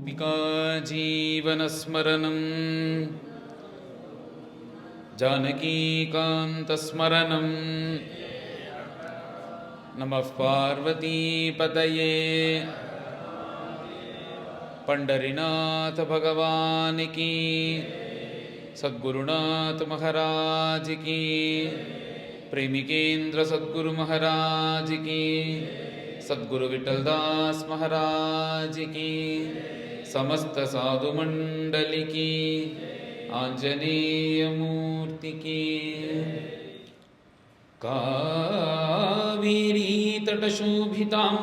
गोपिका जीवनस्मरणं जानकीकान्तस्मरणं नमः पार्वतीपतये पंडरीनाथ भगवान की सद्गुरुनाथ महाराज की प्रेमिकेंद्र सद्गुरु महाराज की सद्गुरु विठलदास महाराज की समस्त साधु मंडली की आंजनेय मूर्ति की कावेरी तटशोभितां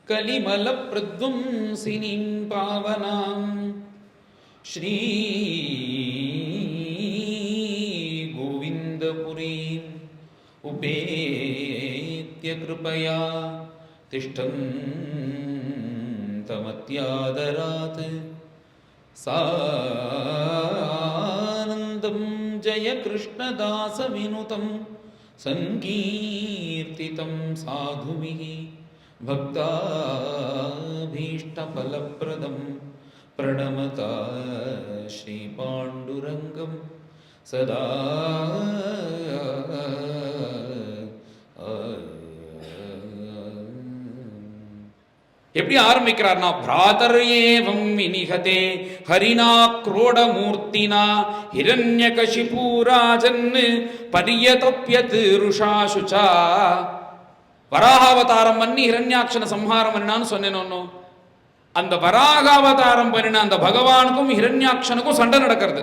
कलिमल प्रध्वंसिनीं पावनां श्री गोविंदपुरीं उपेत्य कृपया तिष्ठन्तमत्यादरात् सानन्दं जय कृष्णदास विनुतं संकीर्तितं साधुभिः भक्ताभीष्टफलप्रदं प्रणमता श्रीपाण्डुरङ्गं सदा எப்படி ஆரம்பிக்கிறார்னா பிராதர்யேவம் வினிகதே ஹரினா க்ரோடமூர்த்தினா ஹிரண்யகசிபூராஜன் பரியதப்யத் ருஷாசுசா. வராகாவதாரம் பண்ணி ஹிரண்யாட்சனை சம்ஹாரம் பண்ணினான்னு சொன்னேன்னு. அந்த வராகாவதாரம் பண்ணின அந்த பகவானுக்கும் ஹிரண்யாட்சனுக்கும் சண்டை நடக்கிறது.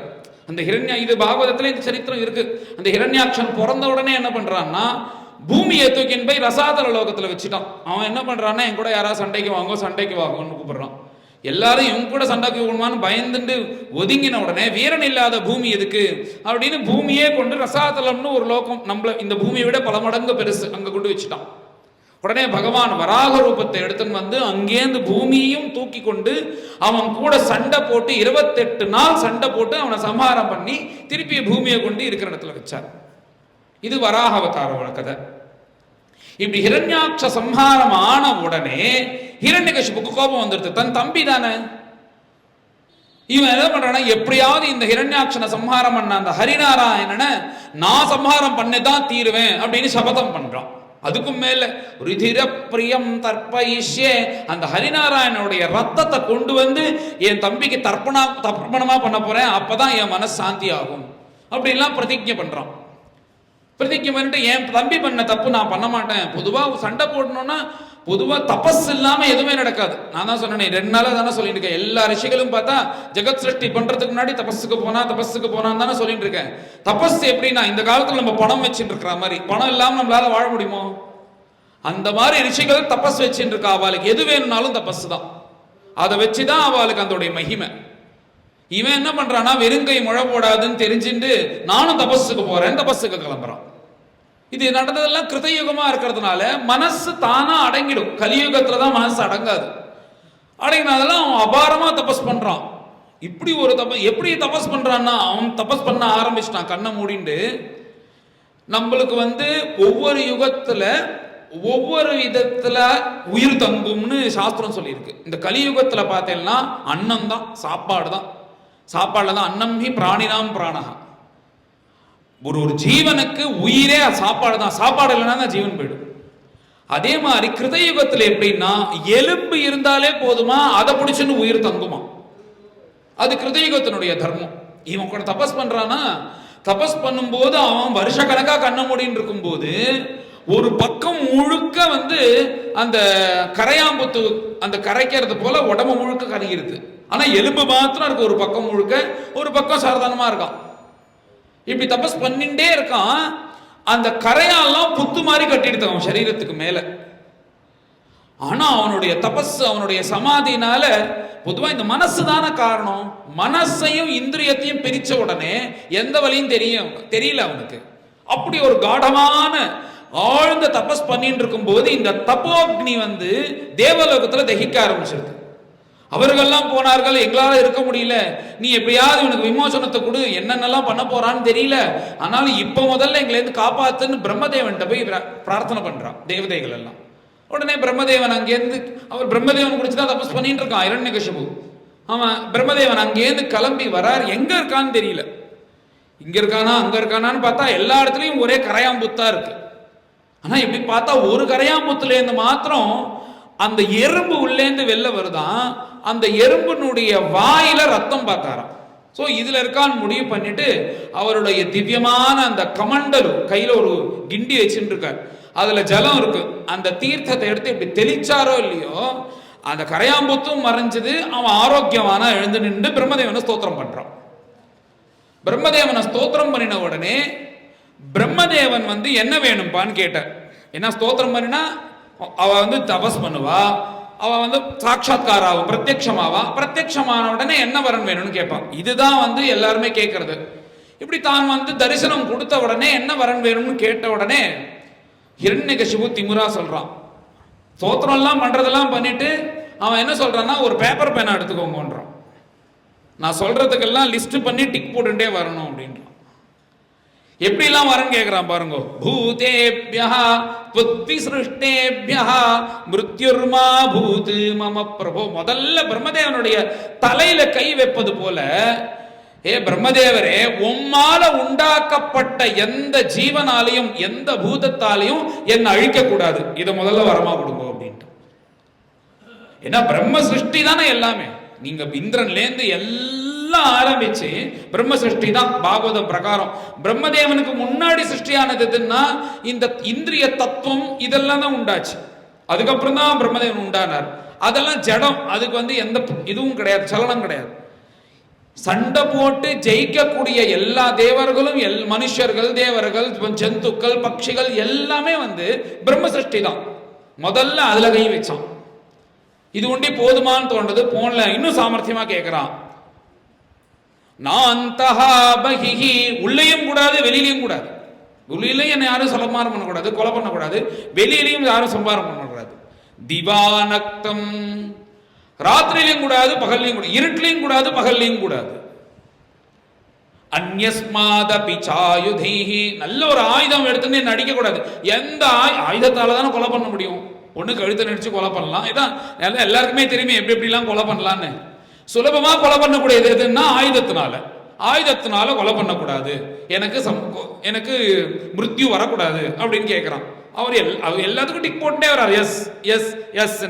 அந்த இது பாகவதத்துல இந்த சரித்திரம் இருக்கு. அந்த ஹிரண்யாட்சன் பிறந்த உடனே என்ன பண்றான்னா பூமியை தூக்கின்னு போய் ரசாதல லோகத்துல வச்சுட்டான். அவன் என்ன பண்றான்னா என் கூட யாராவது சண்டைக்கு வாங்கன்னு கூப்பிடுறான். எல்லாரும் இவங்க கூட சண்டைக்கு போகணுமான்னு பயந்துட்டு ஒதுங்கின உடனே வீரன் இல்லாத பூமி எதுக்கு அப்படின்னு பூமியே கொண்டு ரசாதலம்னு ஒரு லோகம் நம்மள இந்த பூமியை விட பல மடங்கு பெருசு அங்க கொண்டு வச்சுட்டான். உடனே பகவான் வராக ரூபத்தை எடுத்துன்னு வந்து அங்கேருந்து பூமியையும் தூக்கி கொண்டு அவன் கூட சண்டை போட்டு 28 நாள் சண்டை போட்டு அவனை சம்ஹாரம் பண்ணி திருப்பி பூமியை கொண்டு இருக்கிற இடத்துல வச்சார். இது வராகாவதாரோட கதை. இப்படி ஹிரண்யாட்ச சம்ஹாரம் ஆன உடனே ஹிரண்யகசிபுக்கு கோபம் வந்துடுது. தன் தம்பி தானே, இவன் என்ன பண்றானா எப்படியாவது இந்த ஹிரண்யாட்சனை சம்ஹாரம் பண்ண அந்த ஹரிநாராயணனை நான் சம்ஹாரம் பண்ணிதான் தீருவேன் அப்படின்னு சபதம் பண்றான். அதுக்கும் மேல ருதிர பிரியம் தர்ப்பயிஷ்யே, அந்த ஹரிநாராயணனுடைய ரத்தத்தை கொண்டு வந்து என் தம்பிக்கு தர்ப்பணமா பண்ண போறேன், அப்பதான் என் மனசு சாந்தி ஆகும் அப்படின்லாம் பிரதிஜை பண்றான். பிரதிஜை பண்ணிட்டு என் தம்பி பண்ண தப்பு நான் பண்ண மாட்டேன். பொதுவா சண்டை போடணும்னா பொதுவா தபஸ் இல்லாம எதுவுமே நடக்காது. நான் தான் சொன்னேன் 2 நாளா தானே சொல்லிட்டு இருக்கேன். எல்லா ரிஷிகளும் பார்த்தா ஜெகத் சிருஷ்டி பண்றதுக்கு முன்னாடி தபஸுக்கு போனான்னு தானே சொல்லிட்டு இருக்கேன். தபஸ் எப்படின்னா இந்த காலத்துல நம்ம பணம் வச்சுட்டு இருக்கிற மாதிரி, பணம் இல்லாம நம்மளால வாழ முடியுமோ அந்த மாதிரி ரிஷிகள் தபஸ் வச்சுட்டு இருக்கா. அவளுக்கு எது வேணும்னாலும் தபஸ் தான், அதை வச்சுதான் அவளுக்கு அதோடைய மகிமை. இவன் என்ன பண்றானா வெறுங்கை முழ போடாதுன்னு தெரிஞ்சுட்டு நானும் தபஸுக்கு போறேன், தபஸுக்கு கிளம்புறான். இது நடந்ததெல்லாம் கிருதயுகமா இருக்கிறதுனால மனசு தானா அடங்கிடும். கலியுகத்துல தான் மனசு அடங்காது. அடங்கினாதெல்லாம் அவன் அபாரமா தபஸ் பண்றான். இப்படி ஒரு எப்படி தபஸ் பண்றான்னா அவன் தபஸ் பண்ண ஆரம்பிச்சிட்டான் கண்ணை மூடிண்டு. நம்மளுக்கு ஒவ்வொரு யுகத்துல ஒவ்வொரு விதத்துல உயிர் தங்கும்னு சாஸ்திரம் சொல்லியிருக்கு. இந்த கலியுகத்துல பார்த்தேன்னா அன்னம் தான், சாப்பாடு தான். சாப்பாடுல தான் அன்னம் ஹி பிராணினாம் பிராணஹா. ஒரு ஜீவனுக்கு உயிரே சாப்பாடு தான். சாப்பாடு இல்லைன்னா தான் ஜீவன் போயிடும். அதே மாதிரி கிருதயுகத்தில் எப்படின்னா எலும்பு இருந்தாலே போதுமா, அதை பிடிச்சுன்னு உயிர் தங்குமா. அது கிருதயுகத்தினுடைய தர்மம். இவன் கூட தபஸ் பண்றானா, தபஸ் பண்ணும்போது அவன் வருஷ கணக்கா கண்ண மூடின்னு இருக்கும் போது ஒரு பக்கம் முழுக்க அந்த கரையாம்புத்து அந்த கரைக்கிறது போல உடம்பு முழுக்க கரைகிறது. ஆனா எலும்பு மாத்திரம் இருக்கு ஒரு பக்கம் முழுக்க, ஒரு பக்கம் சாதாரணமா இருக்கான். இப்படி தபஸ் பண்ணிட்டே இருக்கான். அந்த கரையாலாம் புத்து மாதிரி கட்டிடுது அவன் சரீரத்துக்கு மேல. ஆனா அவனுடைய தபஸ், அவனுடைய சமாதினால பொதுவா இந்த மனசு தானே காரணம். மனசையும் இந்திரியத்தையும் பிரிச்ச உடனே எந்த வழியும் தெரியல அவனுக்கு. அப்படி ஒரு காடமான ஆழ்ந்த தபஸ் பண்ணிட்டு இருக்கும் போது இந்த தபோக்னி தேவலோகத்துல தகிக்க ஆரம்பிச்சிருக்கு. அவர்கள்லாம் போனார்கள், எங்களால இருக்க முடியல, நீ எப்படியாவது இவனுக்கு விமோசனத்தை கொடு, என்னென்னலாம் பண்ண போறான்னு தெரியல, ஆனாலும் இப்ப முதல்ல எங்களை காப்பாத்துன்னு பிரம்மதேவன்கிட்ட போய் பிரார்த்தனை பண்றான் தேவதைகள் எல்லாம். உடனே பிரம்மதேவன் அங்கேருந்து, அவர் பிரம்மதேவன் குடிச்சுதான் தபஸ் பண்ணிட்டு இருக்கான் இரண்யகசிபு. அவன் பிரம்மதேவன் அங்கேருந்து கிளம்பி வரார். எங்க இருக்கான்னு தெரியல, இங்க இருக்கானா அங்க இருக்கானான்னு பார்த்தா எல்லா இடத்துலயும் ஒரே கரையாம்புத்தா இருக்கு. ஆனா இப்படி பார்த்தா ஒரு கரையாம்புத்துல இருந்து மாத்திரம் அந்த எறும்பு உள்ளேந்து வெளில வருதான். அந்த எறும்பினுடைய வாயில ரத்தம் பார்த்தாராம். ஸோ இதுல இருக்கான்னு முடிவு பண்ணிட்டு அவருடைய திவ்யமான அந்த கமண்டல் கையில ஒரு கிண்டி வச்சுட்டு இருக்கார். அதுல ஜலம் இருக்கு. அந்த தீர்த்தத்தை எடுத்து இப்படி தெளிச்சாரோ இல்லையோ அந்த கரையாம்புத்தும் மறைஞ்சது. அவன் ஆரோக்கியமான எழுந்து நின்று பிரம்மதேவனை ஸ்தோத்திரம் பண்றான். பிரம்மதேவனை ஸ்தோத்திரம் பண்ணின உடனே பிரம்மதேவன் என்ன வேணும்பான்னு கேட்டார். என்ன ஸ்தோத்திரம் பண்ணினா அவ தபஸ் பண்ணுவா, அவ சாட்சாத்காராவும் பிரத்யக்ஷமாவா, பிரத்யக்ஷமான உடனே என்ன வரன் வேணும்னு கேட்பான். இதுதான் எல்லாருமே கேட்கறது. இப்படி தான் தரிசனம் கொடுத்த உடனே என்ன வரன் வேணும்னு கேட்ட உடனே ஹிரண்யகசிபு திமிரா சொல்றான். ஸ்தோத்திரம் எல்லாம் பண்றதெல்லாம் பண்ணிட்டு அவன் என்ன சொல்றான்னா, ஒரு பேப்பர் பேனா எடுத்துக்கோங்கன்றான். நான் சொல்றதுக்கெல்லாம் லிஸ்ட் பண்ணி டிக் போட்டுட்டே வரணும் அப்படின்றான். எப்படிலாம் வரன்னு கேட்கிறான் பாருங்க. பூதேப்யா த்வத்தி சிருஷ்டேப்யா மிருத்யுர்மா பூத் மம பிரபோ. முதல்ல பிரம்மதேவனுடைய தலையில கை வைப்பது போல, ஏ பிரம்மதேவரே, உம்மால உண்டாக்கப்பட்ட எந்த ஜீவனாலையும் எந்த பூதத்தாலையும் என்ன அழிக்க கூடாது, இதை முதல்ல வரமா கொடுங்க அப்படின்ட்டு. ஏன்னா பிரம்ம சிருஷ்டி தானே எல்லாமே. நீங்க இந்திரன்லேருந்து எல்லாம் ஆரம்பிச்சு பிரம்ம சிருஷ்டி தான் பாகவதம் பிரகாரம். பிரம்மதேவனுக்கு முன்னாடி சிருஷ்டியானது எதுன்னா இந்த இந்திரிய தத்துவம் இதெல்லாம் தான் உண்டாச்சு. அதுக்கப்புறம் தான் பிரம்மதேவன் உண்டானார். அதெல்லாம் ஜடம். அதுக்கு எந்த இதுவும் கிடையாது, சலனம் கிடையாது. சண்டை போட்டு ஜெயிக்கக்கூடிய எல்லா தேவர்களும் மனுஷர்கள், தேவர்கள், ஜந்துக்கள், பட்சிகள் எல்லாமே பிரம்ம சிருஷ்டி தான். முதல்ல அதுல கை வச்சான். இது ஒண்டி போதுமான்னு தோன்றது. போன்ல இன்னும் சாமர்த்தியமா கேட்கிறான். உள்ளேயும் கூடாது வெளியிலையும் கூடாது. உள்ளிலையும் என்ன யாரும் சலமாரம் பண்ணக்கூடாது, கொலை பண்ணக்கூடாது. வெளியிலையும் யாரும் சம்பாரம் பண்ணக்கூடாது. திவானக்தம், ராத்திரிலையும் கூடாது பகல்லையும் கூடாது, இருட்டிலையும் கூடாது பகல்லையும் கூடாது. அந்யஸ்மாதபி சாயுதைஹி, நல்ல ஒரு ஆயுதம் எடுத்துன்னு நடிக்க கூடாது. எந்த ஆயுதத்தால தானே கொலை பண்ண முடியும்? ஒண்ணு கழுத்தை நடிச்சு கொலை பண்ணலாம். இதான் எல்லாருக்குமே தெரியுமே எப்படி எப்படிலாம் கொலை பண்ணலான்னு. சுலபமா கொலை பண்ணக்கூடியது எதுன்னா ஆயுதத்தினால. ஆயுதத்தினால கொலை பண்ணக்கூடாது, எனக்கு மிருத்யு வரக்கூடாது அப்படின்னு கேட்கிறான். அவர் எல்லாத்துக்கும் டிக் போட்டே வர்றார். Yes yes yes.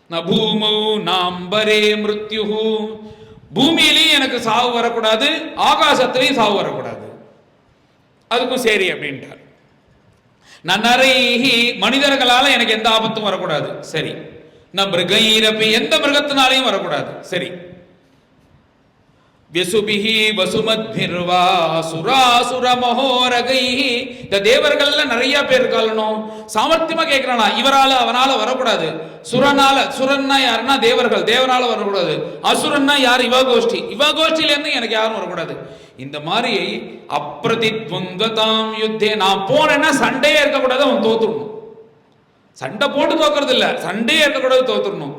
பூமௌ நாம்பரே மிருத்யு, பூமியிலையும் எனக்கு சாவு வரக்கூடாது, ஆகாசத்திலையும் சாவு வரக்கூடாது. அதுக்கும் சரி அப்படின்ட்டார். நன்னரைஹி, மனிதர்களால எனக்கு எந்த ஆபத்தும் வரக்கூடாது, சரி. மிருகைரபி, எந்த மிருகத்தினாலையும் வரக்கூடாது, சரி. விசுபிஹி வசுமத்பிர்வா சுராசுர மகோரகைஹி, இந்த தேவர்கள்ல நிறைய பேர் இருக்காளணும். சாமர்த்தியமா கேட்கிறானா, இவரால அவனால வரக்கூடாது. சுரனால, சுரன்னா யாருன்னா தேவர்கள், தேவனால வரக்கூடாது. அசுரன்னா யார்? இவகோஷ்டி, இவகோஷ்டில இருந்து எனக்கு யாரும் வரக்கூடாது. இந்த மாதிரி அப்ரதித்வந்ததாம் யுத்தே, நான் போனேன்னா சண்டையே இருக்கக்கூடாது, அவன் தோத்துடணும். சண்டை போட்டு தோக்கிறது இல்ல, சண்டையே இருக்கக்கூடாது, தோத்துடணும்.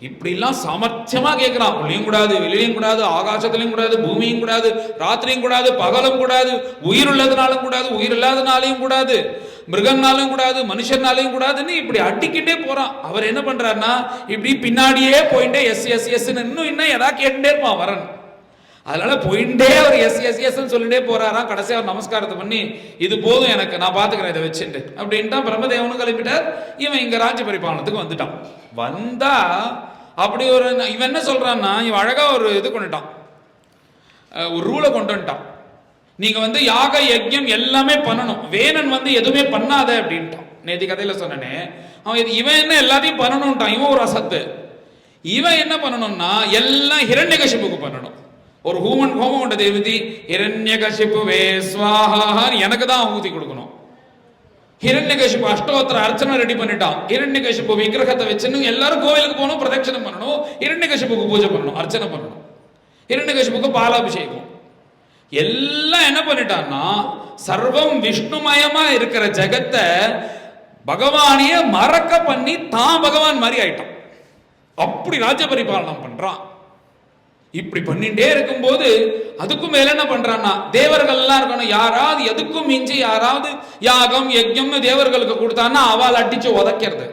இப்படிலாம் சாமர்த்தியமா கேட்கிறான். உள்ளியும் கூடாது வெளியிலையும் கூடாது, ஆகாசத்திலையும் கூடாது, பூமியும் கூடாது, ராத்திரியும் கூடாது, பகலும் கூடாது, உயிர் உள்ளதுனாலும் கூடாது, உயிர் இல்லாதனாலையும் கூடாது, மிருகனாலையும் கூடாது, மனுஷனாலையும் கூடாதுன்னு இப்படி அடிக்கிட்டே போறான். அவர் என்ன பண்றாருன்னா இப்படி பின்னாடியே போயிட்டே எஸ் எஸ் எஸ் இன்னும் ஏதாவது கேட்டுட்டே இருப்பான் வரன். அதனால போயிட்டே அவர் எஸ் எஸ் எஸ் சொல்லிட்டே போறாராம். கடைசி அவர் நமஸ்காரத்தை பண்ணி, இது போதும் எனக்கு, நான் பாத்துக்கிறேன் இதை வச்சுட்டு அப்படின்ட்டா. பிரம்மதேவனும் கிளம்பிட்டார். இவன் இங்க ராஜ்ய பரிபாலனத்துக்கு வந்துட்டான். வந்தா அப்படி ஒரு இவன் என்ன சொல்றான்னா, இவன் அழகா ஒரு இது கொண்டுட்டான், ஒரு ரூலை கொண்டு வந்துட்டான். நீங்க யாக யஜ்யம் எல்லாமே பண்ணணும், வேணன் எதுவுமே பண்ணாத அப்படின்ட்டான். நேத்தி கதையில சொன்னனே, அவன் இவன் என்ன எல்லாத்தையும் பண்ணணும்ட்டான். இவன் ஒரு அசத்து. இவன் என்ன பண்ணணும்னா எல்லாம் ஹிரண்யகசிபுக்கு பண்ணணும். ஒரு ஹோமம் கொண்ட தேவதி ஹிரண்யகசிபுவே ஸ்வாஹா, எனக்கு தான் ஊதி கொடுக்கணும். ஹிரண்யகசிபு அஷ்டோத்திர அர்ச்சனை ரெடி பண்ணிட்டான். ஹிரண்யகசிபு விக்கிரகத்தை வச்சுன்னு எல்லாரும் கோவிலுக்கு போகணும், பிரதட்சணம் பண்ணணும், ஹிரண்யகசிபுக்கு பூஜை பண்ணணும், அர்ச்சனை பண்ணணும், ஹிரண்யகசிபுக்கு பாலாபிஷேகம் எல்லாம் என்ன பண்ணிட்டான்னா, சர்வம் விஷ்ணுமயமா இருக்கிற ஜெகத்தை பகவானைய மறக்க பண்ணி தான் பகவான் மாதிரி ஆயிட்டான். அப்படி ராஜ்ய பரிபாலனம் பண்றான். இப்படி பண்ணிட்டே இருக்கும்போது அதுக்கும் மேல என்ன பண்றான்னா, தேவர்கள் எல்லாம் இருக்கணும், யாராவது எதுக்கும் மிஞ்சி யாராவது யாகம் யஜ்யம்னு தேவர்களுக்கு கொடுத்தான்னா அவள் அடிச்சு உதைக்கிறது.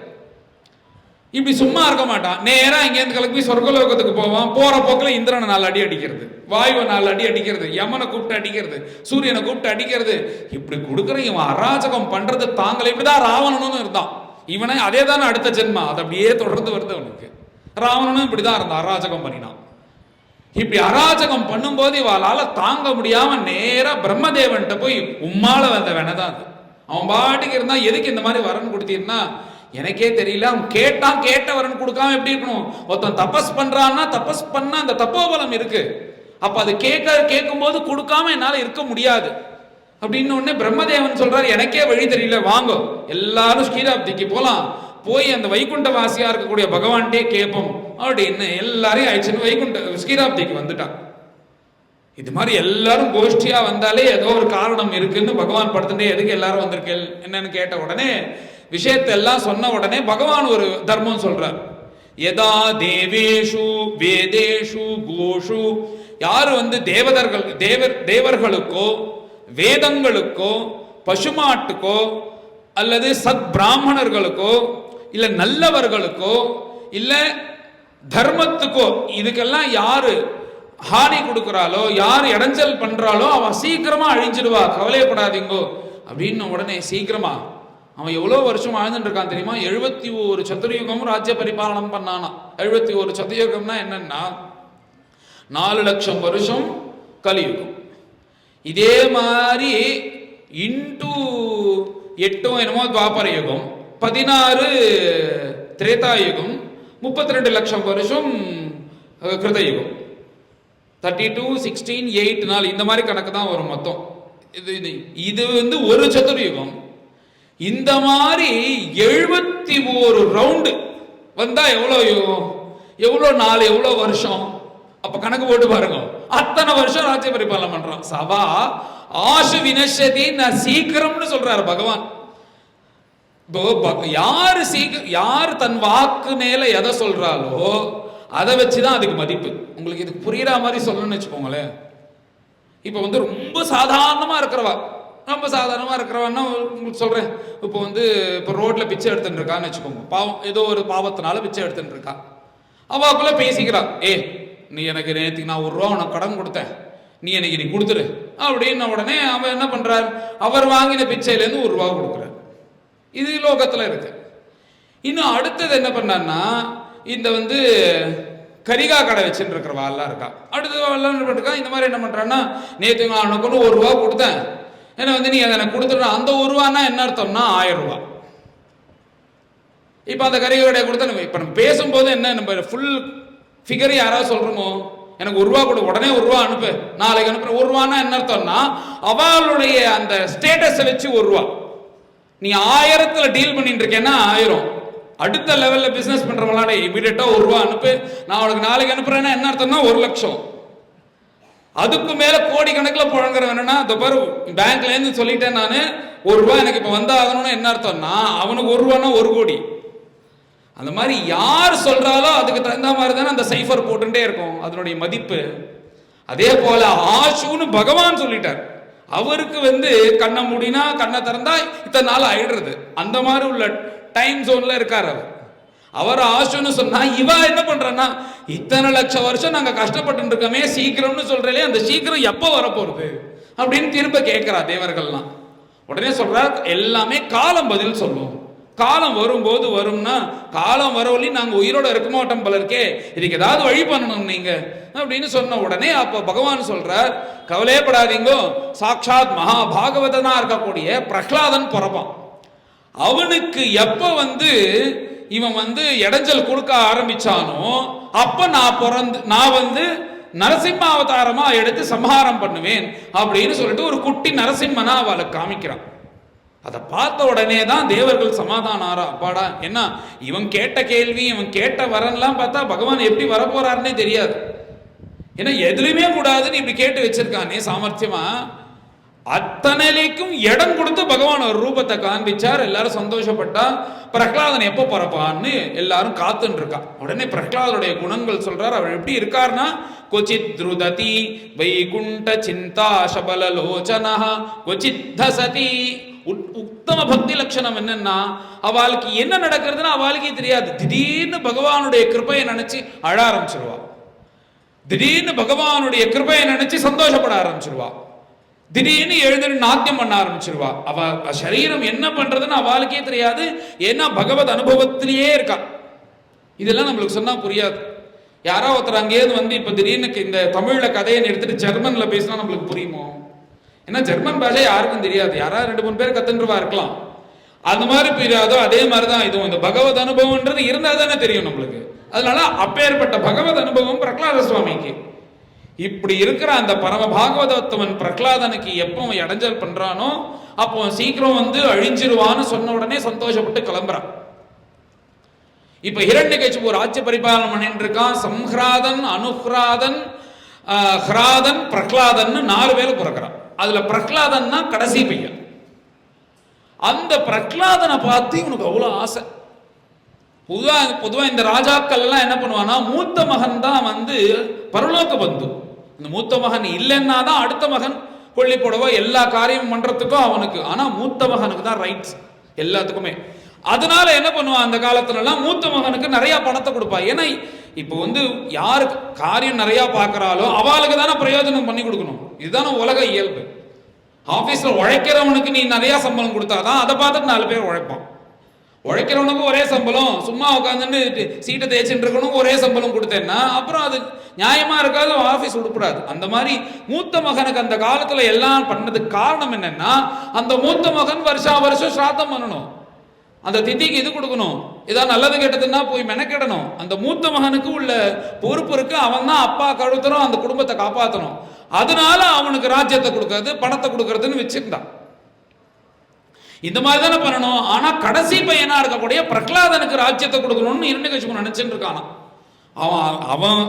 இப்படி சும்மா இருக்க மாட்டான். நேரா இங்கேருந்து கிளம்பி சொர்க்கலோகத்துக்கு போவான். போற போக்கில் இந்திரனை 4 அடி அடிக்கிறது, வாயுவை 4 அடி அடிக்கிறது, யமனை கூப்பிட்டு அடிக்கிறது, சூரியனை கூப்பிட்டு அடிக்கிறது. இப்படி கொடுக்குற இவன் அராஜகம் பண்றது தாங்கல. இப்படிதான் ராவணனும் இருந்தான். இவனை அதே தானே அடுத்த ஜென்மா, அது அப்படியே தொடர்ந்து வருது அவனுக்கு. ராவணனும் இப்படிதான் இருந்தான், அராஜகம் பண்ணினான். இப்படி அராஜகம் பண்ணும்போது இவாளால தாங்க முடியாம நேரா பிரம்மதேவன்கிட்ட போய் உம்மால வந்த வேணதான் அது. அவன் பாட்டுக்கு இருந்தா, எதுக்கு இந்த மாதிரி வரன் கொடுத்தீங்கன்னா எனக்கே தெரியல. அவன் கேட்டான், கேட்ட வரன் கொடுக்காம எப்படி இருக்கணும்? ஒருத்தன் தபஸ் பண்றான்னா தபஸ் பண்ண அந்த தப்போபலம் இருக்கு. அப்ப அது கேட்கும் போது கொடுக்காம என்னால இருக்க முடியாது அப்படின்னு உடனே பிரம்மதேவன் சொல்றாரு, எனக்கே வழி தெரியல, வாங்க எல்லாரும் ஸ்ரீராப்திக்கு போலாம், போய் அந்த வைகுண்ட வாசியா இருக்கக்கூடிய பகவான்டே கேட்போம் அப்படின்னு எல்லாரையும் ஆயிடுச்சுன்னு வைகுண்ட ஸ்ரீராப்திக்கு வந்துட்டான். இது மாதிரி எல்லாரும் கோஷ்டியா வந்தாலே ஏதோ ஒரு காரணம் இருக்குன்னு பகவான் படுத்துட்டே, எதுக்கு எல்லாரும் வந்திருக்கேன் என்னன்னு கேட்ட உடனே விஷயத்தை எல்லாம் சொன்ன உடனே பகவான் ஒரு தர்மம் சொல்றார். யதா தேவேஷு வேதேஷு கோஷு, யாரு தேவர்களுக்கோ வேதங்களுக்கோ பசுமாட்டுக்கோ அல்லது சத் பிராமணர்களுக்கோ இல்ல நல்லவர்களுக்கோ இல்ல தர்மத்துக்கோ, இதுக்கெல்லாம் யாரு ஹானி கொடுக்கிறாளோ, யார் இடைஞ்சல் பண்றாளோ அவன் சீக்கிரமா அழிஞ்சிடுவா, கவலையப்படாதீங்கோ அப்படின்னு உடனே சீக்கிரமா. அவன் எவ்வளவு வருஷம் வாழ்ந்துட்டு இருக்கான் தெரியுமா? 71 சதுர்யுகமும் ராஜ்ய பரிபாலனம் பண்ணானா. 71 சதுர்யுகம்னா என்னன்னா 4 லட்சம் வருஷம் கலியுகம். இதே மாதிரி இன்டூ 8 என்னமோ துவாபர யுகம், 16 திரேதாயுகம், 32 லட்சம் வருஷம் கிருதயுகம். 32, 16, 8 நாள் இந்த மாதிரி கணக்கு தான் வரும் மொத்தம். இது ஒரு சதுர்யுகம். இந்த மாதிரி 71 ரவுண்டு வந்தா எவ்வளோ நாள், எவ்வளோ வருஷம்? அப்ப கணக்கு போட்டு பாருங்க. அத்தனை வருஷம் ராஜ்ய பரிபாலனம் பண்றான். சவா ஆசு வினஷதி, நான் சீக்கிரம்னு சொல்றாரு பகவான். யார் தன் வாக்கு மேல எதை சொல்றாலோ அதை வச்சுதான் அதுக்கு மதிப்பு. உங்களுக்கு இதுக்கு புரியுற மாதிரி சொல்லணும்னு வச்சுக்கோங்களேன். இப்ப ரொம்ப சாதாரணமா இருக்கிறவா, ரொம்ப சாதாரணமா இருக்கிறவன்னா உங்களுக்கு சொல்றேன். இப்போ ரோட்ல பிச்சை எடுத்துட்டு இருக்கான்னு வச்சுக்கோங்க. பாவம், ஏதோ ஒரு பாவத்தினால பிச்சை எடுத்துட்டு இருக்கா. அவாக்குள்ள பேசிக்கிறா, நீ எனக்கு நேற்றுக்கு நான் 1 ரூபா உனக்கு கடன் கொடுத்தேன், நீ எனக்கு நீ கொடுத்துரு அப்படின்ன உடனே அவன் என்ன பண்றார்? அவர் வாங்கின பிச்சையிலேருந்து 1 ரூபா கொடுக்குறார். இது லோகத்துல இருக்கு. இன்னும் அடுத்தது என்ன பண்ணான்னா, இந்த கரிகா கடை வச்சுட்டு இருக்கிறவாள்லாம் இருக்கா. அடுத்தது என்ன பண்ணிருக்கா, இந்த மாதிரி என்ன பண்றான்னா, நேற்று நான் உனக்கு 1 ரூபா கொடுத்தேன், ஏன்னா நீ அதை எனக்கு கொடுத்துட. அந்த 1 ரூபான்னா என்ன அர்த்தம்னா 1000 ரூபா. இப்ப அந்த கரிகா கடையை கொடுத்தா, இப்ப நம்ம பேசும்போது என்ன, நம்ம ஃபுல் ஃபிகர் யாராவது சொல்றோமோ, எனக்கு 1 ரூபா கொடு, உடனே 1 ரூபா அனுப்பு, நாளைக்கு அனுப்புற. 1 ரூபான்னா என்ன அர்த்தம்னா அவளுடைய அந்த ஸ்டேட்டஸை வச்சு 1 ரூபா. நீ 1000த்துல டீல் பண்ணிட்டு இருக்கேன்னா 1000. அடுத்த லெவல்ல பிசினஸ் பண்றவங்களா இமீடியட்டா 1 ரூபா அனுப்பு, நான் உனக்கு நாளைக்கு அனுப்புறேன்னா என்ன அர்த்தம்னா 1 லட்சம். அதுக்கு மேல கோடி கணக்கில் புழங்குற வேணும்னா, இந்த பாரு பேங்க்ல இருந்து சொல்லிட்டேன் நானு 1 ரூபா எனக்கு இப்ப வந்தாகணும்னு என்ன அர்த்தம்னா அவனுக்கு 1 ரூபான்னா 1 கோடி. அந்த மாதிரி யார் சொல்றாலோ அதுக்கு தகுந்த மாதிரி தானே அந்த சைஃபர் போட்டுட்டே இருக்கும் அதனுடைய மதிப்பு. அதே போல ஆஷுன்னு பகவான் சொல்லிட்டார். அவருக்கு கண்ணை மூடினா கண்ணை திறந்தா இத்தனை நாள் ஆயிடுறது. அந்த மாதிரி உள்ள டைம் ஜோன்ல இருக்கார் அவர் ஆஷுன்னு சொன்னா, இவ என்ன பண்றா, இத்தனை லட்சம் வருஷம் நாங்க கஷ்டப்பட்டு இருக்கோமே, சீக்கிரம்னு சொல்றே, அந்த சீக்கிரம் எப்ப வரப்போறது அப்படின்னு திரும்ப கேட்கிறா தேவர்கள்லாம். உடனே சொல்றார், எல்லாமே காலம் பதில் சொல்லும். காலம் வரும்போது வரும்னா, காலம் வரவழி நாங்க உயிரோட இருக்க மாட்டோம் போல இருக்கே, இதுக்கு ஏதாவது வழி பண்ணணும் நீங்க அப்படின்னு சொன்ன உடனே அப்ப பகவான் சொல்றார், கவலையப்படாதீங்கோ, சாட்சாத் மகாபாகவதனா இருக்கக்கூடிய பிரஹ்லாதன் பிறப்பான். அவனுக்கு எப்ப இவன் இடைஞ்சல் கொடுக்க ஆரம்பிச்சானோ அப்ப நான் நரசிம்ம அவதாரமா எடுத்து சம்ஹாரம் பண்ணுவேன் அப்படின்னு சொல்லிட்டு ஒரு குட்டி நரசிம்மனா அவளுக்கு காமிக்கிறான். அதை பார்த்த உடனே தான் தேவர்கள் சமாதானம் ஆறா. அப்பாடா, என்ன இவன் கேட்ட கேள்வி, இவன் கேட்ட வரன்லாம் பார்த்தா பகவான் எப்படி வரப்போறாருன்னே தெரியாது. ஏன்னா எதுலையுமே கூடாதுன்னு இப்படி கேட்டு வச்சிருக்கானே சாமர்த்தியமா. அத்தனைக்கும் இடம் கொடுத்து பகவான் ஒரு ரூபத்தை காண்பிச்சார். எல்லாரும் சந்தோஷப்பட்டா. பிரஹ்லாதன் எப்போ பரப்பான்னு எல்லாரும் காத்துன்னு இருக்கா. உடனே பிரஹ்லாதனுடைய குணங்கள் சொல்றார். அவர் எப்படி இருக்காருன்னா, கொச்சித் த்ருததி வைகுண்ட சிந்தா சபலலோச்சனா கொச்சித் தசதி உத்தம பக்தி லட்சணம் என்னன்னா, அவளுக்கு என்ன நடக்கிறதுன்னு அவளுக்கே தெரியாது. திடீர்னு பகவானுடைய கிருபையை நினைச்சு அழ ஆரம்பிச்சிருவா. திடீர்னு பகவானுடைய கிருபையை நினைச்சு சந்தோஷப்பட ஆரம்பிச்சிருவா. திடீர்னு எழுந்து நாட்டியம் பண்ண ஆரம்பிச்சிருவா. அவ சரீரம் என்ன பண்றதுன்னு அவளுக்கே தெரியாது. ஏன்னா பகவத் அனுபவத்திலேயே இருக்கா. இதெல்லாம் நம்மளுக்கு சொன்னா புரியாது. யாரோ ஒருத்தர் அங்கேயிருந்து வந்து இப்ப திடீர்னு இந்த தமிழ்ல கதையை எடுத்துட்டு ஜெர்மன்ல பேசினா நம்மளுக்கு புரியுமோ? ஏன்னா ஜெர்மன் பாஷை யாருக்கும் தெரியாது. யாராவது 2-3 பேர் கத்துன்றவா இருக்கலாம். அந்த மாதிரி புரியாதோ அதே மாதிரிதான் இதுவும். இந்த பகவத் அனுபவம்ன்றது இருந்தா தானே தெரியும் நம்மளுக்கு. அதனால அப்பேற்பட்ட பகவத் அனுபவம் பிரகலாத சுவாமிக்கு. இப்படி இருக்கிற அந்த பரம பாகவதோத்தமன் பிரகலாதனுக்கு எப்போ இடைஞ்சல் பண்றானோ அப்போ சீக்கிரம் வந்து அழிஞ்சிருவான்னு சொன்ன உடனே சந்தோஷப்பட்டு கிளம்புறான். இப்ப ஹிரண்யகசிபு ராஜ்ய பரிபாலனம் பண்ணிட்டு இருக்கான். சம்ஹ்ராதன், அனுஹ்ராதன், ஹ்ராதன், பிரகலாதன் 4 பேர் பிறக்கிறான். அதுல பிரகலாதன் தான் கடைசி பையன். அந்த பிரகலாதனை பார்த்து இவனுக்கு அவ்வளவு ஆசை. பொதுவா இந்த ராஜாக்கள் எல்லாம் என்ன பண்ணுவானா, மூத்த மகன் தான் வந்து பரலோக பந்து. இந்த மூத்த மகன் இல்லைன்னா தான் அடுத்த மகன் கொல்லி போடவோ எல்லா காரியம் பண்றதுக்கும் அவனுக்கு. ஆனா மூத்த மகனுக்கு தான் ரைட்ஸ் எல்லாத்துக்குமே. அதனால என்ன பண்ணுவான், அந்த காலத்துல எல்லாம் மூத்த மகனுக்கு நிறைய பணத்தை கொடுப்பா. ஏன்னா இப்ப வந்து யாருக்கு காரியம் நிறைய பாக்குறாலோ அவளுக்கு தானே பிரயோஜனம் பண்ணி கொடுக்கணும். இதுதானே உலக இயல்பு. ஆபீஸ்ல உழைக்கிறவனுக்கு நீ நிறைய சம்பளம் கொடுத்தாதான் அதை பார்த்துட்டு 4 பேர் உழைப்பான். உழைக்கிறவனுக்கு ஒரே சம்பளம், சும்மா உட்காந்துட்டு சீட்டை தேய்ச்சிட்டு இருக்கணும் ஒரே சம்பளம் கொடுத்தேன்னா அப்புறம் அது நியாயமா இருக்காது, ஆபீஸ் உடுப்படாது. அந்த மாதிரி மூத்த மகனுக்கு அந்த காலத்துல எல்லாம் பண்ணதுக்கு காரணம் என்னன்னா, அந்த மூத்த மகன் வருஷம் ஸ்ராத்தம் பண்ணணும், அந்த திதிக்கு இது கொடுக்கணும், ஏதாவது நல்லது கெட்டதுன்னா போய் மெனக்கிடணும். அந்த மூத்த மகனுக்கு உள்ள பொறுப்பு இருக்கு. அவன் தான் அப்பா கழுத்தணும், அந்த குடும்பத்தை காப்பாற்றணும். அதனால அவனுக்கு ராஜ்யத்தை கொடுக்கறது, பணத்தை கொடுக்கறதுன்னு வச்சிருந்தான். இந்த மாதிரி தானே பண்ணணும். ஆனா கடைசி பையனா இருக்கக்கூடிய பிரகலாதனுக்கு ராஜ்யத்தை கொடுக்கணும்னு ஹிரண்யகசிபு நினைச்சுட்டு இருக்கானா.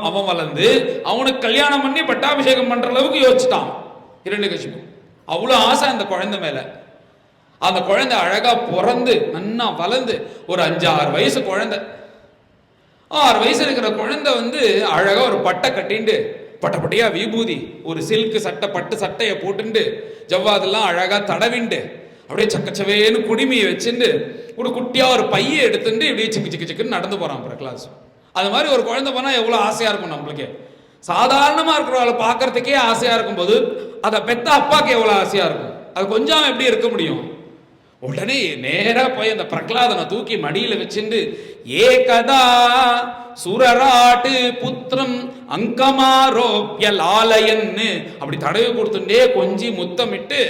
அவன் வளர்ந்து அவனுக்கு கல்யாணம் பண்ணி பட்டாபிஷேகம் பண்ற அளவுக்கு யோசிச்சுட்டான் ஹிரண்யகசிபு. அவ்வளவு ஆசை அந்த குழந்தை மேல. அந்த குழந்தை அழகா பிறந்து நன்னா வளர்ந்து ஒரு 5-6 வயசு குழந்தை. 6 வயசு இருக்கிற குழந்தை வந்து அழகா ஒரு பட்டை கட்டிண்டு பட்டப்பட்டியா விபூதி, ஒரு சில்க் சட்டை, பட்டு சட்டையை போட்டுண்டு ஜவ்வாதெல்லாம் அழகா தடவிண்டு அப்படியே சக்கச்சவேன்னு குடிமையை வச்சுட்டு ஒரு குட்டியா ஒரு பையை எடுத்துட்டு இப்படியே சிக்கு சிக்குன்னு நடந்து போறான் பிரகலாத். அது மாதிரி ஒரு குழந்தை போனா எவ்வளவு ஆசையா இருக்கும் நம்மளுக்கு. சாதாரணமா இருக்கிறவளை பார்க்கறதுக்கே ஆசையா இருக்கும் போது அதை பெத்த அப்பாக்கு எவ்வளவு ஆசையா இருக்கும். அது கொஞ்சம் எப்படி இருக்க முடியும். உடனே நேரா போய் அந்த பிரகலாதனை தூக்கி மடியில வச்சுட்டு ஏகதா சுரராட்டு புத்திரம் அங்கமாரோப்ய லாலயன்னு அப்படி தடவை கொடுத்துட்டே கொஞ்சி முத்தமிட்டு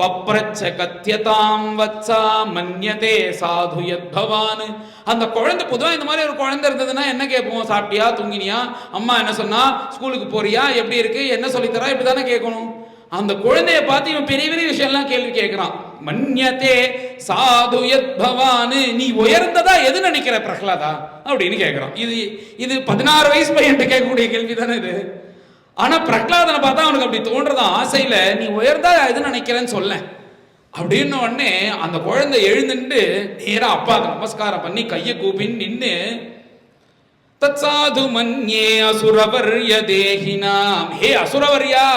பப்ரச்ச கத்தியதாம் வத்சா மன்யதே சாது யத்பவான். அந்த குழந்தை பொதுவாக இந்த மாதிரி ஒரு குழந்தை இருந்ததுன்னா என்ன கேட்போம், சாப்பிட்டியா, தூங்கினியா, அம்மா என்ன சொன்னா, ஸ்கூலுக்கு போறியா, எப்படி இருக்கு, என்ன சொல்லித்தரா, இப்படி தானே கேட்கணும். அந்த குழந்தைய பார்த்து இவன் பெரிய பெரிய விஷயம்லாம் கேள்வி கேட்கிறான். மன்யதே சாது யத்பவான், நீ உயர்ந்ததா எது நினைக்கிற பிரகலாதா அப்படின்னு கேட்கிறான். இது 16 வயசு பையன் கேட்கக்கூடிய கேள்வி தானே இது. ஆனா பிரகலாதனை பார்த்தா அவனுக்கு அப்படி தோன்றதான் ஆசையில, நீ உயர்ந்தா எது நினைக்கிறேன்னு சொல்ல அப்படின்னு உடனே அந்த குழந்தை எழுந்துட்டு நேரா அப்பாவுக்கு நமஸ்காரம் பண்ணி கையை கூப்பின்னு நின்று தத் சாது மன்யே அசுரவர்ய தேஹினாம், ஹே அசுரவர்யா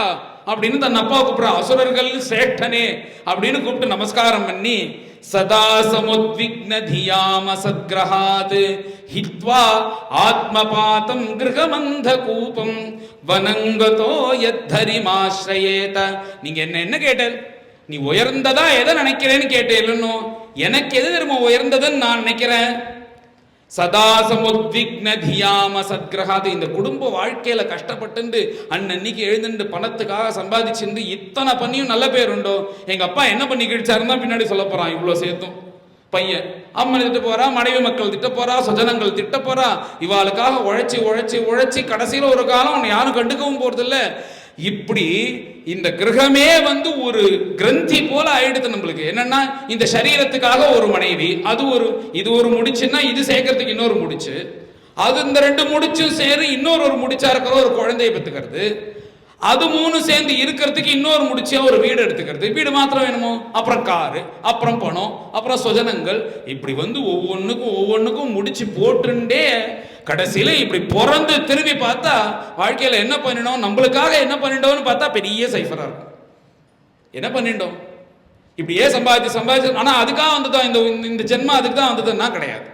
அப்படின்னு தன் அப்பா கூப்பிடுறான். அசுரர்கள் சேட்டனே அப்படின்னு கூப்பிட்டு நமஸ்காரம் பண்ணி சதா சமுத்விக்ன தியாம சத்கிரஹாத் ஹித்வா ஆத்மபாதம் கிருஹமந்த கூபம் வனங்கதோ யத்தரிமாஸ்ரயேத. நீங்க என்ன கேட்ட, நீ உயர்ந்ததா எதை நினைக்கிறேன்னு கேட்டேன்னு, எனக்கு எது தெரியுமா உயர்ந்ததுன்னு நான் நினைக்கிறேன். சதா சமுத்விக்ன தியாம சத்கிரஹாத், இந்த குடும்ப வாழ்க்கையில கஷ்டப்பட்டு அன்னைக்கு எழுந்துட்டு பணத்துக்காக சம்பாதிச்சிருந்து இத்தனை பண்ணியும் நல்ல பேர் உண்டோ. எங்க அப்பா என்ன பண்ணி கிழிச்சாருன்னு தான் பின்னாடி சொல்ல போறான். இவ்வளவு சேர்த்தும் பையன் அம்மனை திட்ட போறா, மனைவி மக்கள் திட்ட போறா, சுஜனங்கள் திட்ட போறா. இவாளுக்காக உழைச்சி உழைச்சி உழைச்சி கடைசியில ஒரு காலம் உன்னை யாரும் கண்டுக்கவும் போறது இல்ல. இப்படி இந்த கிரகமே வந்து ஒரு கிரந்தி போல ஆயிடுது நம்மளுக்கு. என்னன்னா இந்த சரீரத்துக்காக ஒரு மனைவி, இது ஒரு முடிச்சுன்னா இது சேர்க்கறதுக்கு இன்னொரு முடிச்சு, அது இந்த 2 முடிச்சும் சேரு இன்னொரு முடிச்சா இருக்கிற ஒரு குழந்தையை பெற்றுக்கிறது, அது 3 சேர்ந்து இருக்கிறதுக்கு இன்னொரு முடிச்சா ஒரு வீடு எடுத்துக்கிறது, வீடு மாத்திரம் வேணுமோ, அப்புறம் காரு, அப்புறம் பணம், அப்புறம் சுஜனங்கள், இப்படி வந்து ஒவ்வொன்றுக்கும் முடிச்சு போட்டுண்டே கடைசியில இப்படி பிறந்து திரும்பி பார்த்தா வாழ்க்கையில என்ன பண்ணிட்டோம், நம்மளுக்காக என்ன பண்ணிட்டோம்னு பார்த்தா பெரிய சைஃபரா இருக்கும். என்ன பண்ணிட்டோம், இப்படியே சம்பாதிச்சு ஆனா அதுக்காக வந்துதான் இந்த ஜென்மா அதுக்கு தான் வந்ததுன்னா கிடையாது.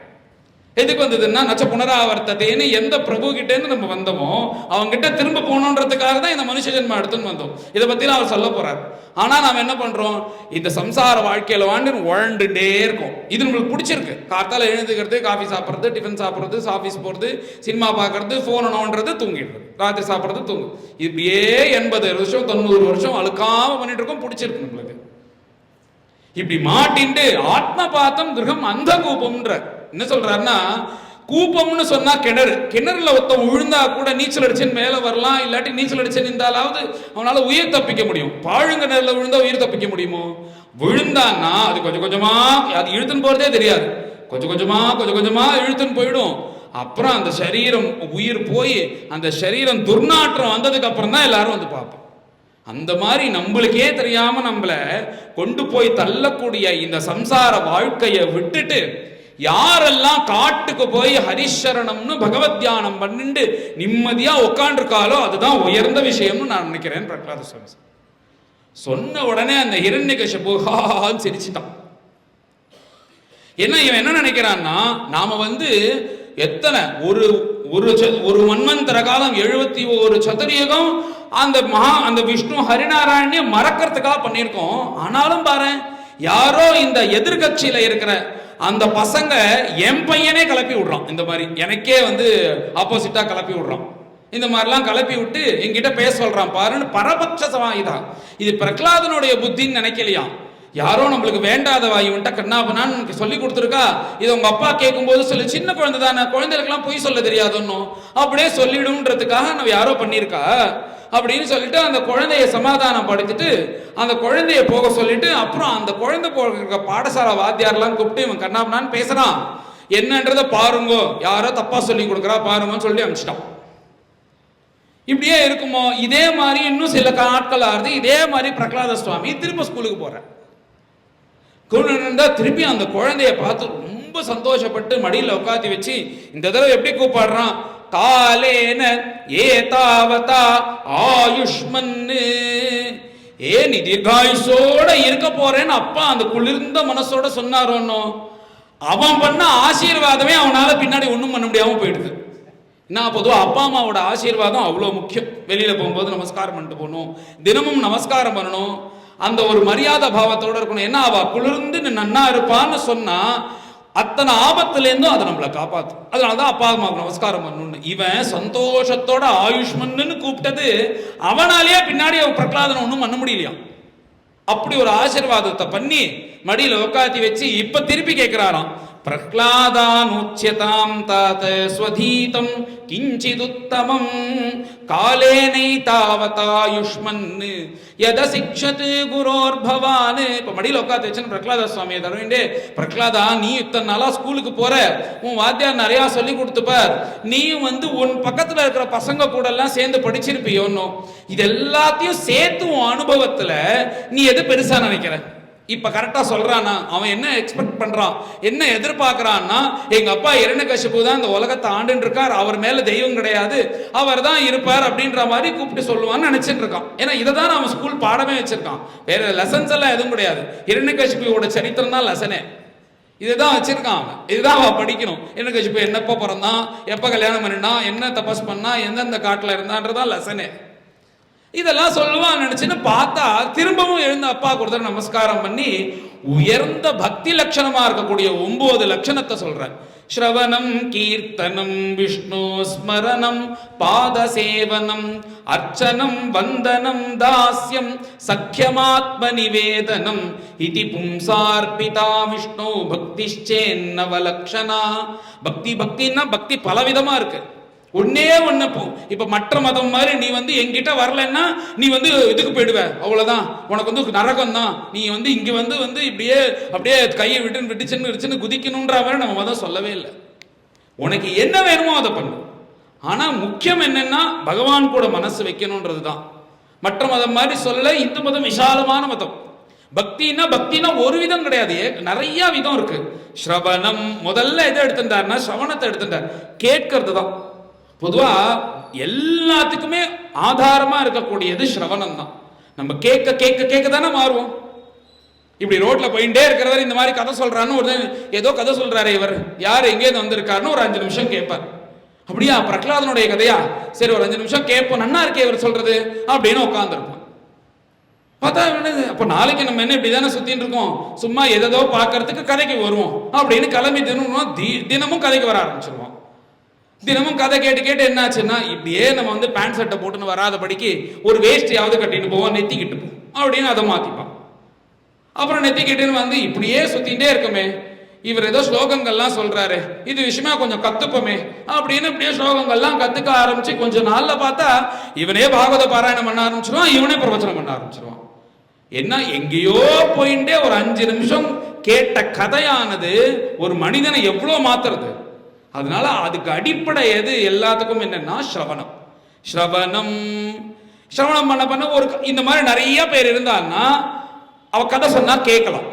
எதுக்கு வந்ததுன்னா நச்ச புனராவர்த்ததேன்னு எந்த பிரபு கிட்டேருந்து நம்ம வந்தோமோ அவங்க கிட்ட திரும்ப போகணுன்றதுக்காக தான் இந்த மனுஷ ஜென்மா எடுத்துன்னு வந்தோம். இதை பத்திலாம் அவர் சொல்ல போறார். ஆனா நாம என்ன பண்றோம், இந்த சம்சார வாழ்க்கையில வாழ்ந்துட்டே இருக்கோம். இது நம்மளுக்கு பிடிச்சிருக்கு. காத்தால எழுந்துக்கிறது, காஃபி சாப்பிட்றது, டிஃபன் சாப்பிட்றது, ஆஃபீஸ் போறது, சினிமா பார்க்கறது, போன் நோண்டுறது, தூங்கிடுறது, ராத்திரி சாப்பிட்றது, தூங்கு. இப்படியே 80 வருஷம் 90 வருஷம் அழுக்காம பண்ணிட்டு இருக்கோம். பிடிச்சிருக்கு நம்மளுக்கு. இப்படி மாட்டின்ட்டு ஆத்ம பாத்தம் கிரகம் அந்த கூப்பம்ன்ற என்ன சொல்றாருன்னா, கூப்பம்னு சொன்னா கிணறுல ஒருத்தன் விழுந்தா கூட நீச்சல் அடிச்சுன்னு மேல வரலாம், இல்லாட்டி நீச்சல் அடிச்சு நின்றாலாவது அவனால உயிர் தப்பிக்க முடியும். பாழுங்கிணறுல விழுந்தா உயிர் தப்பிக்க முடியுமோ? விழுந்தான்னா அது கொஞ்சம் கொஞ்சமா அது இழுத்துன்னு போறதே தெரியாது. கொஞ்சம் கொஞ்சமா இழுத்துன்னு போயிடும். அப்புறம் அந்த சரீரம் உயிர் போய் அந்த சரீரம் துர்நாற்றம் வந்ததுக்கு அப்புறம் தான் எல்லாரும் வந்து பார்ப்போம். அந்த மாதிரி நம்மளுக்கே தெரியாம நம்மள கொண்டு போய் தள்ளக்கூடிய இந்த சம்சார வாழ்க்கையை விட்டுட்டு யாரெல்லாம் காட்டுக்கு போய் ஹரிஷரணம்னு பகவத் தியானம் பண்ணிட்டு நிம்மதியா உட்காண்டிருக்காலோ அதுதான் உயர்ந்த விஷயம்னு நான் நினைக்கிறேன். பிரகலாத சுவாமி சொன்ன உடனே அந்த ஹிரண்யகசிபு ஹான்னு சிரிச்சிட்டான். என்ன இவன் என்ன நினைக்கிறான்னா, நாம எத்தனை ஒரு மன்வந்தர காலம் 71 சதுரியகம் அந்த விஷ்ணு ஹரிநாராயணே மறக்கிறதுக்காக பண்ணியிருக்கோம். ஆனாலும் பாரு, யாரோ இந்த எதிர்கட்சியில இருக்கிற அந்த பசங்க என் பையனே கிளப்பி விடுறான். இந்த மாதிரி எனக்கே ஆப்போசிட்டா கிளப்பி விடுறான். இந்த மாதிரிலாம் கிளப்பி விட்டு என்கிட்ட பேச சொல்றான் பாருன்னு பரபட்சமாயிதான். இது பிரகலாதனுடைய புத்தின்னு நினைக்கலையா? யாரோ நம்மளுக்கு வேண்டாத வாயுன்ட்ட கண்ணாபனான்னு சொல்லி கொடுத்துருக்கா. இது உங்க அப்பா கேட்கும் போது சொல்லி, சின்ன குழந்தை தானே, குழந்தைகளுக்கெல்லாம் பொய் சொல்ல தெரியாதுன்னு அப்படியே சொல்லிடும்ன்றதுக்காக நம்ம யாரோ பண்ணியிருக்கா அப்படின்னு சொல்லிட்டு அந்த குழந்தைய சமாதானம் படுத்திட்டு அந்த குழந்தைய போக சொல்லிட்டு, அப்புறம் அந்த குழந்தை போக பாடசாலை வாத்தியாரெல்லாம் கூப்பிட்டு இவன் கண்ணாபனான்னு பேசுறான், என்னன்றத பாருங்கோ, யாரோ தப்பா சொல்லி கொடுக்குறா பாருங்கன்னு சொல்லி அனுப்பிச்சிட்டான். இப்படியே இருக்குமோ? இதே மாதிரி இன்னும் சில நாட்கள் ஆறுது. இதே மாதிரி பிரகலாத சுவாமி திரும்ப ஸ்கூலுக்கு போற திருப்பி அந்த குழந்தைய பார்த்து ரொம்ப சந்தோஷப்பட்டு மடியில் உட்காந்து வச்சு இந்த தடவை எப்படி கூப்பாடுறான், காலேன ஏதாவதா ஆயுஷ்மன்னு, நீ தீர்காயுஷோட இருக்க போறேன்னு அப்பா அந்த குளிர்ந்த மனசோட சொன்னாரோன்னோ, அவன் பண்ண ஆசீர்வாதமே அவனால பின்னாடி ஒன்றும் பண்ண முடியாம போயிடுது. நான் பொதுவாக அப்பா அம்மாவோட ஆசீர்வாதம் அவ்வளோ முக்கியம். வெளியில போகும்போது நமஸ்காரம் பண்ணிட்டு போகணும், தினமும் நமஸ்காரம் பண்ணணும், அந்த ஒரு மரியாதை பாவத்தோட இருக்கணும். ஏன்னா அவ குளிர்ந்து நன்னா இருப்பான்னு சொன்னா அத்தனை ஆபத்துலேருந்தும் அதை நம்மளை காப்பாற்றும். அதனாலதான் அப்பா அம்மாவுக்கு நமஸ்காரம் பண்ணணும்னு. இவன் சந்தோஷத்தோட ஆயுஷ்மன்னு கூப்பிட்டது அவனாலேயே பின்னாடி அவன் பிரகலாதனை ஒன்றும் பண்ண முடியலையா. அப்படி ஒரு ஆசீர்வாதத்தை பண்ணி மடியில் உட்காத்தி வச்சு இப்ப திருப்பி கேட்கிறாராம், பிரஹ்லாதானுச்யதாம் தாத ஸ்வதீதம் கிஞ்சிதுத்தமம் காலேனைதாவதாயுஷ்மன் யத சிக்ஷத் குரோர் பவான். இப்ப மடியில் உட்காந்து வச்சுன்னு பிரகலாத சுவாமியை தருவேண்டே, பிரகலாதா நீ இத்தனை நாளா ஸ்கூலுக்கு போற, உன் வாத்தியார் நிறைய சொல்லி கொடுத்துப்பார், நீ உன் பக்கத்துல இருக்கிற பசங்க கூட எல்லாம் சேர்ந்து படிச்சிருப்பியோன்னு, இது எல்லாத்தையும் சேர்த்து உன் அனுபவத்துல நீ எது பெருசா நினைக்கிற? இப்ப கரெக்டா சொல்றானா? அவன் என்ன எக்ஸ்பெக்ட் பண்றான், என்ன எதிர்பார்க்கிறான்னா, எங்க அப்பா ஹிரண்யகசிபு தான் இந்த உலகத்தை ஆண்டுன்னு இருக்கார், அவர் மேல தெய்வம் கிடையாது, அவர் தான் இருப்பார் அப்படின்ற மாதிரி கூப்பிட்டு சொல்லுவான்னு நினைச்சிட்டு இருக்கான். ஏன்னா இதை தான் அவன் ஸ்கூல் பாடமே வச்சிருக்கான், வேற லெசன்ஸ் எல்லாம் எதுவும் கிடையாது. ஹிரண்யகசிபுவோட சரித்திரம் தான் லெசனே, இதுதான் வச்சிருக்கான் அவன், இதுதான் அவன் படிக்கணும். ஹிரண்யகசிபு என்னப்ப பிறந்தான், எப்ப கல்யாணம் பண்ணினான், என்ன தபஸ் பண்ணா, எந்தெந்த காட்டுல இருந்தான்றதான் லெசனே. இதெல்லாம் சொல்லுவான் நினைச்சுன்னு பார்த்தா திரும்பவும் எழுந்த அப்பா கொடுத்த நமஸ்காரம் பண்ணி உயர்ந்த பக்தி லட்சணமா இருக்கக்கூடிய 9 லட்சணத்தை சொல்ற. ஸ்ரவணம், கீர்த்தனம், விஷ்ணு ஸ்மரணம், பாதசேவனம், அர்ச்சனம், வந்தனம், தாஸ்யம், சக்கியமாத்ம நிவேதனம் இதி பும்சார்பிதா விஷ்ணு பக்திச்சேன்னவ லட்சணா. பக்தின்னா பக்தி பலவிதமா இருக்கு. ஒன்னே ஒண்ணு, இப்ப மற்ற மதம் மாதிரி நீ என்கிட்ட வரலன்னா நீ இதுக்கு போயிடுவ, அவ்வளவுதான், உனக்கு நரகம் தான், நீ இங்க இப்படியே அப்படியே கையை விட்டுன்னு குதிக்கணும்ன்ற மாதிரி நம்ம மதம் சொல்லவே இல்லை. உனக்கு என்ன வேணுமோ அதை பண்ணு. ஆனா முக்கியம் என்னன்னா பகவான் கூட மனசு வைக்கணும்ன்றது தான். மற்ற மதம் மாதிரி சொல்லல. இந்து மதம் விசாலமான மதம். பக்தினா ஒரு விதம் கிடையாது, நிறைய விதம் இருக்கு. ஸ்ரவணம் முதல்ல எதை எடுத்துட்டாருன்னா ஸ்ரவணத்தை எடுத்துட்டார், கேட்கறது தான். பொதுவா எல்லாத்துக்குமே ஆதாரமா இருக்கக்கூடியது ஸ்ரவணம் தான். நம்ம கேட்க கேட்க கேட்க தானே மாறுவோம். இப்படி ரோட்ல போயிட்டே இருக்கிறவர் இந்த மாதிரி கதை சொல்றான்னு ஒரு ஏதோ கதை சொல்றாரு, இவர் யார் எங்கேருந்து வந்திருக்காருன்னு ஒரு 5 நிமிஷம் கேட்பார். அப்படியா பிரகலாதனுடைய கதையா, சரி ஒரு 5 நிமிஷம் கேட்போம், நன்னா இருக்கே இவர் சொல்றது அப்படின்னு உட்காந்துருப்போம். பார்த்தா அப்ப நாளைக்கு நம்ம என்ன இப்படி தானே சுத்தின்னு இருக்கோம், சும்மா எதோ பார்க்கறதுக்கு கதைக்கு வருவோம் அப்படின்னு கிளம்பி தினமும் கதைக்கு வர ஆரம்பிச்சிருவோம். தினமும் கதை கேட்டு கேட்டு என்னாச்சுன்னா, இப்படியே நம்ம வந்து பேண்ட் சட்டை போட்டுன்னு வராதபடிக்கு ஒரு வேஷ்டியாவது கட்டிட்டு போவோம், நெத்திக்கிட்டு போவோம் அப்படின்னு அதை மாத்திப்பான். அப்புறம் நெத்திக்கிட்டுன்னு வந்து இப்படியே சுத்திகிட்டே இருக்குமே, இவர் ஏதோ ஸ்லோகங்கள்லாம் சொல்றாரு, இது விஷயமா கொஞ்சம் கத்துப்போமே அப்படின்னு இப்படியே ஸ்லோகங்கள்லாம் கத்துக்க ஆரம்பிச்சு கொஞ்ச நாள்ல பார்த்தா இவனே பாகவத பாராயணம் பண்ண ஆரம்பிச்சிருவான், இவனே பிரவச்சனம் பண்ண ஆரம்பிச்சிருவான். என்ன எங்கேயோ போயிட்டே ஒரு 5 நிமிஷம் கேட்ட கதையானது ஒரு மனிதனை எவ்வளவு மாத்துறது. அதனால அதுக்கு அடிப்படை எது எல்லாத்துக்கும் என்னன்னா ஸ்ரவணம். ஸ்ரவணம் பண்ண பண்ண ஒரு இந்த மாதிரி நிறைய பேர் இருந்தான்னா அவ கதை சொன்னா கேட்கலாம்.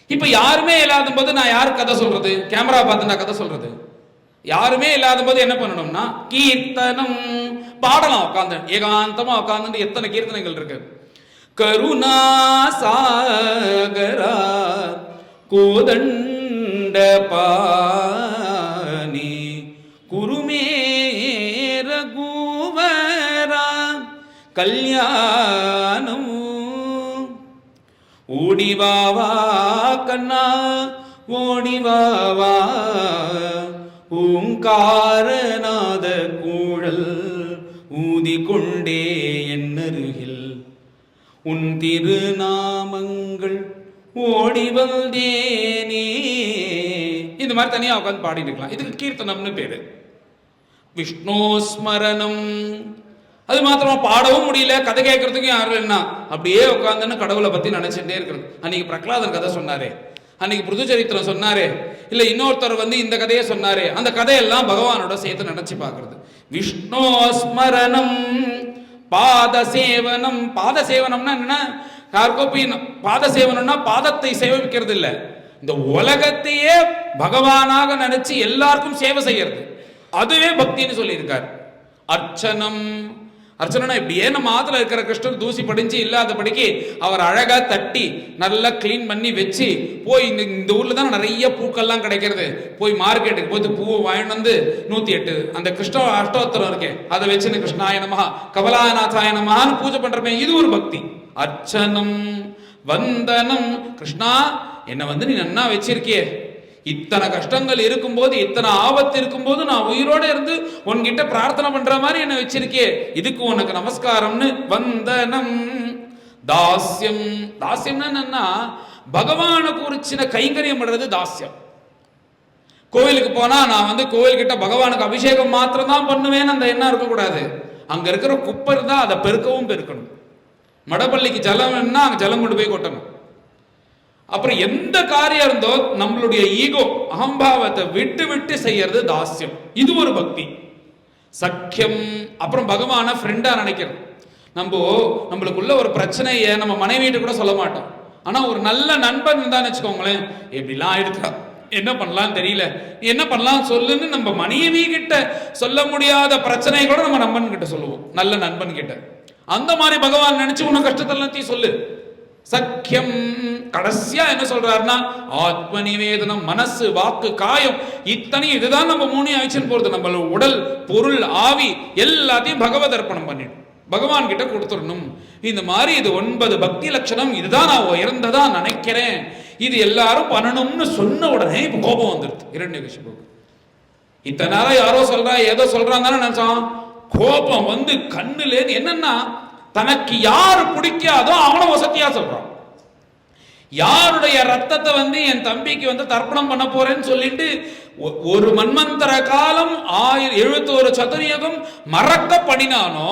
இப்ப யாருமே இல்லாத போது நான் யாரு கதை சொல்றது, கேமரா பார்த்து நான் கதை சொல்றது, யாருமே இல்லாத போது என்ன பண்ணணும்னா கீர்த்தனம் பாடலாம். உட்காந்து ஏகாந்தமா உட்காந்து எத்தனை கீர்த்தனைகள் இருக்கு. கருணா சாகரா கோதண்ட பாணி குருமே ரகுவரா கல்யாணம் ஓடிவாவா கண்ணா ஓடிவாவா ஓங்காரநாத கூழல் ஊதிக்கொண்டே என்னருகில் உன் திருநாமங்கள் ஓடி வந்தேனே. இந்த மாதிரி தனியா உட்காந்து பாடிட்டு இருக்கலாம். இதுக்கு கீர்த்தனம்னு பேரு. விஷ்ணு ஸ்மரணம் அது மாத்திரமா பாடவும் முடியல, கதை கேட்கறதுக்கும் யாரும் இல்லைன்னா அப்படியே உட்காந்துன்னு கடவுளை பத்தி நினைச்சுட்டே இருக்கிறது. அன்னைக்கு பிரகலாதன் கதை சொன்னாரே, அன்னைக்கு புருதுச்சரித்திரம் சொன்னாரே, இல்ல இன்னொருத்தர் வந்து இந்த கதையை சொன்னாரே, அந்த கதையெல்லாம் பகவானோட சேர்த்து நினைச்சு பார்க்கறது. விஷ்ணு ஸ்மரணம் பாதசேவனம். பாதசேவனம்னா என்ன, யாருக்கோ போய் பாதசேவனம்னா பாதத்தை சேவிக்கிறது இல்ல, இந்த உலகத்தையே பகவானாக நினைச்சு எல்லாருக்கும் சேவை செய்யறது, அதுவே பக்தின்னு சொல்லியிருக்காரு. அர்ச்சனம். அர்ச்சனா இப்படியே நம்ம ஆத்துல இருக்கிற கிருஷ்ணன் தூசி படிஞ்சு இல்லாதபடிக்கு அவர் அழகா தட்டி நல்லா கிளீன் பண்ணி வச்சு போய் இந்த ஊர்ல தான் நிறைய பூக்கள்லாம் கிடைக்கிறது, போய் மார்க்கெட்டுக்கு போய் பூவை வாங்கிட்டு வந்து 108 அந்த கிருஷ்ண அஷ்டோத்தரம் இருக்கே அதை வச்சு கிருஷ்ணாய நமஹ கமலாநாதாய நமஹான்னு பூஜை பண்றமே, இது ஒரு பக்தி. அர்ச்சனம் வந்தனம். கிருஷ்ணா என்ன வந்து நீ நன்னா வச்சிருக்கியே, இத்தனை கஷ்டங்கள் இருக்கும்போது இத்தனை ஆபத்து இருக்கும்போது நான் உயிரோட இருந்து உன்கிட்ட பிரார்த்தனை பண்ற மாதிரி என்ன வச்சிருக்கே, இதுக்கு உனக்கு நமஸ்காரம்னு வந்தனம். தாஸ்யம். தாஸ்யம்னா என்னன்னா பகவானுக்கு ஒரு சின்ன கைங்கரியம் பண்றது தாஸ்யம். கோவிலுக்கு போனா நான் வந்து கோவில்கிட்ட பகவானுக்கு அபிஷேகம் மாத்திரம் தான் பண்ணுவேன்னு அந்த எண்ணம் இருக்கக்கூடாது. அங்க இருக்கிற குப்பை இருந்தா அதை பெருக்கவும் பெருக்கணும். மடப்பள்ளிக்கு ஜலம் வேணும்னா அங்க ஜலம் கொண்டு போய் கொட்டணும். அப்புறம் எந்த காரியம் இருந்தோ நம்மளுடைய ஈகோ அகம்பாவத்தை விட்டு விட்டு செய்யறது தாஸ்யம், இது ஒரு பக்தி. சக்கியம். அப்புறம் பகவான ஃப்ரெண்டா நினைக்கிறது. நம்மளுக்குள்ள ஒரு பிரச்சனையை நம்ம மனைவிட்டு கூட சொல்ல மாட்டோம், ஆனா ஒரு நல்ல நண்பன் இருந்தான்னு வச்சுக்கோங்களேன், எப்படிலாம் இருக்கா என்ன பண்ணலாம் தெரியல, என்ன பண்ணலாம் சொல்லுன்னு நம்ம மனைவி கிட்ட சொல்ல முடியாத பிரச்சனை கூட நம்ம நண்பன் கிட்ட சொல்லுவோம், நல்ல நண்பன் கிட்ட. அந்த மாதிரி பகவான் நினைச்சு உன கஷ்டத்தெல்லாம் சொல்லு. சக்கியம். கடைசியா என்ன சொல்றாருன்னா ஆத்ம நிவேதனம். மனசு வாக்கு காயம் இத்தனை இதுதான் நம்ம 3 ஆயிடுச்சுன்னு போறது. நம்ம உடல் பொருள் ஆவி எல்லாத்தையும் பகவத் அர்ப்பணம் பண்ணிடும், பகவான் கிட்ட கொடுத்துடணும். இந்த மாதிரி இது 9 பக்தி லட்சணம். இதுதான் நான் உயர்ந்ததா நினைக்கிறேன், இது எல்லாரும் பண்ணணும்னு சொன்ன உடனே இப்ப கோபம் வந்துருது இரண்யகசிபுவுக்கு. இத்தனை நேரம் யாரோ சொல்றா ஏதோ சொல்றாங்க நினைச்சான், கோபம் வந்து கண்ணுலேன்னு என்னன்னா தனக்கு யாரு பிடிக்காதோ அவனை வசதியா சொல்றான். யாருடைய ரத்தத்தை வந்து என் தம்பிக்கு வந்து தர்ப்பணம் பண்ண போறேன்னு சொல்லிட்டு ஒரு மன்வந்தர காலம் 71 சதுரியகம் மறக்க பண்ணினானோ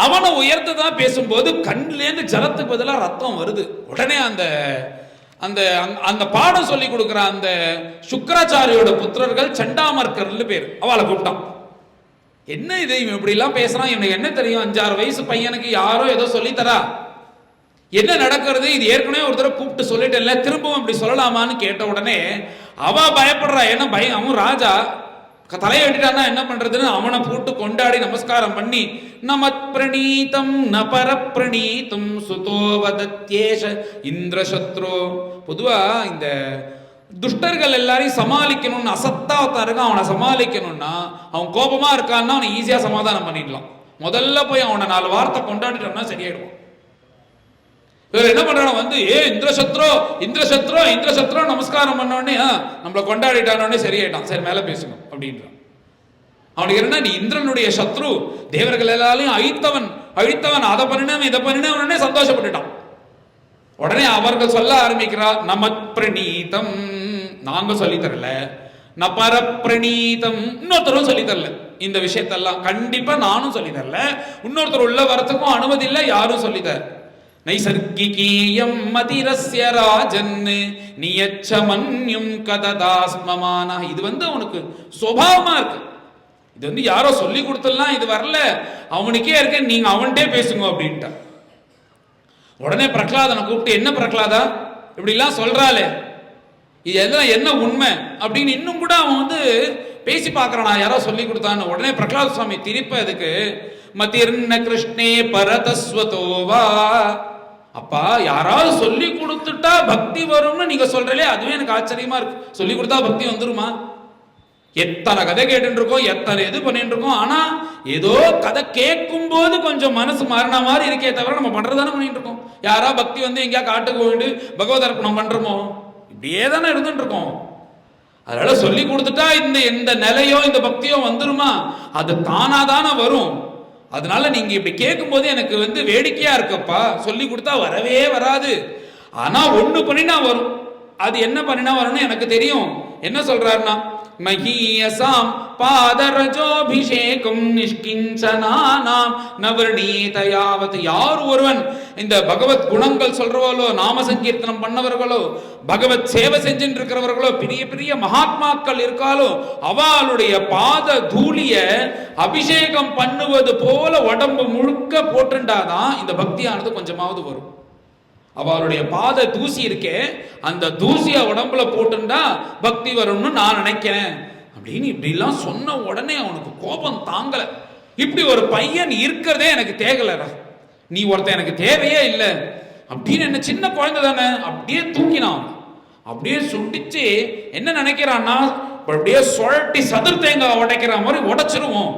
அவனை உயர்த்ததான் பேசும்போது கண்ணிலேருந்து ஜலத்துக்கு பதிலாக ரத்தம் வருது. உடனே அந்த அந்த அந்த பாடம் சொல்லி கொடுக்குற அந்த சுக்கராச்சாரியோட புத்திரர்கள் சண்டாமர்கர்னு பேர், அவளை கூப்பிட்டான். என்ன இது இவன் இப்படி எல்லாம் பேசுறான், இவனுக்கு என்ன தெரியும், 5-6 வயசு பையனுக்கு யாரோ ஏதோ சொல்லித்தரா, என்ன நடக்கிறது, இது ஏற்கனவே ஒரு தடவை கூப்பிட்டு சொல்லிட்டேன்ல திரும்பவும் இப்படி சொல்லலாமான்னு கேட்ட உடனே அவ பயப்படுறா. ஏன்னா அவன் ராஜா, தலையை வெட்டிட்டான்னா என்ன பண்றதுன்னு அவனை போட்டு கொண்டாடி நமஸ்காரம் பண்ணி நமத் பிரணீதம் ந பரப்பிரணீதம் சுதோவதத்யேஷ இந்திரசத்ரோ. பொதுவா இந்த துஷ்டர்கள் எல்லாரையும் சமாளிக்கணும்னு அசத்தா இருக்கான், அவனை சமாளிக்கணும்னா அவன் கோபமா இருக்கான்னா அவனை ஈஸியா சமாதானம் பண்ணிடலாம். முதல்ல போய் அவனை 4 வார்த்தை கொண்டாடிட்டோம்னா சரியாயிடுவான். இவர் என்ன பண்றான் வந்து இந்திரசத்ரோ இந்திரசத்ரோ இந்திரசத்ரோ நமஸ்காரம் பண்ணோடனே நம்மளை கொண்டாடிட்டானோடனே சரியாயிட்டான். சரி மேல பேசணும் அப்படின்றான். அவனுக்கு என்ன, நீ இந்திரனுடைய சத்ரு, தேவர்கள் எல்லாரையும் அழித்தவன் அதை பண்ணினவன் இதை பண்ணினவனே சந்தோஷப்பட்டுட்டான். உடனே அவர்கள் சொல்ல ஆரம்பிக்கிறார், நமத் பிரணீதம், நாங்க சொல்லி தரல, நபர பிரணீதம், இன்னொருத்தரும் சொல்லி தரல. இந்த விஷயத்தெல்லாம் கண்டிப்பா நானும் சொல்லி தரல, இன்னொருத்தர் உள்ள வரத்துக்கும் அனுமதி இல்லை, யாரும் சொல்லி தர. நைசர்கிகீயம் மதிரஸ்ய ராஜன் நியச்சமன்யும் கததாஸ்மமான. இது அவனுக்கு சுபாவமா இருக்கு. இது யாரோ சொல்லி கொடுத்தலாம், இது வரல, அவனுக்கே இருக்க, நீங்க அவன்கிட்டே பேசுங்க அப்படின்ட்டா. உடனே பிரகலாதனை கூப்பிட்டு, என்ன பிரகலாதா இப்படி எல்லாம் சொல்றாளே, இதெல்லாம் என்ன உண்மை அப்படின்னு இன்னும் கூட அவன் பேசி பார்க்கறான், யாரோ சொல்லி கொடுத்தான்னு. உடனே பிரகலாத சுவாமி திருப்ப அதுக்கு மதிர்ன கிருஷ்ணே பரதஸ்வதோவா, அப்பா யாராவது சொல்லி கொடுத்துட்டா பக்தி வரும்னு நீங்க சொல்றீங்களே, அதுவே எனக்கு ஆச்சரியமா இருக்கு. சொல்லி கொடுத்தா பக்தி வந்துருமா? எத்தனை கதை கேட்டு இருக்கோம், எத்தனை இது பண்ணிட்டு இருக்கோம், ஆனா ஏதோ கதை கேட்கும் போது கொஞ்சம் மனசு மாறின மாதிரி இருக்கே தவிர நம்ம பண்றதானே பண்ணிட்டு இருக்கோம். யாரா பக்தி எங்கேயா காட்டுக்கு போயிட்டு பகவத் அர்ப்பணம் பண்றோமோ, இப்படியே தானே இருந்துட்டு இருக்கோம். அதனால சொல்லி கொடுத்துட்டா இந்த நிலையோ இந்த பக்தியோ வந்துருமா? அது தானாதானே வரும். அதனால நீங்க இப்படி கேட்கும் போது எனக்கு வேடிக்கையா இருக்கப்பா, சொல்லி கொடுத்தா வரவே வராது, ஆனா ஒண்ணு பண்ணினா வரும். அது என்ன பண்ணினா வரும்னு எனக்கு தெரியும். என்ன சொல்றாருன்னா, மஹீயசாம் பாதரஜோபிஷேகம் நிஷ்கிஞ்சனானாம் நவர்ணீதயாவத். யார் ஒருவன் இந்த பகவத் குணங்கள் சொல்றவர்களோ, நாம சங்கீர்த்தனம் பண்ணவர்களோ, பகவத் சேவை செஞ்சுட்டு இருக்கிறவர்களோ, பெரிய பெரிய மகாத்மாக்கள் இருக்காலோ, அவளுடைய பாத தூளிய அபிஷேகம் பண்ணுவது போல உடம்பு முழுக்க போட்டுண்டாதான் இந்த பக்தியானது கொஞ்சமாவது வரும். அவளுடைய பாத தூசி இருக்கே, அந்த தூசிய உடம்புல போட்டுண்டா பக்தி வரும்னு நான் நினைக்கிறேன் அப்படின்னு இப்படிலாம் சொன்ன உடனே அவனுக்கு கோபம் தாங்கல. இப்படி ஒரு பையன் இருக்கிறதே எனக்கு தேகலடா, நீ ஒருத்தன் எனக்கு தேவையே இல்லை அப்படின்னு. என்ன சின்ன குழந்தை தானே, அப்படியே தூக்கினான். அப்படியே சுண்டிச்சு என்ன நினைக்கிறான்னா, அப்படியே சுழட்டி சதுர் தேங்காய் உடைக்கிற மாதிரி உடைச்சிருவோம்.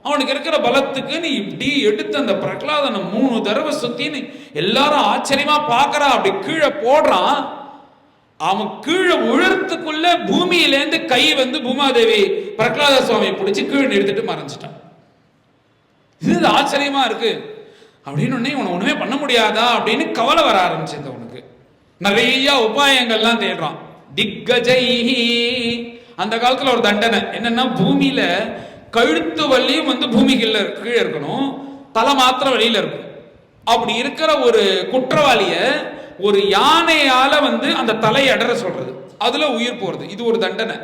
அவனுக்கு இருக்கிற பலத்துக்கு நீ இப்படி எடுத்து அந்த பிரகலாதனை 3 தடவை சுத்தின்னு எல்லாரும் ஆச்சரியமா பார்க்கறா. அப்படி கீழே போடுறான். அவன் கீழே உழறதுக்குள்ள பூமியிலேருந்து கை பூமாதேவி பிரகலாத சுவாமி பிடிச்சி கீழே நிறுத்திட்டு மறைஞ்சிட்டான். இது ஆச்சரியமா இருக்கு அப்படின்னு உன்னை ஒண்ணுமே பண்ண முடியாதா அப்படின்னு கவலை வர ஆரம்பிச்சது அவனுக்கு. நிறைய உபாயங்கள்லாம் தேடுறான். திக்கஜைஹி, அந்த காலத்துல ஒரு தண்டனை என்னன்னா, பூமியில கழுத்து வலியும் பூமிக்கு கீழே இருக்கணும், தலை மாத்திரம் வெளியில இருக்கும். அப்படி இருக்கிற ஒரு குற்றவாளிய ஒரு யானையால அந்த தலையை அடர சொல்றது, அதுல உயிர் போறது, இது ஒரு தண்டனை.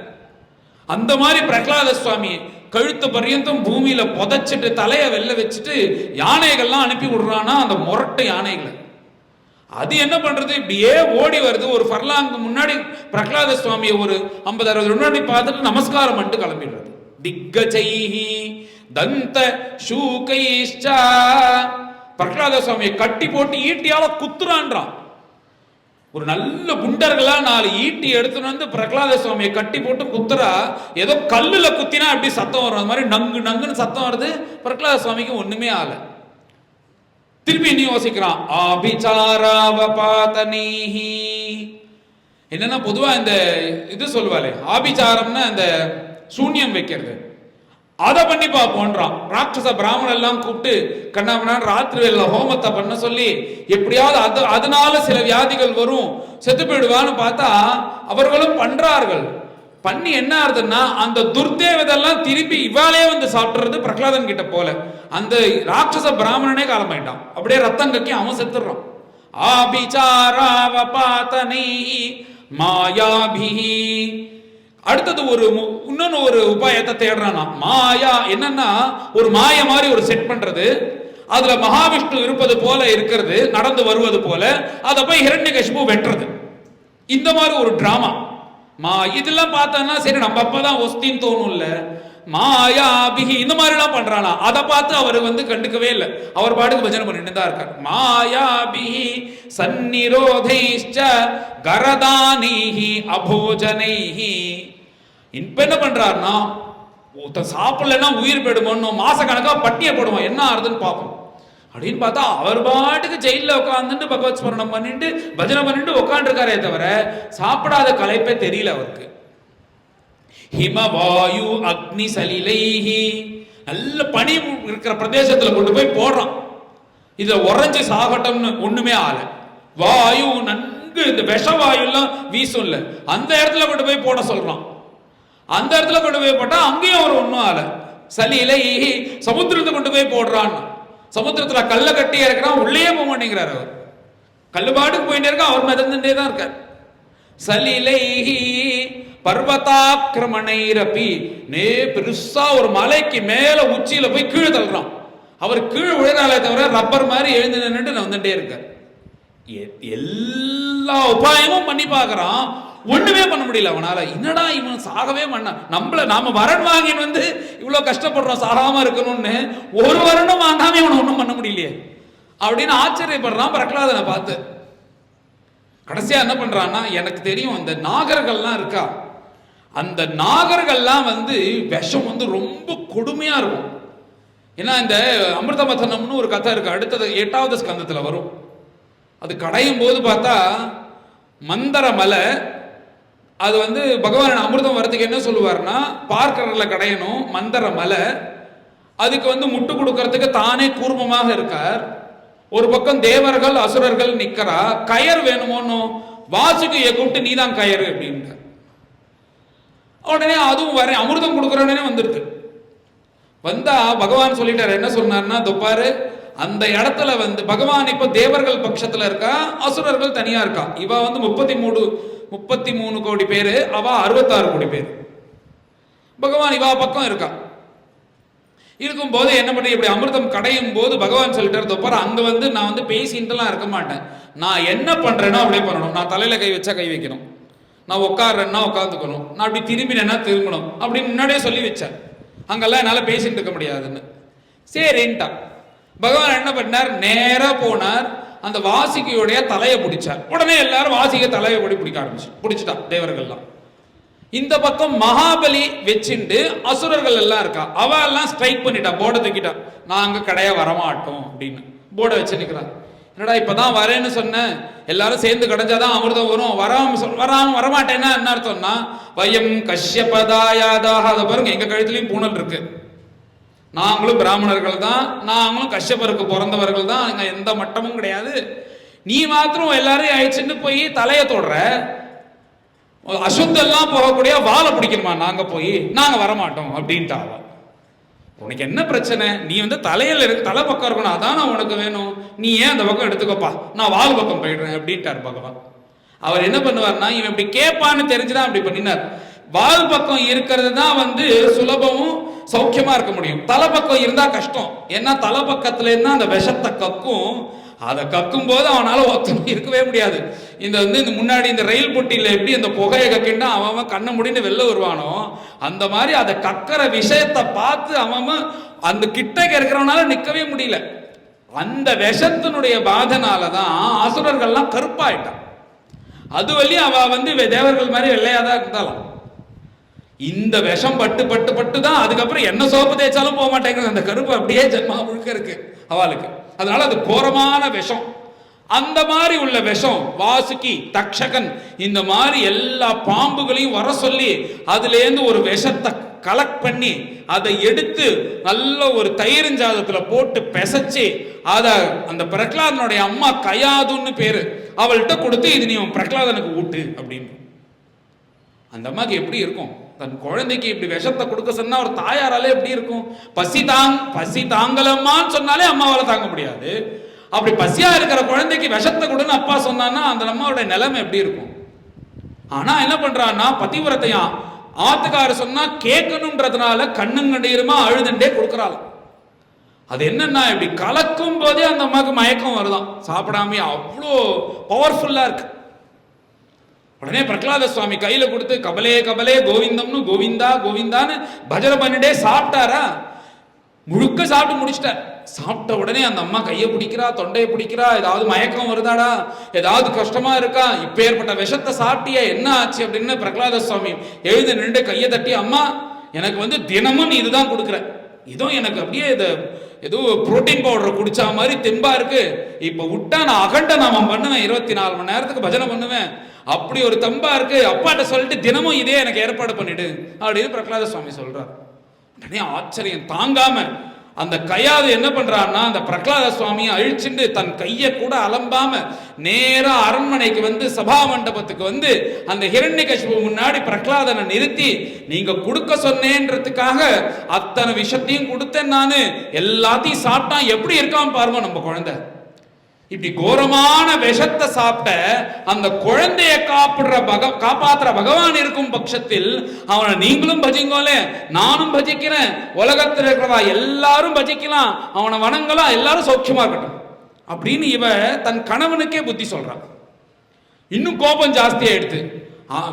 அந்த மாதிரி பிரகலாத சுவாமி கழுத்து பர்யந்தம் பூமியில புதைச்சிட்டு தலையை வெளில வச்சுட்டு யானைகள்லாம் அனுப்பி விடுறானா, அந்த முரட்டை யானைகளை. அது என்ன பண்றது, இப்படியே ஓடி வருது. ஒரு ஃபர்லாங்கு முன்னாடி பிரகலாத சுவாமியை ஒரு 50-60 முன்னாடி பார்த்துட்டு நமஸ்காரம் பண்ணிட்டு கிளம்பிடுறது. திக்கஜைஹி தந்த ஷூகைஷ்ச, பிரகலாத சுவாமியை கட்டி போட்டு ஈட்டியால குத்துறான்றான். ஒரு நல்ல குண்டர்களா 4 ஈட்டி எடுத்துன்னு பிரகலாத சுவாமியை கட்டி போட்டு குத்துறா. ஏதோ கல்லுல குத்தினா அப்படி சத்தம் வரும், அது மாதிரி நங்கு நங்குன்னு சத்தம் வருது. பிரகலாத சுவாமிக்கு ஒண்ணுமே ஆல. திருப்பி இன்னும் யோசிக்கிறான். ஆபிசாராவபாதனீஹி, என்னன்னா பொதுவா இந்த இது சொல்லுவாளே ஆபிசாரம்னா அந்த சூன்யம் வைக்கிறது, அதை பண்ணி பார்ப்போன்றான். ராட்சச பிராமணன் எல்லாம் கூப்பிட்டு கண்ணாமண்ணான் ராத்திரி வேலை ஹோமத்தை பண்ண சொல்லி, எப்படியாவது அதனால சில வியாதிகள் வரும், செத்து போயிடுவான்னு பார்த்தா அவர்களும் பண்றார்கள். பண்ணி என்ன ஆகுதுன்னா, அந்த துர்தேவதெல்லாம் திருப்பி இவாளே சாப்பிடுறது பிரகலாதன் கிட்ட போல. அந்த ராட்சச பிராமணனே காலமாயிட்டான், அப்படியே ரத்தம் கக்கி அவன் செத்துடுறான். ஆபிசாராவபாதனீ மாயாபிஹி. அடுத்தது இன்னொன்னு ஒரு உபாயத்தை தேடுறானா. மாயா என்னன்னா, ஒரு மாய மாதிரி ஒரு செட் பண்றது, அதுல மகாவிஷ்ணு இருப்பது போல இருக்கிறது, நடந்து வருவது போல, அதை போய் ஹிரண்யகசிபு வெட்டுறது. இந்த மாதிரி ஒரு டிராமா. இதெல்லாம் பார்த்தோம்னா சரி நம்ம அப்பதான் ஒஸ்தின்னு தோணும் இல்ல, மாயாபிஹி இந்த மாதிரி எல்லாம் பண்றானா. அதை பார்த்து அவர் கண்டுக்கவே இல்லை. அவர் பாட்டுக்கு பஜனை பண்ணிட்டு தான் இருக்கார். மாயாபிஹி சந்நிரோதைஷ்ச கரதானிஹி அபோஜனைஹி. இப்ப என்ன பண்றாருன்னா, சாப்பிடலன்னா உயிர் போயிடுமோ, மாச கணக்கா பட்டிய போடுவோம், என்ன ஆறுதுன்னு பார்ப்போம் அப்படின்னு பார்த்தா அவர் பாட்டுக்கு ஜெயில உட்காந்துட்டு பகவத் ஸ்மரணம் பண்ணிட்டு பஜனை பண்ணிட்டு உட்காந்துருக்காரே தவிர சாப்பிடாத கலைப்பே தெரியல அவருக்கு. ஹிமவாயு அக்னி சலிலைஹி, நல்ல பனி இருக்கிற பிரதேசத்துல கொண்டு போய் போடுறான். இதுல உறைஞ்சு சாகட்டம்னு ஒண்ணுமே ஆல. வாயு நன்கு இந்த விஷவாயு எல்லாம் வீசும் இல்ல, அந்த இடத்துல கொண்டு போய் போட சொல்றான். அந்த இடத்துல கொண்டு போய் போட்டா அங்கேயும் அவர் ஒன்னும் ஆல. சலிலைஹி, சமுத்திரத்தை கொண்டு போய் போடுறான். சமுத்திரத்துல கல்ல கட்டி இறக்குறான், உள்ளே போக மாட்டேங்கிறார் அவர். கல்லுபாட்டுக்கு போயிட்டே இருக்க, அவர் மிதந்துட்டே தான் இருக்கார். சலிலைஹி பர்வதாக்கிரமணைரபி, பெருசா ஒரு மலைக்கு மேல உச்சியில போய் கீழே தள்ளுறான். அவர் கீழே விழுறாலே தவிர ரப்பர் மாதிரி எழுந்து நின்றுட்டு வந்துட்டே இருக்கார். எல்லா உபாயமும் பண்ணி பார்க்கறான், ஒண்ணுமே பண்ண முடியல அவனால. என்னடா இவன் சாகவே பண்ண, நாம வரன் வாங்கி இவ்வளவு கஷ்டப்படுறோம் சாகாம இருக்கணும்னு, ஒரு வருடம் வாங்காம இவனை ஒண்ணும் பண்ண முடியலையே அப்படின்னு ஆச்சரியப்படுறான் பிரகலாதனை பார்த்து. கடைசியா என்ன பண்றான்னா, எனக்கு தெரியும் அந்த நாகர்கள்லாம் இருக்கா, அந்த நாகர்கள்லாம் விஷம் ரொம்ப கொடுமையா இருக்கும். ஏன்னா இந்த அமிர்தமதனம்னு ஒரு கதை இருக்கு, அடுத்தது 8வது ஸ்கந்தத்துல வரும். அது கடையும் போது பார்த்தா மந்தர மலை, அது பகவான் அமிர்தம் வரதுக்கு என்ன சொல்லுவார்னா, பார்க்கறதுல கடையணும் மந்தர மலை. அதுக்கு முட்டு கொடுக்கறதுக்கு தானே கூர்மமாக இருக்கார். ஒரு பக்கம் தேவர்கள் அசுரர்கள் நிக்கிறா, கயர் வேணுமோன்னு வாசுகியை கூப்பிட்டு நீதான் கயறு அப்படின்ற உடனே அதுவும் வர அமிர்தம் கொடுக்குற உடனே வந்துடுது. வந்தா பகவான் சொல்லிட்டார், என்ன சொன்னார்னா, தொப்பாரு அந்த இடத்துல பகவான் இப்ப தேவர்கள் பட்சத்துல இருக்கா, அசுரர்கள் தனியா இருக்கா. இவ 33 கோடி பேரு, அவ 66 கோடி பேர். பகவான் இவா பக்கம் இருக்கா. இருக்கும் போது என்ன பண்ணி, இப்படி அமிர்தம் கடையும் போது பகவான் சொல்லிட்டார், தொப்பாரு அங்க நான் பேசிட்டுலாம் இருக்க மாட்டேன், நான் என்ன பண்றேனோ அப்படியே பண்ணணும். நான் தலையில கை வச்சா கை வைக்கணும், நான் உட்காடுறேன்னா உட்காந்துக்கணும், நான் அப்படி திரும்பினேன்னா திரும்பணும் அப்படின்னு முன்னாடியே சொல்லி வச்சேன். அங்கெல்லாம் என்னால பேசிட்டு இருக்க முடியாதுன்னு. சரின்ட்டா. பகவான் என்ன பண்ணார், நேரா போனார், அந்த வாசிகையுடைய தலையை பிடிச்சார். உடனே எல்லாரும் வாசிகை தலையை பிடிக்க பிடிச்சிட்டா தேவர்கள்லாம். இந்த பக்கம் மகாபலி வச்சுண்டு அசுரர்கள் எல்லாம் இருக்கா, அவ எல்லாம் ஸ்ட்ரைக் பண்ணிட்டா, போர்டை தூக்கிட்டா, நாங்க கடையா வரமாட்டோம் அப்படின்னு போர்டை வச்சு நிக்கிறான். என்னடா இப்பதான் வரேன்னு சொன்னேன், எல்லாரும் சேர்ந்து கடைஞ்சாதான் அமிர்தம் வரும், வரமாட்டேன்னா என்ன அர்த்தம்னா, வயம் கஷ்யபதாயாதாக. அதை பாருங்க, எங்க கழுத்துலயும் பூணல் இருக்கு, நாங்களும் பிராமணர்கள் தான், நாங்களும் கஷ்யபருக்கு பிறந்தவர்கள் தான், அங்க எந்த மட்டமும் கிடையாது. நீ மாத்திரம் எல்லாரையும் அழிச்சுட்டு போய் தலைய தொடுற, அசுத்தெல்லாம் போகக்கூடிய வாழை பிடிக்கணுமா, நாங்க போய் நாங்க வரமாட்டோம் அப்படின்ட்டு. அவ உனக்கு என்ன பிரச்சனை, நீ தலையில இருக்கு, தலை பக்கம் இருக்கணும், அதான் உனக்கு வேணும், நீ ஏன் அந்த பக்கம் எடுத்துக்கப்பா, நான் வால் பக்கம் போயிடுறேன் அப்படின்ட்டார் பகவான். அவர் என்ன பண்ணுவார்னா, இவன் இப்படி கேட்பான்னு தெரிஞ்சுதான் அப்படி பண்ணினார். வால் பக்கம் இருக்கிறது தான் சுலபமும் சௌக்கியமா இருக்க முடியும், தலை பக்கம் இருந்தா கஷ்டம். ஏன்னா தலை பக்கத்துல இருந்தா அந்த விஷத்தை கக்கும், அதை கக்கும் போது அவனால ஒத்தனை இருக்கவே முடியாது. இந்த இந்த முன்னாடி இந்த ரயில் பொட்டியில எப்படி அந்த புகையை கக்கின்னா அவன் கண்ணை முடிந்து வெளில வருவானோ, அந்த மாதிரி அதை கக்கிற விஷயத்தை பார்த்து அவன் அந்த கிட்ட இருக்கிறவனால நிக்கவே முடியல. அந்த விஷத்தினுடைய பாதனாலதான் அசுரர்கள்லாம் கருப்பாயிட்டான். அது வழி அவ தேவர்கள் மாதிரி வெள்ளையாதான் இருந்தாலும், இந்த விஷம் பட்டு பட்டு பட்டு தான் அதுக்கப்புறம் என்ன சோப்பு தேய்ச்சாலும் போக மாட்டேங்குது, அந்த கருப்பு அப்படியே ஜென்மா முழுக்க இருக்கு அவளுக்கு. அதனால அது கோரமான விஷம். அந்த மாதிரி உள்ள விஷம் வாசுகி, தக்ஷகன், இந்த மாதிரி எல்லா பாம்புகளையும் வர சொல்லி அதுல இருந்து ஒரு விஷத்தை கலெக்ட் பண்ணி அதை எடுத்து நல்ல ஒரு தயிரஞ்சாதத்துல போட்டு பெசச்சு அத அந்த பிரகலாதனுடைய அம்மா கயாதுன்னு பேரு, அவள்கிட்ட கொடுத்து இது நீ பிரகலாதனுக்கு ஊட்டு அப்படின்னு. அந்த அம்மாக்கு எப்படி இருக்கும், தன் குழந்தைக்கு இப்படி விஷத்தை கொடுக்க சொன்னா ஒரு தாயாராலே எப்படி இருக்கும், பசி தாங்கலம்மான்னு சொன்னாலே அம்மாவால தாங்க முடியாது. அப்படி பசியா இருக்கிற குழந்தைக்கு விஷத்தை கொடுன்னு அப்பா சொன்னான்னா அந்த அம்மாவோட நிலைமை எப்படி இருக்கும். ஆனா என்ன பண்றான்னா, பதிவிரத்தையா ஆத்துக்கார சொன்னா கேட்கணும்ன்றதுனால கண்ணுங்கண்டீருமா அழுதுண்டே கொடுக்கறாள். அது என்னன்னா, இப்படி கலக்கும் போதே அந்த அம்மாவுக்கு மயக்கம் வருதான், சாப்பிடாம அவ்வளோ பவர்ஃபுல்லா இருக்கு. உடனே பிரகலாத சுவாமி கையில கொடுத்து கபலே கபலே கோவிந்தம்னு கோவிந்தா கோவிந்தான்னு பஜனை பண்ணிட்டே சாப்பிட்டாரா. முழுக்க சாப்பிட்டு முடிச்சிட்டார். சாப்பிட்ட உடனே அந்த அம்மா கையை பிடிக்கிறா, தொண்டையை பிடிக்கிறா, ஏதாவது மயக்கம் வருதாடா, ஏதாவது கஷ்டமா இருக்கா, இப்ப ஏற்பட்ட விஷத்தை சாப்பிட்டியா, என்ன ஆச்சு அப்படின்னு பிரகலாத சுவாமி எழுந்து நின்று கையை தட்டி, அம்மா எனக்கு தினமும் நீ இதுதான் கொடுக்குற, இதுவும் எனக்கு அப்படியே ஏதோ புரோட்டீன் பவுடர் குடிச்சா மாதிரி தெம்பா இருக்கு, இப்ப விட்டா நான் அகண்ட நாமம் பண்ணுவேன், 24 மணி நேரத்துக்கு பஜனை பண்ணுவேன், அப்படி ஒரு தெம்பா இருக்கு, அப்பாட்ட சொல்லிட்டு தினமும் இதே எனக்கு ஏற்பாடு பண்ணிடு அப்படின்னு பிரகலாத சுவாமி சொல்றார். உடனே ஆச்சரியம் தாங்காம அந்த கையாது என்ன பண்றான்னா, அந்த பிரகலாத சுவாமியை அழிச்சுட்டு தன் கையை கூட அலம்பாம நேரா அரண்மனைக்கு சபா மண்டபத்துக்கு அந்த ஹிரண்யகசிபு முன்னாடி பிரகலாதனை நிறுத்தி, நீங்க கொடுக்க சொன்னேன்றதுக்காக அத்தனை விஷயத்தையும் கொடுத்தேன் நானு, எல்லாத்தையும் சாப்பிட்டான், எப்படி இருக்கான் பாருங்க நம்ம குழந்தை. இப்படி கோரமான விஷத்தை சாப்பிட்ட அந்த குழந்தைய காப்பாற்றுற பகவான் இருக்கும் பட்சத்தில் அவனை நீங்களும் பஜிங்கோலே, நானும் பஜிக்கிறேன், உலகத்தில் இருக்கிறவா எல்லாரும் பஜிக்கலாம், அவனை வணங்கலாம், எல்லாரும் சௌக்கியமா இருக்கட்டும் அப்படின்னு இவ தன் கணவனுக்கே புத்தி சொல்றான். இன்னும் கோபம் ஜாஸ்தியா எடுத்து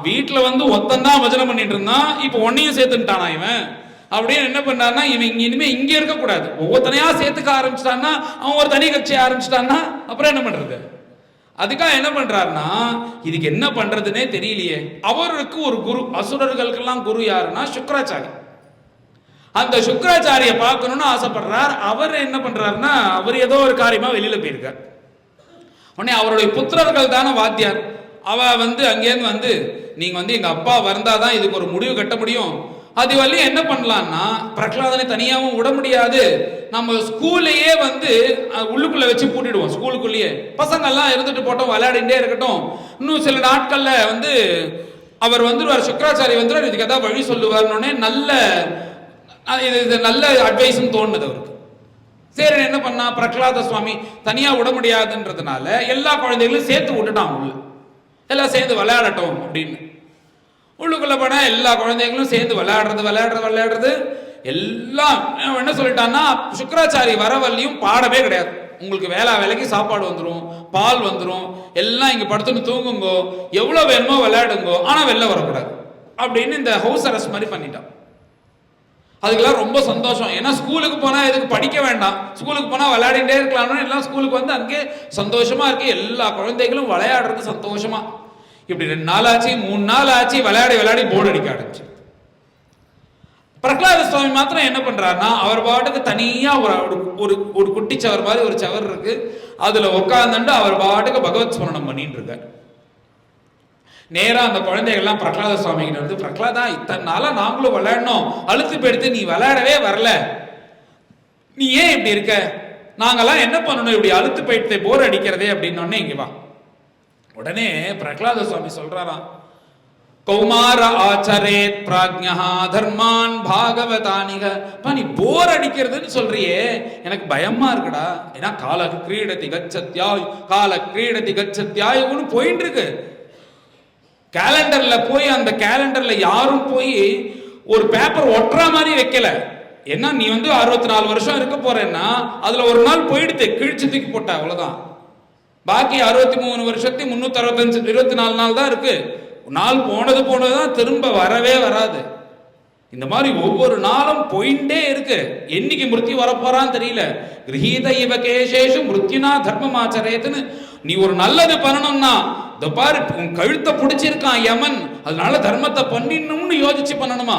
வீட்டுல ஒத்தந்தான் பஜனை பண்ணிட்டு இருந்தான், இப்ப ஒன்னையும் சேர்த்துட்டானா இவன் அப்படின்னு என்ன பண்ணார்னா, இவன் இனிமே இங்கே இருக்கக்கூடாது, ஒவ்வொருத்தனையா சேர்த்துக்க ஆரம்பிச்சிட்டான்னா, அவன் ஒரு தனி கட்சியை ஆரம்பிச்சிட்டான்னா அப்புறம் என்ன பண்றது. அதுக்காக என்ன பண்றாருன்னா, இதுக்கு என்ன பண்றதுன்னே தெரியலையே. அவருக்கு ஒரு குரு, அசுரர்களுக்கெல்லாம் குரு யாருன்னா சுக்கராச்சாரி. அந்த சுக்கராச்சாரிய பார்க்கணும்னு ஆசைப்படுறார். அவர் என்ன பண்றாருன்னா, அவர் ஏதோ ஒரு காரியமா வெளியில போயிருக்கார். உடனே அவருடைய புத்திரர்கள் தானே வாத்தியார், அவ அங்கேருந்து நீங்க எங்க அப்பா வந்தாதான் இதுக்கு ஒரு முடிவு கட்ட முடியும், அது வரையும் என்ன பண்ணலாம்னா, பிரகலாதனை தனியாகவும் விட முடியாது, நம்ம ஸ்கூல்லையே உள்ளுக்குள்ள வச்சு பூட்டிடுவோம், ஸ்கூலுக்குள்ளேயே பசங்க எல்லாம் இருந்துட்டு போட்டோம், விளையாடிட்டே இருக்கட்டும், இன்னும் சில நாட்கள்ல அவர் வந்துருவார், சுக்கராச்சாரி வந்துருவார், இதுக்கு ஏதாவது வழி சொல்லுவார்னு நல்ல அட்வைஸ் தோணுது அவருக்கு. சரி என்ன பண்ணா, பிரகலாத சுவாமி தனியா விட முடியாதுன்றதுனால எல்லா குழந்தைகளும் சேர்த்து விட்டுட்டான், உள்ள எல்லாம் சேர்ந்து விளையாடட்டும் அப்படின்னு. உள்ளுக்குள்ள போனா எல்லா குழந்தைகளும் சேர்ந்து விளையாடுறது எல்லாம் என்ன சொல்லிட்டான்னா, சுக்கராச்சாரி வரவல்லியும் பாடவே கிடையாது, உங்களுக்கு வேலைக்கு சாப்பாடு வந்துடும், பால் வந்துடும், எல்லாம் இங்க படுத்துன்னு தூங்குங்கோ, எவ்வளவு வேணுமோ விளையாடுங்கோ, ஆனா வெளில வரக்கூடாது அப்படின்னு இந்த ஹவுஸ் அரெஸ்ட் மாதிரி பண்ணிட்டான். அதுக்கெல்லாம் ரொம்ப சந்தோஷம். ஏன்னா ஸ்கூலுக்கு போனா எதுக்கு படிக்க வேண்டாம், ஸ்கூலுக்கு போனா விளையாடிட்டே இருக்கலாம்னு எல்லாம் ஸ்கூலுக்கு அங்கே சந்தோஷமா இருக்கு, எல்லா குழந்தைகளும் விளையாடுறது சந்தோஷமா. இப்படி 2 நாள் ஆச்சு, 3 நாள் ஆச்சு, விளையாடி போர்டு அடிக்க ஆரம்பிச்சு. பிரகலாத சுவாமி மாத்திரம் என்ன பண்றாருன்னா, அவர் பாட்டுக்கு தனியா ஒரு குட்டி சவர் மாதிரி ஒரு சவர் இருக்கு, அதுல உட்கார்ந்துட்டு அவர் பாட்டுக்கு பகவத் ஸ்மரணம் பண்ணிட்டு இருக்காரு. நேரா அந்த குழந்தைகள்லாம் பிரகலாத சுவாமி கிட்ட பிரகலாதா, இத்தனை நாளா நாங்களும் விளையாடணும், அழுத்து போயிடுத்து, நீ விளையாடவே வரல, நீ ஏன் இப்படி இருக்க, நாங்கெல்லாம் என்ன பண்ணணும், இப்படி அழுத்து போயிட்டு போர் அடிக்கிறதே அப்படின்னு இங்க வா. உடனே பிரகலாத சுவாமி சொல்றாராம், கௌமார ஆச்சரேத் பிராஜ்ஞா தர்மான் பாகவதானிக. நீ போர் அடிக்கிறதுன்னு சொல்றியே, எனக்கு பயமா இருக்குடா, ஏன்னா கால கிரீடதி கச்சத்யாயுன்னு போயிட்டு இருக்கு. கேலண்டர்ல போய் அந்த கேலண்டர்ல யாரும் போய் ஒரு பேப்பர் ஒட்டுற மாதிரி வைக்கல. ஏன்னா நீ 64 வருஷம் இருக்க போறேன்னா அதுல ஒரு நாள் போயிடுத்து, கிழிச்சு தூக்கி போட்ட, அவ்வளவுதான். பாக்கி 63 வருஷத்துக்கு 365 24 நாள் தான் இருக்கு. நாள் போனதுதான் திரும்ப வரவே வராது. இந்த மாதிரி ஒவ்வொரு நாளும் போயிட்டே இருக்கு. என்னைக்கு மிருத்யு வரப்போறான்னு தெரியல. கிரகீத இவ கேசேஷு மிருத்யுனா தர்மமாச்சரேத்துன்னு நீ ஒரு நல்லது பண்ணணும்னா, இந்த பாரு உன் கழுத்தை பிடிச்சிருக்கான் யமன், அதனால தர்மத்தை பண்ணிடணும்னு யோசிச்சு பண்ணணுமா.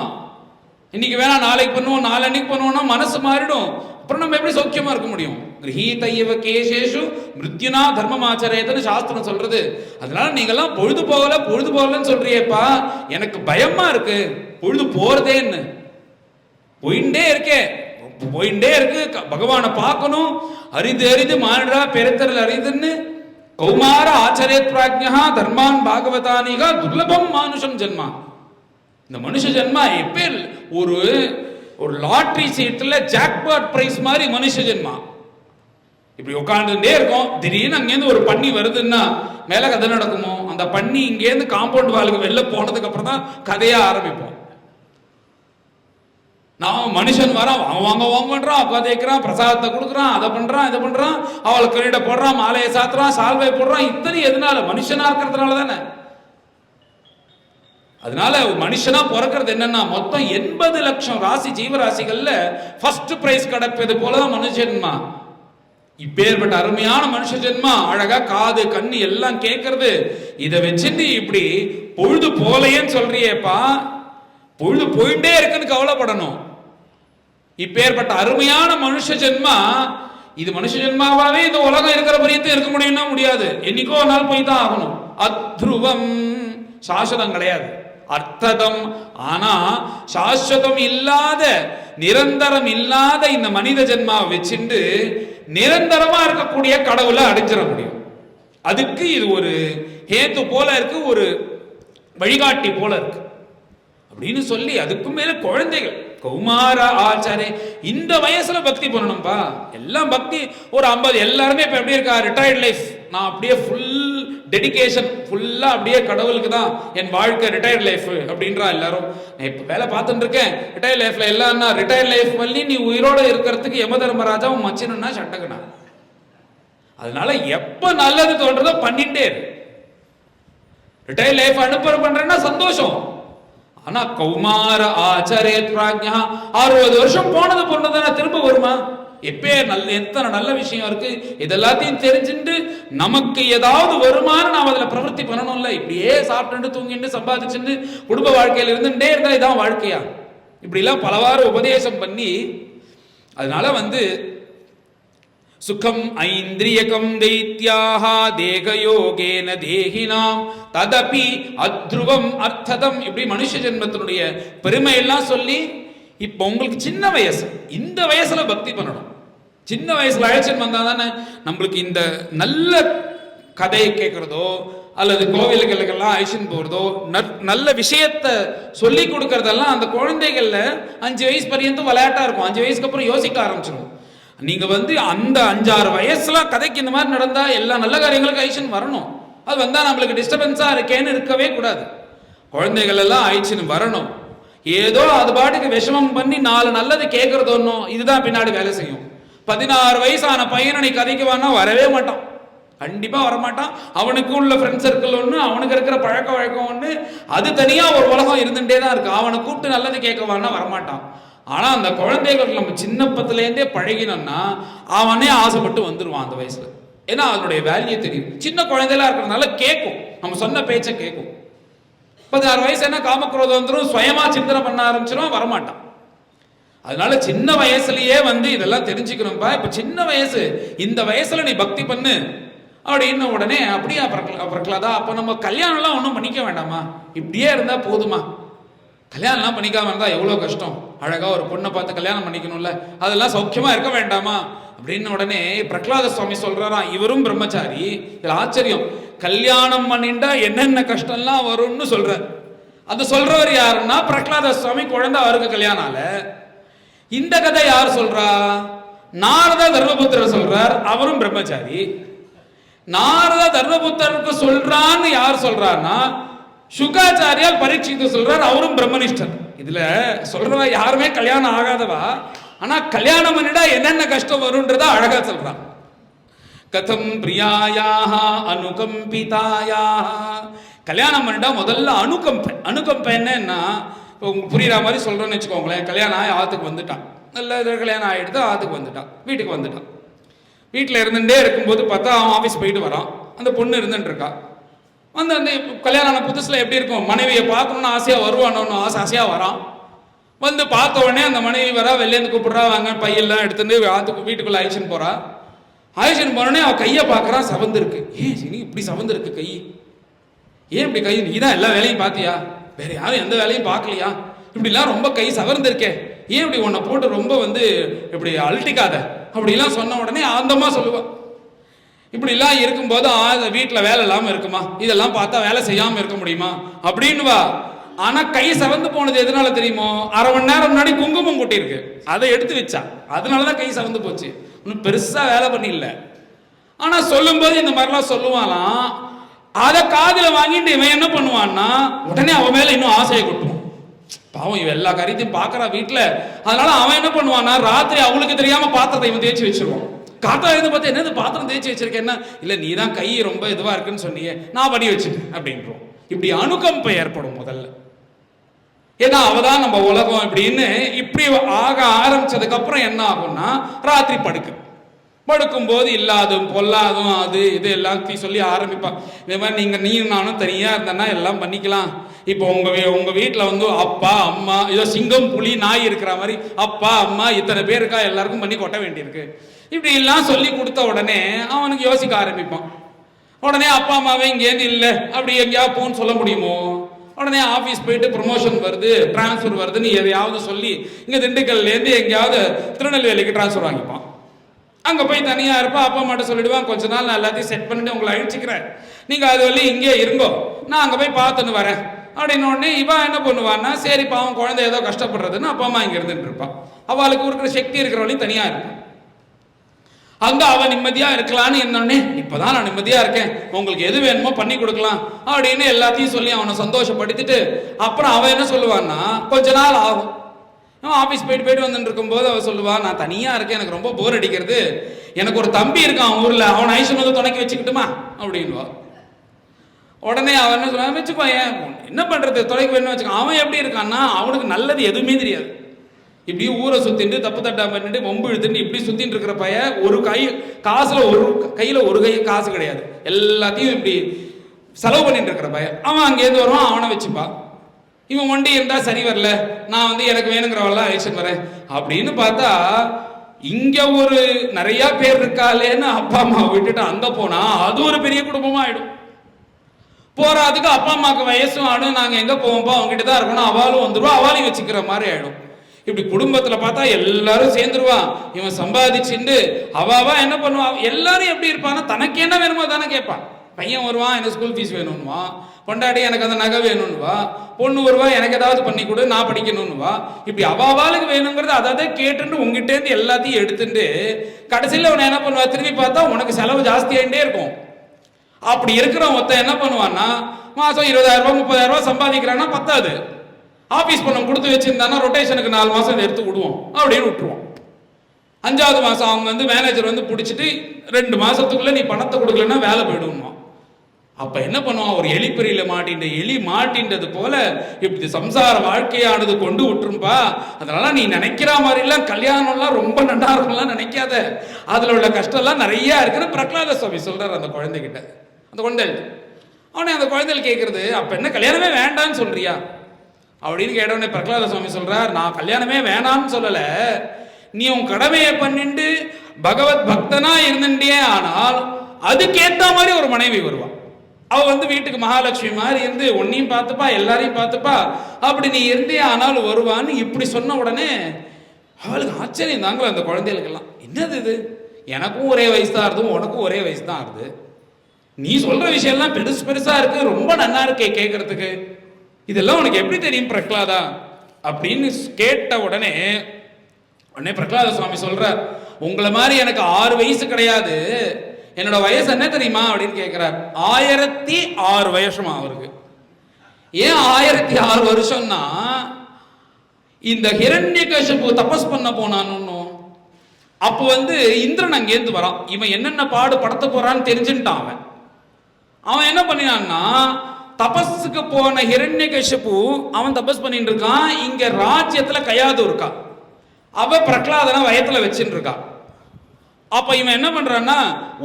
இன்னைக்கு வேணா நாளைக்கு பண்ணுவோம், நாளன்னைக்கு பண்ணுவோம்னா மனசு மாறிடும். அப்புறம் நம்ம எப்படி சௌக்கியமா இருக்க முடியும்? கிரகீத இவ கேசேஷு மிருத்யுனா தர்மமாச்சரேத்துன்னு சாஸ்திரம் சொல்றது. அதனால நீங்கெல்லாம் பொழுது போகலன்னு சொல்றியேப்பா, எனக்கு பயமா இருக்கு, பொழுது போறதேன்னு போயிட்டே இருக்கு. பகவானை பார்க்கணும், அரிது மானிடா பெருத்தரல் அரிதுன்னு கௌமார ஆச்சரேத் பிராஜ்ஞா தர்மான் பாகவதானிகா துர்லபம் மானுஷம் ஜென்மா. இந்த மனுஷ ஜென்மா எப்ப ஒரு லாட்டரி சீட்ல ஜாக்பாட் பிரைஸ் மாதிரி மனுஷ ஜென்மா. இப்படி உட்காந்துட்டே இருக்கும், திடீர்னு அங்கேருந்து ஒரு பன்னி வருதுன்னா மேல கதை நடக்குமோ, அந்த பன்னி இங்கேருந்து காம்பவுண்ட் வாலுக்கு வெளில போனதுக்கு அப்புறம் தான் கதையா ஆரம்பிப்போம். நான் மனுஷன் வரான், வாங்கன்றான், உட்காந்துக்கிறான், பிரசாதத்தை கொடுக்குறான், அதை பண்றான், இதை பண்றான், அவளுக்கு கிரீட போடுறான், மாலையை சாத்துறான், சால்வை போடுறான், இத்தனை எதனால? மனுஷனா இருக்கிறதுனால தானே. அதனால மனுஷனா பிறக்கிறது என்னன்னா மொத்தம் 80 லட்சம் ராசி ஜீவராசிகள்ல ஃபர்ஸ்ட் பிரைஸ் கிடைப்பது போலதான் மனுஷ ஜென்மா. இப்பேற்பட்ட அருமையான மனுஷ ஜென்மா, அழகா காது கண்ணு எல்லாம் கேட்கறது. இதை வச்சுட்டு இப்படி பொழுது போலையேன்னு சொல்றியேப்பா, பொழுது போயிட்டே இருக்குன்னு கவலைப்படணும். இப்பேற்பட்ட அருமையான மனுஷ ஜென்மா, இது மனுஷ ஜென்மாவாவே இந்த உலகம் இருக்கிற பரியத்தை இருக்க முடியும்னா முடியாது. என்னைக்கோ ஒரு நாள் போய் தான் ஆகணும். அத்ருவம் சாஸ்வதம் கிடையாது, அர்த்ததம். ஆனா சாஸ்வதம் இல்லாத நிரந்தரம் இல்லாத இந்த மனித ஜென்மாவை வச்சுட்டு நிரந்தரமா இருக்கக்கூடிய கடவுளை அடைஞ்சிட முடியும். அதுக்கு இது ஒரு ஹேத்து போல இருக்கு, ஒரு வழிகாட்டி போல இருக்கு அப்படின்னு சொல்லி, அதுக்கு மேல குழந்தைகள் கௌமார ஆச்சாரே இந்த வயசுல பக்தி பண்ணணும்பா. எல்லாம் பக்தி ஒரு 50 எல்லாருமே இப்ப எப்படி இருக்கா, ரிட்டையர்ட் லைஃப், நான் அப்படியே ஃபுல் டெடிகேஷன் ஃபுல்லா அப்படியே கடவுளுக்கு தான் என் வாழ்க்கை, ரிட்டையர்ட் லைஃப் அப்படின்றா எல்லாரும். நான் இப்ப வேலை பார்த்துட்டு இருக்கேன், ரிட்டையர்ட் லைஃப்ல எல்லாம் ரிட்டையர்ட் லைஃப் பண்ணி நீ உயிரோட இருக்கிறதுக்கு யம தர்மராஜாவும் மச்சினா சட்டக்கணா. அதனால எப்ப நல்லது தோன்றதோ பண்ணிட்டே இரு. ரிட்டையர்ட் லைஃப் அனுப்புற பண்றேன்னா சந்தோஷம். ஆனா கௌமார ஆச்சாரே பிராஜ்யா 60 வருஷம் போனது பொண்ணு திரும்ப வருமா? எப்பே நல்ல எத்தனை நல்ல விஷயம் இருக்கு, இதெல்லாத்தையும் தெரிஞ்சுட்டு நமக்கு ஏதாவது வருமானம் நாம் அதுல பிரவர்த்தி பண்ணணும்ல. இப்படியே சாப்பிட்டு தூங்கிட்டு சம்பாதிச்சுட்டு குடும்ப வாழ்க்கையில இருந்துட்டே இருந்தா இதான் வாழ்க்கையா? இப்படி எல்லாம் பலவாறு உபதேசம் பண்ணி, அதனால சுகம் ஐந்திரியகம் தைத்யாக தேகயோகேன தேகினாம் ததபி அத்ருவம் அர்த்ததம். இப்படி மனுஷ ஜென்மத்தினுடைய பெருமை எல்லாம் சொல்லி, இப்போ உங்களுக்கு சின்ன வயசு, இந்த வயசுல பக்தி பண்ணணும். சின்ன வயசுல அழைச்சன் வந்தா தானே நம்மளுக்கு இந்த நல்ல கதையை கேட்கறதோ அல்லது கோவில்களுக்கெல்லாம் அழைச்சின்னு போறதோ நல்ல விஷயத்த சொல்லி கொடுக்கறதெல்லாம் அந்த குழந்தைகள்ல 5 வயசு பர்யந்தம் விளையாட்டா இருக்கும். 5 வயசுக்கு அப்புறம் யோசிக்க ஆரம்பிச்சிடும். நீங்க அந்த 5-6 வயசுல கதைக்கு இந்த மாதிரி நடந்தா எல்லா நல்ல காரியங்களுக்கும் அழைச்சின்னு வரணும். அது வந்தா நம்மளுக்கு டிஸ்டர்பன்ஸா இருக்கேன்னு இருக்கவே கூடாது. குழந்தைகள் எல்லாம் அழைச்சின்னு வரணும். ஏதோ அது பாட்டுக்கு விஷமம் பண்ணி 4 நல்லது கேட்கறது ஒன்றும் இதுதான் பின்னாடி வேலை செய்யும். 16 வயசான பையனை கதைக்கு வானா வரவே மாட்டான், கண்டிப்பா வரமாட்டான். அவனுக்கு உள்ள ஃப்ரெண்ட் சர்க்கிள் ஒன்று, அவனுக்கு இருக்கிற பழக்க வழக்கம் ஒன்று, அது தனியா ஒரு உலகம் இருந்துட்டே தான் இருக்கு. அவனை கூப்பிட்டு நல்லது கேட்கவானா வரமாட்டான். ஆனா அந்த குழந்தைகள் நம்ம சின்னப்பத்திலேருந்தே பழகினோம்னா அவனே ஆசைப்பட்டு வந்துடுவான் அந்த வயசுல. ஏன்னா அதனுடைய வேல்யூ தெரியும். சின்ன குழந்தைகளா இருக்கிறதுனால கேட்கும், நம்ம சொன்ன பேச்சை கேட்கும். 16 வயசு என்ன காமக்ரோதம் வந்துடும், சுயமா சிந்தனை பண்ண ஆரம்பிச்சிடும், வரமாட்டான். அதனால சின்ன வயசுலயே இதெல்லாம் தெரிஞ்சுக்கணும்பா. இப்ப சின்ன வயசு, இந்த வயசுல நீ பக்தி பண்ணு அப்படின்னு உடனே அப்படியா பிரகலாதா, அப்ப நம்ம கல்யாணம் எல்லாம் ஒன்றும் பண்ணிக்க வேண்டாமா, இப்படியே இருந்தா போதுமா? கல்யாணம் எல்லாம் பண்ணிக்காம இருந்தா எவ்வளவு கஷ்டம். அழகா ஒரு பொண்ணை பார்த்து கல்யாணம் பண்ணிக்கணும்ல, அதெல்லாம் சௌக்கியமா இருக்க வேண்டாமா அப்படின்னு உடனே பிரகலாத சுவாமி சொல்றாராம். இவரும் பிரம்மச்சாரி. இதுல ஆச்சரியம், கல்யாணம் பண்ணிண்டா என்னென்ன கஷ்டம்லாம் வரும்னு சொல்றார். அது சொல்றவர் யாருன்னா பிரகலாத சுவாமி. குழந்தை அவருக்கு கல்யாணம் ஆல. இந்த கதை யார் சொல்றா? நாரத தர்மபுத்திரர் சொல்றார், அவரும் பிரம்மச்சாரி. நாரத தர்மபுத்திரருக்கு சொல்றான்னு யார் சொல்றாருன்னா சுகாச்சாரியால் பரீட்சித்து சொல்றார், அவரும் பிரம்மனிஷ்டர். இதுல சொல்றவா யாருமே கல்யாணம் ஆகாதவா, ஆனா கல்யாணம் பண்ணிட்டா என்னென்ன கஷ்டம் வரும்ன்றத அழகா சொல்றான். கதம் பிரியாயாக அனுகம்பிதாயாக. கல்யாணம் பண்ணிட்டா முதல்ல அனுகம்ப என்னன்னா, புரியுற மாதிரி சொல்றேன்னு வச்சுக்கோங்களேன். கல்யாணம் ஆகி ஆத்துக்கு வந்துட்டான், நல்ல கல்யாணம் ஆகிடுது, ஆத்துக்கு வந்துட்டான், வீட்டுக்கு வந்துட்டான். வீட்டில் இருந்துட்டே இருக்கும்போது பார்த்தா அவன் ஆஃபீஸ் போயிட்டு வரான், அந்த பொண்ணு இருந்துட்டு இருக்கா. அந்த கல்யாணம் புதுசுல எப்படி இருக்கும், மனைவியை பார்க்கணும்னு ஆசையா வருவானோன்னு ஆசையா வரான். பார்த்த உடனே அந்த மனைவி வரா, வெளிலேருந்து கூப்பிடுறா, வாங்க பையெல்லாம் எடுத்துட்டு ஆத்துக்கு வீட்டுக்குள்ள அழைச்சின்னு போறா. அழைச்சின்னு போனோடனே அவன் கையை பார்க்கறான், சவந்திருக்கு. ஏன் சரி இப்படி சவந்திருக்கு கை, ஏன் இப்படி கை, நீ தான் எல்லா வேலையும் பார்த்தியா, வேற யாரும் எந்த வேலையும் பார்க்கலையா, இப்படிலாம் ரொம்ப கை சவர்ந்திருக்கே, ஏன் இப்படி உன்னை போட்டு ரொம்ப இப்படி அழட்டிக்காத அப்படிலாம் சொன்ன உடனே ஆந்தமா சொல்லுவான். இப்படிலாம் இருக்கும்போது வீட்டில் வேலை இல்லாமல் இருக்குமா, இதெல்லாம் பார்த்தா வேலை செய்யாமல் இருக்க முடியுமா அப்படின்னு வா. ஆனா கை சவந்து போனது எதனால தெரியுமோ, அரை மணி நேரம் முன்னாடி குங்குமம் கொட்டி இருக்கு, அதை எடுத்து வச்சா, அதனாலதான் கை சவந்து போச்சு. ஒன்னும் பெருசா வேலை பண்ணிடல. ஆனா சொல்லும் போது இந்த மாதிரிலாம் சொல்லுவாலாம். அதை காதுல வாங்கிட்டு இவன் என்ன பண்ணுவான்னா உடனே அவன் மேல இன்னும் ஆசையை கொட்டுவான். பாவம் இவன் எல்லா காரியத்தையும் பாக்குறா வீட்டுல. அதனால அவன் என்ன பண்ணுவான்னா ராத்திரி அவளுக்கு தெரியாம பாத்திரத்தை இவன் தேய்ச்சி வச்சிருவான். காத்தா இருந்து பார்த்து என்னது பாத்திரம் தேய்ச்சி வச்சிருக்கேன்னா, இல்ல நீ தான் கை ரொம்ப இதுவா இருக்குன்னு சொன்னியே, நான் படி வச்சுட்டேன் அப்படின்றோம். இப்படி அனுகம்பை ஏற்படும் முதல்ல. ஏன்னா அவதான் நம்ம உலகம் இப்படின்னு இப்படி ஆக ஆரம்பிச்சதுக்கு அப்புறம் என்ன ஆகும்னா ராத்திரி படுக்கும் போது இல்லாதும் பொல்லாதும் அது இது எல்லாத்தையும் சொல்லி ஆரம்பிப்பான். இதே மாதிரி நீயும் நானும் தனியா இருந்தேன்னா எல்லாம் பண்ணிக்கலாம். இப்போ உங்க வீட்டில் வந்து அப்பா அம்மா ஏதோ சிங்கம் புலி நாய் இருக்கிற மாதிரி அப்பா அம்மா இத்தனை பேருக்கா எல்லாருக்கும் பண்ணி கொட்ட வேண்டியிருக்கு. இப்படி எல்லாம் சொல்லி கொடுத்த உடனே அவனுக்கு யோசிக்க ஆரம்பிப்பான். உடனே அப்பா அம்மாவே இங்கேருந்து இல்லை அப்படி எங்கேயாவது போன்னு சொல்ல முடியுமோ? உடனே ஆஃபீஸ் போயிட்டு ப்ரொமோஷன் வருது டிரான்ஸ்ஃபர் வருதுன்னு எதையாவது சொல்லி இங்கே திண்டுக்கல்லேருந்து எங்கேயாவது திருநெல்வேலிக்கு டிரான்ஸ்ஃபர் வாங்கிப்பான். அங்கே போய் தனியாக இருப்பான். அப்பா அம்மாட்ட சொல்லிடுவான், கொஞ்ச நாள் நான் எல்லாத்தையும் செட் பண்ணிட்டு உங்களை அழிச்சிக்கிறேன், நீங்கள் அது வரையும் இங்கே இருங்கோ, நான் அங்கே போய் பார்த்துன்னு வரேன் அப்படின்னு. உடனே இவன் என்ன பண்ணுவான்னா, சரி பாவம் குழந்தை ஏதோ கஷ்டப்படுறதுன்னு அப்பா அம்மா இங்கே இருந்துட்டு இருப்பான். அவளுக்கு இருக்கிற சக்தி இருக்கிறவளையும் தனியாக இருப்பான். அங்கே அவன் நிம்மதியாக இருக்கலான்னு என்னன்னே, இப்போதான் நான் நிம்மதியாக இருக்கேன், உங்களுக்கு எது வேணுமோ பண்ணி கொடுக்கலாம் அப்படின்னு எல்லாத்தையும் சொல்லி அவனை சந்தோஷப்படுத்திட்டு அப்புறம் அவன் என்ன சொல்லுவான்னா, கொஞ்ச நாள் ஆகும். ஆஃபீஸ் போயிட்டு வந்துட்டு இருக்கும்போது அவன் சொல்லுவான், நான் தனியாக இருக்கேன், எனக்கு ரொம்ப போர் அடிக்கிறது, எனக்கு ஒரு தம்பி இருக்கான் ஊரில், அவனை ஐசன் வந்து துணைக்கி வச்சுக்கிட்டுமா அப்படின்வா. உடனே அவன் என்ன சொல்லுவான், வச்சுப்பா, ஏன் என்ன பண்ணுறது, துணைக்கு வேணும்னு வச்சுக்கோ. அவன் எப்படி இருக்கான்னா, அவனுக்கு நல்லது எதுவுமே தெரியாது. இப்படி ஊரை சுத்திட்டு தப்பு தட்டா பண்ணிட்டு வம்பு இழுத்துட்டு இப்படி சுத்திட்டு இருக்கிற பையன், ஒரு கையில் ஒரு கை காசு கிடையாது, எல்லாத்தையும் இப்படி செலவு பண்ணிட்டு இருக்கிற பையன். அவன் அங்கேருந்து வருவான், அவனை வச்சுப்பா. இவன் வண்டி இருந்தா சரி வரல, நான் வந்து எனக்கு வேணுங்கிறவெல்லாம் ஆக்ஷன் வரேன் அப்படின்னு பார்த்தா, இங்க ஒரு நிறைய பேர் இருக்காளேன்னு அப்பா அம்மா விட்டுட்டு அங்க போனா அது ஒரு பெரிய குடும்பமா ஆயிடும். போறாதுக்கு அப்பா அம்மாவுக்கு வயசும் ஆடும், நாங்க எங்க போவோம்ப்பா அவங்ககிட்ட தான் இருக்கணும், அவளும் வந்துருவா, அவளையும் வச்சுக்கிற மாதிரி ஆயிடும். இப்படி குடும்பத்துல பார்த்தா எல்லாரும் சேர்ந்துருவான். இவன் சம்பாதிச்சுட்டு அவாவா என்ன பண்ணுவான், எல்லாரும் எப்படி இருப்பான்னா தனக்கு என்ன வேணுமோ தானே கேட்பான். பையன் வருவான், எனக்கு ஸ்கூல் ஃபீஸ் வேணும்னுவா, பொண்டாடி எனக்கு அந்த நகை வேணும்னுவா, பொண்ணு வருவா எனக்கு ஏதாவது பண்ணி கொடு நான் படிக்கணும்னுவா. இப்படி அவாவாளுக்கு வேணுங்கிறது அதை கேட்டுட்டு உங்ககிட்டேருந்து எல்லாத்தையும் எடுத்துட்டு கடைசியில் அவனை என்ன பண்ணுவா, திரும்பி பார்த்தா உனக்கு செலவு ஜாஸ்தியாகிட்டே இருக்கும். அப்படி இருக்கிற மொத்தம் என்ன பண்ணுவான்னா, மாதம் 20,000 ரூபாய் 30,000 ரூபாய் சம்பாதிக்கிறான்னா பத்தாது, ஆஃபீஸ் பணம் கொடுத்து வச்சிருந்தானா ரொட்டேஷனுக்கு 4 மாதம் எடுத்து விடுவோம் அப்படின்னு விட்டுருவோம். 5வது மாதம் அவங்க வந்து மேனேஜர் வந்து பிடிச்சிட்டு 2 மாதத்துக்குள்ள நீ பணத்தை கொடுக்கலன்னா வேலை போயிடுவோம். அப்ப என்ன பண்ணுவான், ஒரு எலிப்பெரியில எலி மாட்டின்றது போல இப்படி சம்சார வாழ்க்கையானது கொண்டு விட்டுரும்பா. அதனால நீ நினைக்கிற மாதிரிலாம் கல்யாணம்லாம் ரொம்ப நல்லா இருக்கும்லாம் நினைக்காத, அதுல உள்ள கஷ்டம்லாம் நிறைய இருக்குன்னு பிரகலாத சுவாமி சொல்றாரு அந்த குழந்தைகிட்ட. அந்த குழந்தை அவனே அந்த குழந்தைகள் கேட்கறது, அப்ப என்ன கல்யாணமே வேண்டான்னு சொல்றியா அப்படின்னு கேட்டவனே பிரகலாத சுவாமி சொல்றார், நான் கல்யாணமே வேணான்னு சொல்லல, நீ உன் கடமையை பண்ணிட்டு பகவத் பக்தனா இருந்துட்டே ஆனால் அதுக்கேற்ற மாதிரி ஒரு மனைவி வருவான். அவ வந்து வீட்டுக்கு மகாலட்சுமி மாதிரி இருந்து உன்னையும் பார்த்துப்பா எல்லாரையும் பார்த்துப்பா, அப்படி நீ இருந்தே ஆனாலும் வருவான்னு இப்படி சொன்ன உடனே அவளுக்கு ஆச்சரியம் தாங்களே அந்த குழந்தைகளுக்கெல்லாம். என்னது இது, எனக்கும் ஒரே வயசு தான் ஆகுது, உனக்கும் ஒரே வயசு தான் ஆகுது, நீ சொல்ற விஷயம்லாம் பெருசு பெருசா இருக்கு, ரொம்ப நல்லா இருக்கே கேட்கறதுக்கு, இதெல்லாம் உனக்கு எப்படி தெரியும் பிரகலாதா அப்படின்னு கேட்ட உடனே பிரகலாத சுவாமி சொல்றார், உங்களை மாதிரி எனக்கு 6 வயசு கிடையாது, என்னோட வயசு என்ன தெரியுமா அப்படின்னு கேட்கிறார். 1006 வருஷமா அவருக்கு. ஏன் 1006 வருஷம்னா, இந்த ஹிரண்யகசிபு தபஸ் பண்ண போனான்னு அப்போ வந்து இந்திரன் அங்கேருந்து வரான். இவன் என்னென்ன பாடு படுத்த போறான்னு தெரிஞ்சுட்டான். அவன் என்ன பண்ணினான்னா, தபஸுக்கு போன ஹிரண்யகசிபு அவன் தபஸ் பண்ணிட்டு இருக்கான். இங்க ராஜ்யத்துல கயாது இருக்கா, அவ பிரகலாதனை வயத்துல வச்சுட்டு இருக்கா. அப்ப இவன் என்ன பண்றான்னா,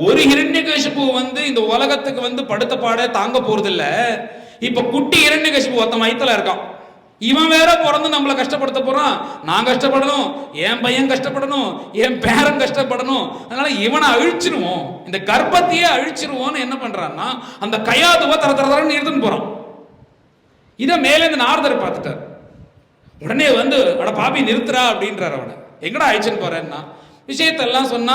ஒரு ஹிரண்யகசிபு வந்து இந்த உலகத்துக்கு வந்து படுத்த பாட தாங்க போறது இல்ல, இப்ப குட்டி ஹிரண்யகசிபு ஒருத்தன் வயித்துல இருக்கான், இவன் வேற பிறந்து நம்மளை கஷ்டப்படுத்த போறான், நான் கஷ்டப்படணும், என் பையன் கஷ்டப்படணும், என் பேரன் கஷ்டப்படணும், அதனால இவனை அழிச்சிருவோம், இந்த கர்ப்பத்தையே அழிச்சிருவோம்னு என்ன பண்றான்னா அந்த கயாதுவை தர தரன்னு எடுத்துன்னு போறான். இதை மேலே இந்த நாரதர் பார்த்துட்டார். உடனே வந்து அட பாப்பி நிறுத்துறா அப்படின்றார். அவனை எங்கடா அழிச்சுன்னு போறேன்னா விஷயத்தெல்லாம் சொன்னா,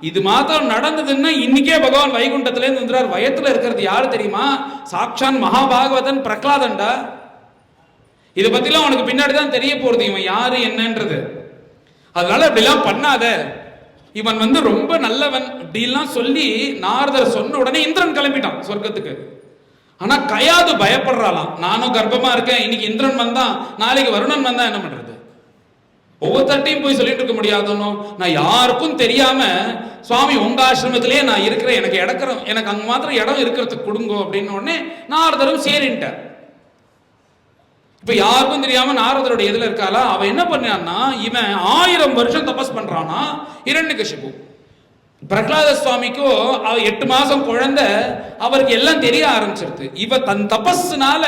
இது மாத்திரம் நடந்ததுன்னா இன்னைக்கே பகவான் வைகுண்டத்துல இருந்து வந்துறார். வயத்துல இருக்கிறது யாரு தெரியுமா, சாக்ஷான் மகாபாகவதன் பிரகலாதன்டா. இதை பத்திலாம் உனக்கு பின்னாடி தான் தெரிய போறது இவன் யாரு என்னன்றது. அதனால இப்படிலாம் பண்ணாத, இவன் வந்து ரொம்ப நல்லவன் அப்படிலாம் சொல்லி நாரதர் சொன்ன உடனே இந்திரன் கிளம்பிட்டான் சொர்க்கத்துக்கு. ஆனா கயாது பயப்படுறாளாம், நானும் கர்ப்பமா இருக்கேன், இன்னைக்கு இந்திரன் வந்தான் நாளைக்கு வருணன் வந்தா என்ன பண்றது, ஒவ்வொருத்தையும் போய் சொல்லிட்டு இருக்க முடியாதுன்னு நான் யாருக்கும் தெரியாம சுவாமி உங்க ஆசிரமத்திலேயே நான் இருக்கிறேன், எனக்கு அங்க மாத்திரம் இடம் இருக்கிறதுக்கு கொடுங்கோ அப்படின்னு உடனே நாரதரும் சரின்ட்டார். இப்ப யாருக்கும் தெரியாம நாரதருடைய எதுல இருக்காளா, அவன் என்ன பண்ணான்னா, இவன் 1000 வருஷம் தபஸ் பண்றானா ஹிரண்யகசிபு. பிரகலாத சுவாமிக்கோ 8 மாசம் குழந்தை, அவருக்கு எல்லாம் தெரிய ஆரம்பிச்சிருது. இவ தன் தபஸ்னால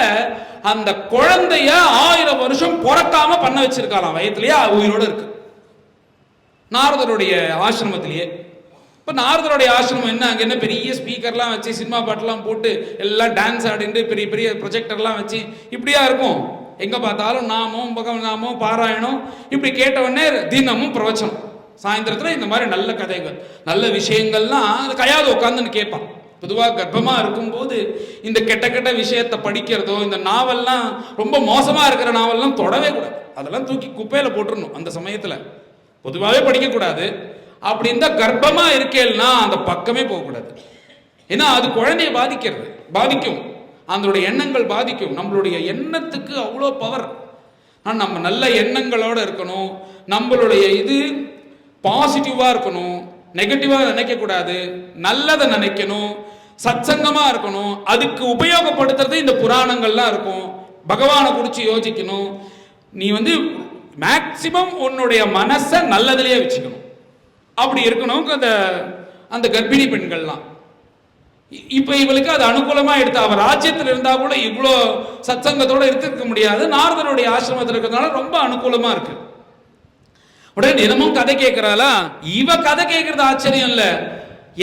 அந்த குழந்தைய 1000 வருஷம் பிறக்காம பண்ண வச்சிருக்காளாம். வயத்திலேயே உயிரோடு இருக்கு நாரதருடைய ஆசிரமத்திலேயே. இப்போ நாரதருடைய ஆசிரமம் என்ன, அங்கே என்ன பெரிய ஸ்பீக்கர்லாம் வச்சு சினிமா பாட்டெல்லாம் போட்டு எல்லாம் டான்ஸ் ஆடிட்டு பெரிய பெரிய ப்ரொஜெக்டர்லாம் வச்சு இப்படியா இருக்கும். எங்கே பார்த்தாலும் நாமம் பகவநாமம் பாராயணம் இப்படி கேட்டவொடனே தினமும் பிரவச்சனம். சாயந்தரத்தில் இந்த மாதிரி நல்ல கதைகள் நல்ல விஷயங்கள்லாம் அது கையாவது உட்காந்துன்னு கேட்பான். பொதுவாக கர்ப்பமாக இருக்கும்போது இந்த கெட்ட கெட்ட விஷயத்தை படிக்கிறதோ, இந்த நாவல்லாம் ரொம்ப மோசமாக இருக்கிற நாவல்லாம் தொடவே கூடாது. அதெல்லாம் தூக்கி குப்பையில் போட்டுடணும். அந்த சமயத்தில் பொதுவாகவே படிக்கக்கூடாது. அப்படி இருந்தால் கர்ப்பமாக இருக்கேன்னா அந்த பக்கமே போகக்கூடாது. ஏன்னா அது குழந்தைய பாதிக்கும், அதனுடைய எண்ணங்கள் பாதிக்கும். நம்மளுடைய எண்ணத்துக்கு அவ்வளோ பவர். ஆனால் நம்ம நல்ல எண்ணங்களோடு இருக்கணும். நம்மளுடைய இது பாசிட்டிவாக இருக்கணும், நெகட்டிவாக நினைக்கக்கூடாது, நல்லதை நினைக்கணும், சத்சங்கமாக இருக்கணும். அதுக்கு உபயோகப்படுத்துறது இந்த புராணங்கள்லாம் இருக்கும். பகவானை குறித்து யோசிக்கணும். நீ மேக்சிமம் உன்னுடைய மனசை நல்லதிலேயே வச்சுக்கணும். அப்படி இருக்கணும் அந்த கர்ப்பிணி பெண்கள்லாம். இப்போ இவளுக்கு அது அனுகூலமாக எடுத்து, அவர் ராஜ்யத்தில் இருந்தால் கூட இவ்வளோ சத்சங்கத்தோடு இருக்க முடியாது. நாரதனுடைய ஆசிரமத்தில் இருக்கிறதுனால ரொம்ப அனுகூலமாக இருக்கு. உடனே தினமும் கதை கேட்கிறாளா. இவ கதை கேட்கறது ஆச்சரியம் இல்லை,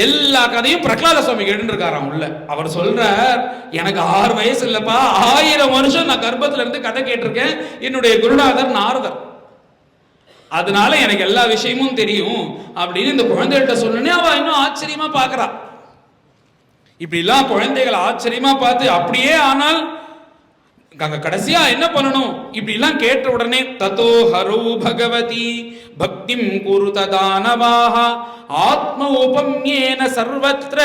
எல்லா கதையும் பிரகலாத சுவாமி கேட்டுருக்காராம் உள்ள. அவர் சொல்றார், எனக்கு 6 வயசு இல்லப்பா, 1000 வருஷம் நான் கர்ப்பத்துல இருந்து கதை கேட்டிருக்கேன். என்னுடைய குருநாதர் நாரதர், அதனால எனக்கு எல்லா விஷயமும் தெரியும் அப்படின்னு இந்த குழந்தைகிட்ட சொன்னே அவ இன்னும் ஆச்சரியமா பாக்குறா. இப்படி எல்லாம் குழந்தைகள் ஆச்சரியமா பார்த்து அப்படியே ஆனால் கடைசியா என்ன பண்ணணும், இப்படி எல்லாம் கேட்ட உடனே ததோ ஹரோ பகவதி பக்திம் குருத தானவாஹ ஆத்ம உபம்யேன சர்வத்ர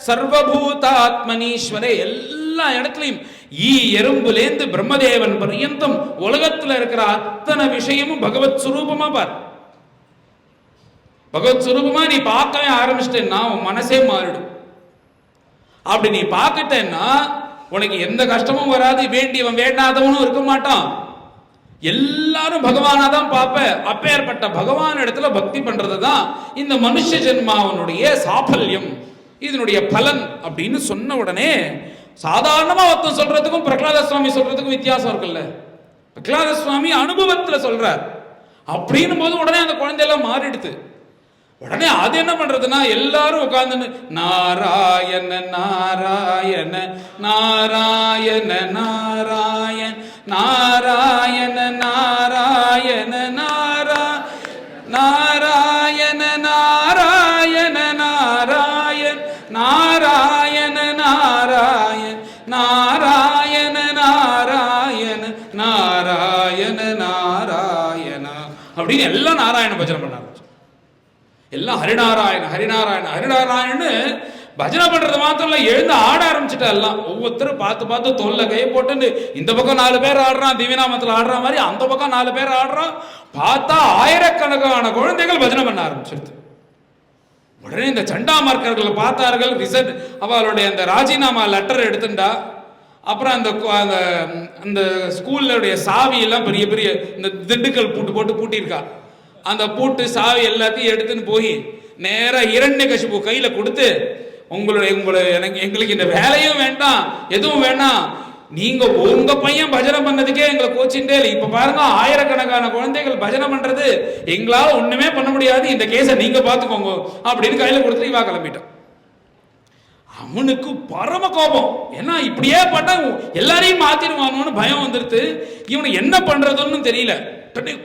சர்வபூதாத்மனீஸ்வரே. எல்லா இடத்துலையும் எறும்புலேந்து பிரம்மதேவன் பர்யந்தம் உலகத்துல இருக்கிற அத்தனை விஷயமும் பகவத் சுரூபமா பார். பகவத் சுரூபமா நீ பார்க்கவே ஆரம்பிச்சிட்டேன்னா உன் மனசே மாறிடும். அப்படி நீ பார்க்கிட்டேன்னா உனக்கு எந்த கஷ்டமும் வராது. வேண்டியவன் வேண்டாதவனும் இருக்க மாட்டான். எல்லாரும் பகவானா தான் பார்ப்ப. அப்பேற்பட்ட பகவான் இடத்துல பக்தி பண்றது தான் இந்த மனுஷ ஜென்மாவனுடைய சாபல்யம், இதனுடைய பலன் அப்படின்னு சொன்ன உடனே சாதாரணமா ஒருத்தன் சொல்றதுக்கும் பிரகலாத சுவாமி சொல்றதுக்கும் வித்தியாசம் இருக்குல்ல. பிரகலாத சுவாமி அனுபவத்துல சொல்றார். அப்படின்னும் போது உடனே அந்த குழந்தையெல்லாம் மாறிடுது. உடனே அது என்ன பண்றதுன்னா எல்லாரும் உட்கார்ந்து நாராயண நாராயண நாராயண நாராயண நாராயண நாராயண நாராயண நாராயண நாராயண நாராயண நாராயண நாராயண நாராயண நாராயண நாராயண அப்படின்னு எல்லாம் நாராயண பஜனை பண்ணாங்க. எல்லாம் ஹரிநாராயண ஹரிநாராயண ஹரிநாராயணன்னு பஜனை பண்றது மாத்திரம் இல்ல, எழுந்து ஆட ஆரம்பிச்சுட்டா. எல்லாம் ஒவ்வொருத்தரும் பார்த்து பார்த்து தொல்லை கையை போட்டு இந்த பக்கம் 4 பேர் ஆடுறான், திவ்யநாமத்தில் ஆடுற மாதிரி அந்த பக்கம் 4 பேர் ஆடுறான். பார்த்தா ஆயிரக்கணக்கான குழந்தைகள் பஜனை பண்ண ஆரம்பிச்சிருது. உடனே இந்த சண்டாமார்க்கர்களை பார்த்தார்கள். ரிசல்ட் அவளுடைய அந்த ராஜினாமா லெட்டர் எடுத்துட்டா. அப்புறம் அந்த ஸ்கூல்லுடைய சாவி எல்லாம் பெரிய பெரிய இந்த திண்டுக்கல் போட்டு பூட்டியிருக்கா. அந்த பூட்டு சாவி எல்லாத்தையும் எடுத்துன்னு போய் நேரா ஹிரண்யகசிபு கையில கொடுத்து, எங்களுக்கு இந்த வேலையும் வேண்டாம், எதுவும் வேண்டாம், நீங்க உங்க பையன் பஜனை பண்ணதுக்கே எங்களை கோச்சிட்டே இல்லை. இப்ப பாருங்க ஆயிரக்கணக்கான குழந்தைகள் பஜனை பண்றது, எங்களால ஒண்ணுமே பண்ண முடியாது, இந்த கேஸை நீங்க பாத்துக்கோங்க அப்படின்னு கையில கொடுத்துட்டு இவா கிளம்பிட்டான். அவனுக்கு பரம கோபம். ஏன்னா இப்படியே பண்ண எல்லாரையும் மாத்திடுவானோன்னு பயம் வந்துருது. இவனை என்ன பண்றதுன்னு தெரியல.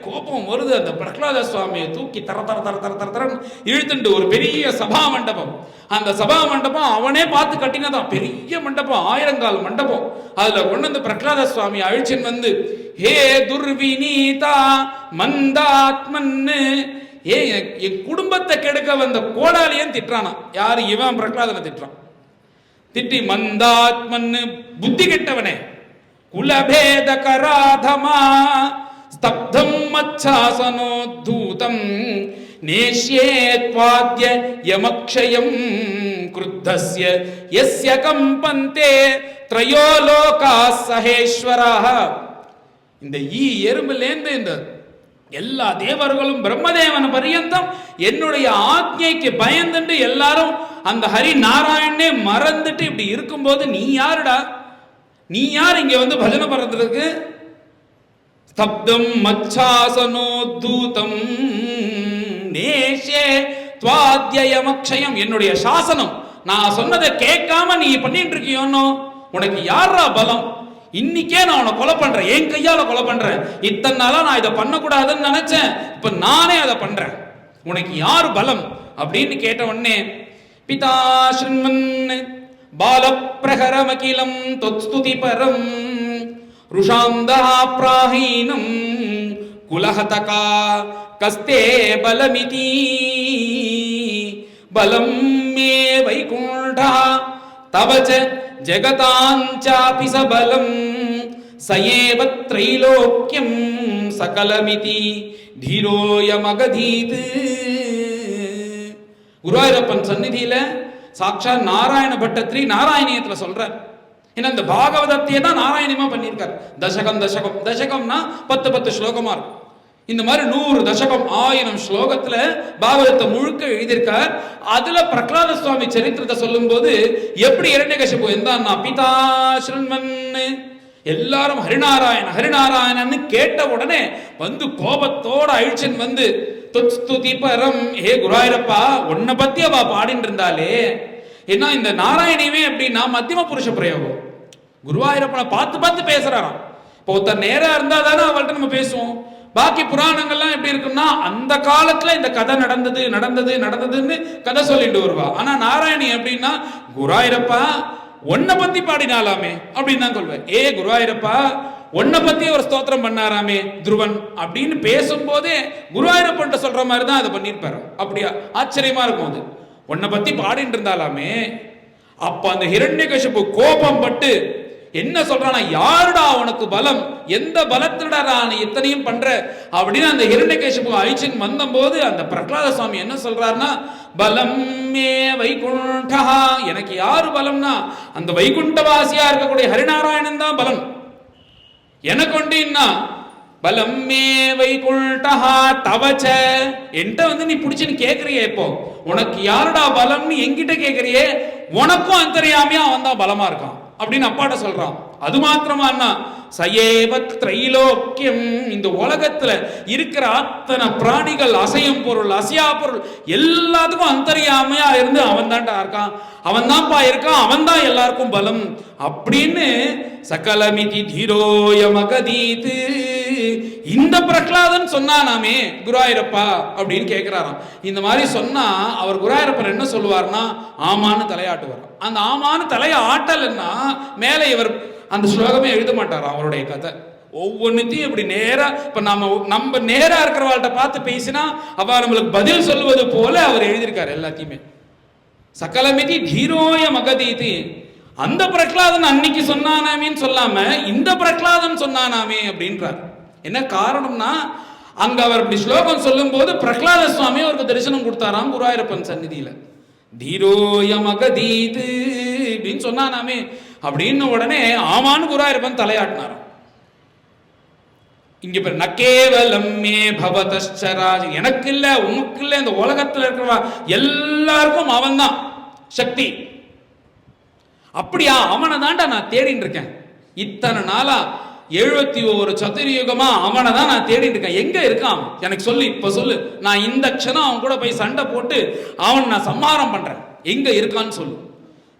கோபம் வருது. அந்த பிரகலாத சுவாமியை தூக்கி தர தர தர தர தர தர இழுத்துட்டு ஒரு பெரிய சபா மண்டபம், அந்த சபா மண்டபம் அவனே பார்த்து கட்டினதான் பெரிய மண்டபம், 1000 மண்டபம். அதுல கொண்டு வந்து பிரகலாத சுவாமி அழிச்சின் வந்து, ஹே துர்வினீதா மந்தாத்மன்னு, என் குடும்பத்தை கெடுக்க வந்த கோடாலியன் திட்டுறானா. யாரு? இவன் பிரகலாதனை திட்டுறான். திட்டி மந்தாத்மன்னு புத்தி கெட்டவனே, குலபேத கராதமா ஸ்தப்தம் மச்சாசனோத்தூதம் நேஷ்யேத்வாத்ய யமக்ஷயம் க்ருத்தஸ்ய யஸ்ய கம்பந்தே த்ரயோ லோகாஸ் சஹேஸ்வரஹ. இந்த எறும்புலேருந்து இந்த எல்லா தேவர்களும் பிரம்மதேவன் பரியந்தம் என்னுடைய ஆజ్ఞைக்கு பயந்துட்டு எல்லாரும் அந்த ஹரி நாராயணனே மறந்துட்டு இப்படி இருக்கும்போது நீ யாருடா, நீ யார் இங்க வந்து பஜனை பண்றதுக்கு? ஸ்தப்தம் மச்சாசனோத்தூதம் நேஷே துவாத்யயமக்ஷயம், என்னுடைய சாசனம் நான் சொன்னதை கேட்காம நீ பண்ணிட்டு இருக்கியோன்னோ, உனக்கு யாரா பலம்? இன்னைக்கே நான் உன்னை கொலை பண்றேன், என் கையால கொலை பண்றேன். இத்தனை நாளா நான் இதை பண்ணக்கூடாதுன்னு நினைச்சேன், இப்ப நானே அதை பண்றேன். உனக்கு யார் பலம் அப்படின்னு கேட்ட உடனே பிதா ஸ்ருண்வன் பால பிரஹரமகிலம் தொத்ஸ்துதி பரம் ருஷாந்தா பிராஹீனம் குலஹதகா கஸ்தே பலமிதி பலம் மே வைகுண்டா தவச்ச ஜகதாஞ்சாபி சபலம் சயேவ த்ரைலோக்யம் சகலமிதி தீரோயமகதீத். குருவாயூரப்பன் சந்நிதியில சாட்சா நாராயண பட்டத்திரி நாராயணியத்துல சொல்றார். ஏன்னா இந்த பாகவதத்தையே தான் நாராயணியமா பண்ணியிருக்கார். தசகம் தசகம் தசகம்னா 10 ஸ்லோகமா இருக்கும். இந்த மாதிரி 100 தசகம் 1000 ஸ்லோகத்துல பாகவதத்தை முழுக்க எழுதியிருக்கார். அதுல பிரகலாத சுவாமி சரித்திரத்தை சொல்லும் போது எப்படி இரண்யகசிபு இருந்தான்னா பிதா ஸ்ருண்வன் எல்லாரும் ஹரிநாராயண ஹரிநாராயணன்னு கேட்ட உடனே வந்து கோபத்தோட அழிச்சன் வந்து தொத்ஸ்துதி பரம், ஹே குருவாயூரப்பா உன்னை பத்தி அவ பாடிட்டு இருந்தாலே. ஏன்னா இந்த நாராயணியமே அப்படின்னா மத்தியம புருஷ பிரயோகம். குருவாயூரப்பனை பார்த்து பார்த்து பேசுறாராம். இப்போ ஒருத்தர் நேரா இருந்தா தானே அவள்கிட்ட நம்ம பேசுவோம். பாக்கி புராணங்கள்லாம் எப்படி இருக்குன்னா அந்த காலத்துல இந்த கதை நடந்தது நடந்தது நடந்ததுன்னு கதை சொல்லிட்டு வருவா. ஆனா நாராயணி எப்படின்னா குருவாயூரப்பா உன்னை பத்தி பாடினாலாமே அப்படின்னு தான் சொல்வேன். ஏ குருவாயூரப்பா உன்னை பத்தி ஒரு ஸ்தோத்திரம் பண்ணாராமே துருவன் அப்படின்னு பேசும்போதே குருவாயூரப்பன்ட்ட சொல்ற மாதிரி தான் அதை பண்ணியிருப்பாரு. அப்படியா ஆச்சரியமா இருக்கும். அது உன்னை பத்தி பாடிட்டு இருந்தாலாமே. அப்ப அந்த ஹிரண்யகசிபு கோபம் பட்டு என்ன சொல்றானா, யாருடா உனக்கு பலம், எந்த பலத்துடா நீ இத்தனையும் பண்ற அப்படின்னு அந்த ஹிரண்யகசிபு அழிச்சின் வந்தபோது அந்த பிரகலாத சுவாமி என்ன சொல்றாருன்னா, பலம் மே வைகுண்டா, எனக்கு யாரு பலம்னா அந்த வைகுண்டவாசியா இருக்கக்கூடிய ஹரிநாராயணன் தான் பலம். எனக்கு ஒண்டின்னா பலம் மே வைகுண்டா தவச்ச, என்கிட்ட வந்து நீ பிடிச்சுன்னு கேட்கறியே, இப்போ உனக்கு யாருடா பலம்னு என்கிட்ட கேட்கறியே, உனக்கும் அந்தரியாமையா அவன் தான் பலமா இருக்கான் அப்படின்னு அப்பாட்ட சொல்றான். அது மாத்திரமா சயேவ த்ரைலோக்கியம், இந்த உலகத்துல இருக்கிற அத்தனை பிராணிகள் அசையும் பொருள் அசையா பொருள் எல்லாத்துக்கும் அந்தரியாமையா இருந்து அவன் தான்டா இருக்கான், அவன் தான்ப்பா இருக்கான், அவன் தான் எல்லாருக்கும் பலம் அப்படின்னு சகலமிதி தீரோயமகதீத். இந்த பிரகலாதன் சொன்னானாமே குருவாயூரப்பா அப்படின்னு கேட்கிறாராம். இந்த மாதிரி சொன்னா அவர் குருவாயூரப்பர் என்ன சொல்லுவார்னா ஆமான்னு தலையாட்டுவார். அந்த ஆமான்னு தலையை ஆட்டலைன்னா மேல இவர் அந்த ஸ்லோகமே எழுத மாட்டார். அவருடைய கதை ஒவ்வொன்றுத்தையும் இப்படி நேரா இப்ப நம்ம நேரா இருக்கிறவாள்கிட்ட பார்த்து பேசினா அவ நம்மளுக்கு பதில் சொல்லுவது போல அவர் எழுதியிருக்காரு எல்லாத்தையுமே. சகலமிதி தீரோய மகதீதி, அந்த பிரகலாதன் அன்னைக்கு சொன்னானாமேன்னு சொல்லாம இந்த பிரகலாதன் சொன்னானாமே அப்படின்றார். என்ன காரணம்னா அங்க அவர் இப்படி ஸ்லோகம் சொல்லும் போது பிரகலாத சுவாமி அவருக்கு தரிசனம் கொடுத்தாராம் குருவாயூரப்பன் சந்நிதியில. தீரோய மகதீது அப்படின்னு சொன்னானாமே அப்படின்னு உடனே ஆமான்னு குருவாயூரப்பன் தலையாட்டினாராம். இங்க பேர் நக்கேவலம் மே பவதச்சராஜ், எனக்கு இல்ல உனக்கு இல்ல, இந்த உலகத்துல இருக்கிறவா எல்லாருக்கும் அவன் தான் சக்தி. அப்படியா, அவனை தான்டா நான் தேடிட்டு இருக்கேன் இத்தனை நாளா, 71 சதுரயுகமா அவனை தான் நான் தேடிட்டு இருக்கேன். எங்க இருக்கான் எனக்கு சொல்லு, இப்ப சொல்லு, நான் இந்த க்ஷணம் அவன் கூட போய் சண்டை போட்டு அவன் நான் சம்மாரம் பண்றேன், எங்க இருக்கான்னு சொல்லு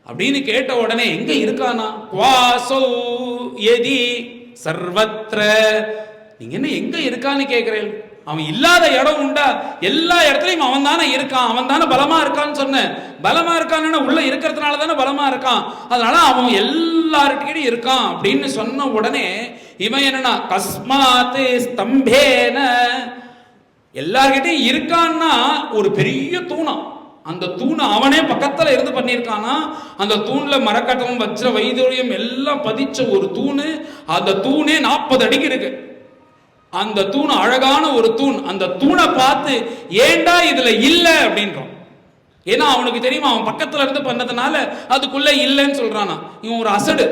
அப்படின்னு கேட்ட உடனே எங்க இருக்கானா, குவாசோ எதி சர்வத்ர, நீங்க என்ன எங்க இருக்கான்னு கேட்கிறேன், அவன் இல்லாத இடம் உண்டா, எல்லா இடத்துலயும் அவன் தானே இருக்கான், அவன் தானே பலமா இருக்கான்னு சொன்னேன். பலமா இருக்கான்னு உள்ள இருக்கிறதுனால தானே பலமா இருக்கான், அதனால அவன் எல்லார்கிட்டையும் இருக்கான் அப்படின்னு சொன்ன உடனே இவன் என்னன்னா கஸ்மாத் ஸ்தம்பேன, எல்லார்கிட்டையும் இருக்கான்னா ஒரு பெரிய தூணம், அந்த தூணை அவனே பக்கத்துல இருந்து பண்ணியிருக்கானா, அந்த தூண்ல மரக்கட்டம் வஜ்ர வைதூரியம் எல்லாம் பதிச்ச ஒரு தூணு, அந்த தூணே 40 அடிக்கு இருக்கு. அந்த தூண் அழகான ஒரு தூண். அந்த தூணை பார்த்து ஏண்டா இதுல இல்ல அப்படின்றான். ஏன்னா அவனுக்கு தெரியுமா அவன் பக்கத்துல இருந்து பண்ணதுனால அதுக்குள்ள இல்லைன்னு சொல்றானா. இவன் ஒரு அசடு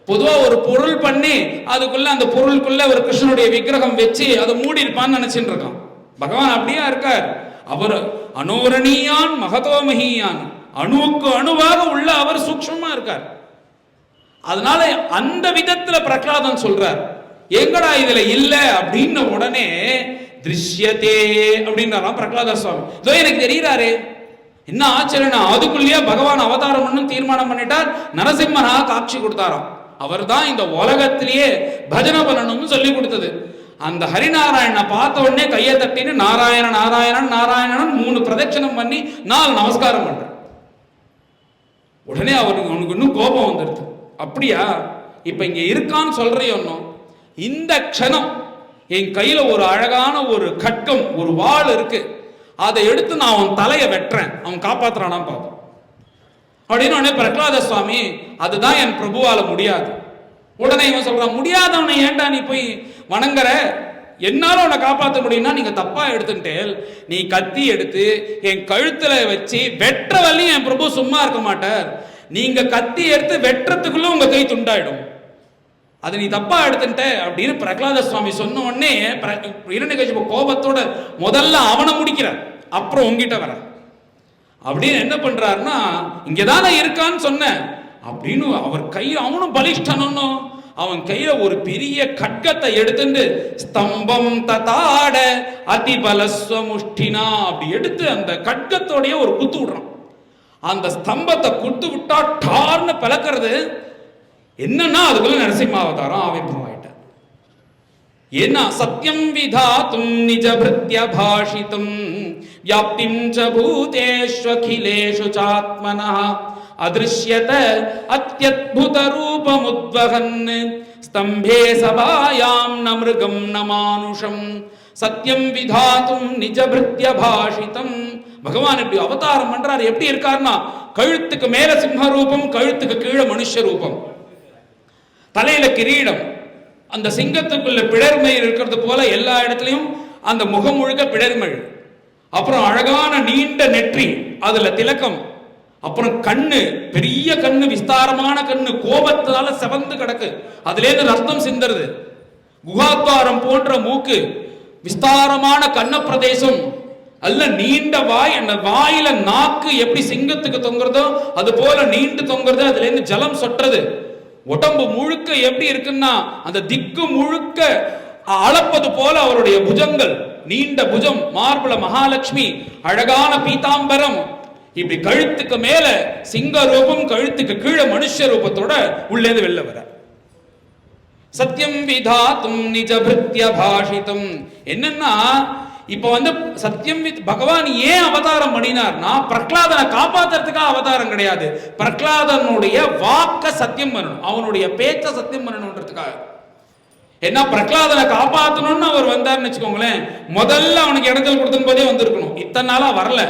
பொதுவா ஒரு பொருள் பண்ணி அதுக்குள்ள அந்த பொருளுக்குள்ள ஒரு கிருஷ்ணனுடைய விக்கிரகம் வச்சு அதை மூடி இருப்பான்னு நினைச்சுட்டு இருக்கான். பகவான் அப்படியா இருக்கார்? அவர் அனோரணீயான் மகதோமஹீயான், அணுவுக்கு அணுவாக உள்ள அவர் சூக்ஷ்மமா இருக்கார். அதனால அந்த விதத்துல பிரகலாதன் சொல்றார், எங்கடா இதுல இல்ல அப்படின்ன உடனே திருஷ்யத்தே அப்படின்றாராம் பிரகலாத சுவாமி. இதோ எனக்கு தெரிகிறாரே, என்ன ஆச்சரியம், அதுக்குள்ளேயே பகவான் அவதாரம் பண்ணு தீர்மானம் பண்ணிட்டார், நரசிம்மனா காட்சி கொடுத்தாராம். அவர் தான் இந்த உலகத்திலேயே பஜன பண்ணணும்னு சொல்லி கொடுத்தது. அந்த ஹரிநாராயணனை பார்த்த உடனே கையை தட்டின்னு நாராயண நாராயணன் நாராயணன் 3 பிரதட்சணம் பண்ணி 4 நமஸ்காரம் பண்ற. உடனே அவனுக்கு இன்னும் கோபம் வந்துடுது. அப்படியா, இப்ப இங்க இருக்கான்னு சொல்றியோன்னோ, இந்த க்ஷணம் என் கையில ஒரு அழகான ஒரு கட்கம், ஒரு வாள் இருக்கு, அதை எடுத்து நான் அவன் தலையை வெட்டுறேன், அவன் காப்பாத்துறானா பார்ப்போம் அப்படின்னு உடனே பிரகலாத சுவாமி, அதுதான் என் பிரபுவால முடியாது. உடனே இவன் சொல்றான், முடியாதவனை ஏன்டா நீ போய் வணங்குற, என்னால உன்னை காப்பாற்ற முடியும்னா நீங்க தப்பா எடுத்துட்டேல், நீ கத்தி எடுத்து என் கழுத்துல வச்சு வெற்ற வரையும் என் பிரபு சும்மா இருக்க மாட்டார், நீங்க கத்தி எடுத்து வெட்டுறதுக்குள்ள உங்க கை துண்டாயிடும், அது நீ தப்பா எடுத்துட்ட அப்படின்னு பிரகலாத சுவாமி சொன்ன உடனே இரண்யகசிபு கோபத்தோட முதல்ல அவனை முடிக்கிறார், அப்புறம் உங்ககிட்ட வர அப்படின்னு என்ன பண்றாருன்னா, இங்கதானே இருக்கான்னு சொன்ன அப்படின்னு அவர் கையில், அவனும் பலிஷ்டனும், அவன் கையில ஒரு பெரிய கட்கத்தை எடுத்துட்டு ஸ்தம்பம் ததாட அதிபலஸ்வ முஷ்டினா அப்படி எடுத்து அந்த கட்கத்தோடைய ஒரு குத்து விடுறான். அந்த ஸ்தம்பத்தை குத்து விட்டா டார்னு பிளக்கிறது. என்னன்னா அதுக்குள்ள நரசிம்மாவதாரம் ஆவிர்வாவம் ஆயிட்டார். ஏன்னா சத்யம் விதாத்தும் நிஜ பிருத்ய பாஷிதம் வியாப்திம் ச பூதேஷு அகிலேஷு சாத்மனஹ அதிருஷ்யத அத்யத்புத ரூபமுத்வகன் ஸ்தம்பே சபாயாம் ந மிருகம் ந மானுஷம் சத்யம் விதாத்தும் நிஜ பிருத்ய பாஷிதம். பகவான் இப்படி அவதாரம் பண்றாரு. எப்படி இருக்காருன்னா, கழுத்துக்கு மேல சிம்ம ரூபம், கழுத்துக்கு கீழே மனுஷ ரூபம், தலையில கிரீடம், அந்த சிங்கத்துக்குள்ள பிடர்மயிர் இருக்கிறது போல எல்லா இடத்துலையும் அந்த முகம் முழுக்க பிடர்மயிர், அப்புறம் அழகான நீண்ட நெற்றி, அதுல திலக்கம், அப்புறம் கண்ணு, பெரிய கண்ணு, விஸ்தாரமான கண்ணு, கோபத்தால செவந்து கிடக்கு, அதுல இருந்து ரத்தம் சிந்தறது, குகாத்வாரம் போன்ற மூக்கு, விஸ்தாரமான கண்ண பிரதேசம், அல்ல நீண்ட வாய், அந்த வாயில நாக்கு எப்படி சிங்கத்துக்கு தொங்குறதோ அது போல நீண்டு தொங்குறது, அதுல இருந்து ஜலம் சொட்டுறது, உடம்பு முழுக்க எப்படி இருக்குன்னா அந்த திக்கு முழுக்க அளப்பது போல அவருடைய புஜங்கள், நீண்ட புஜம், மார்புல மகாலட்சுமி, அழகான பீதாம்பரம், இப்படி கழுத்துக்கு மேல சிங்க ரூபம், கழுத்துக்கு கீழே மனுஷ ரூபத்தோட உள்ளேந்து வெளில வர. சத்யம் விதாத்தும் நிஜ பிருத்ய பாஷிதம். என்னன்னா இப்ப சத்யம் பகவான் ஏன் அவதாரம் பண்ணினார்னா, பிரகலாதனை காப்பாத்துறதுக்காக அவதாரம் கிடையாது, பிரகலாதனுடைய வாக்க சத்தியம் பண்ணணும், அவனுடைய பேச்ச சத்தியம் பண்ணணும்ன்றதுக்காக. ஏன்னா பிரகலாதனை காப்பாற்றணும்னு அவர் வந்தார்னு வச்சுக்கோங்களேன், முதல்ல அவனுக்கு இடத்தில் கொடுத்தும் போதே வந்திருக்கணும், இத்தனை நாளா வரல.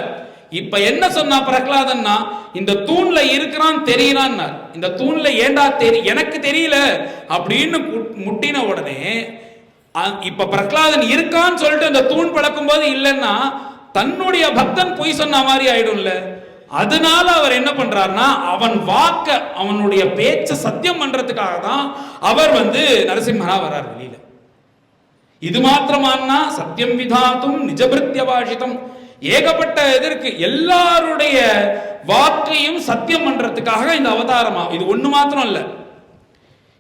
இப்ப என்ன சொன்னா பிரகலாதன்னா, இந்த தூண்ல இருக்கிறான் தெரியறான், இந்த தூண்ல ஏண்டா எனக்கு தெரியல அப்படின்னு முட்டின உடனே, இப்ப பிரகலாதன் இருக்கான்னு சொல்லிட்டு அந்த தூண் பழக்கும் போது இல்லைன்னா தன்னுடைய பக்தன் பொய் சொன்ன மாதிரி ஆயிடும்ல. அதனால அவர் என்ன பண்றாருன்னா, அவன் வாக்க, அவனுடைய பேச்ச சத்தியம் பண்றதுக்காக தான் அவர் நரசிம்மனா வர்றார் வெளியில. இது மாத்திரமானா சத்தியம் விதாத்தும் நிஜபிருத்திய பாஷிதம், ஏகப்பட்ட எதற்கு எல்லாருடைய வாக்கையும் சத்தியம் பண்றதுக்காக இந்த அவதாரமா. இது ஒண்ணு மாத்திரம் இல்ல,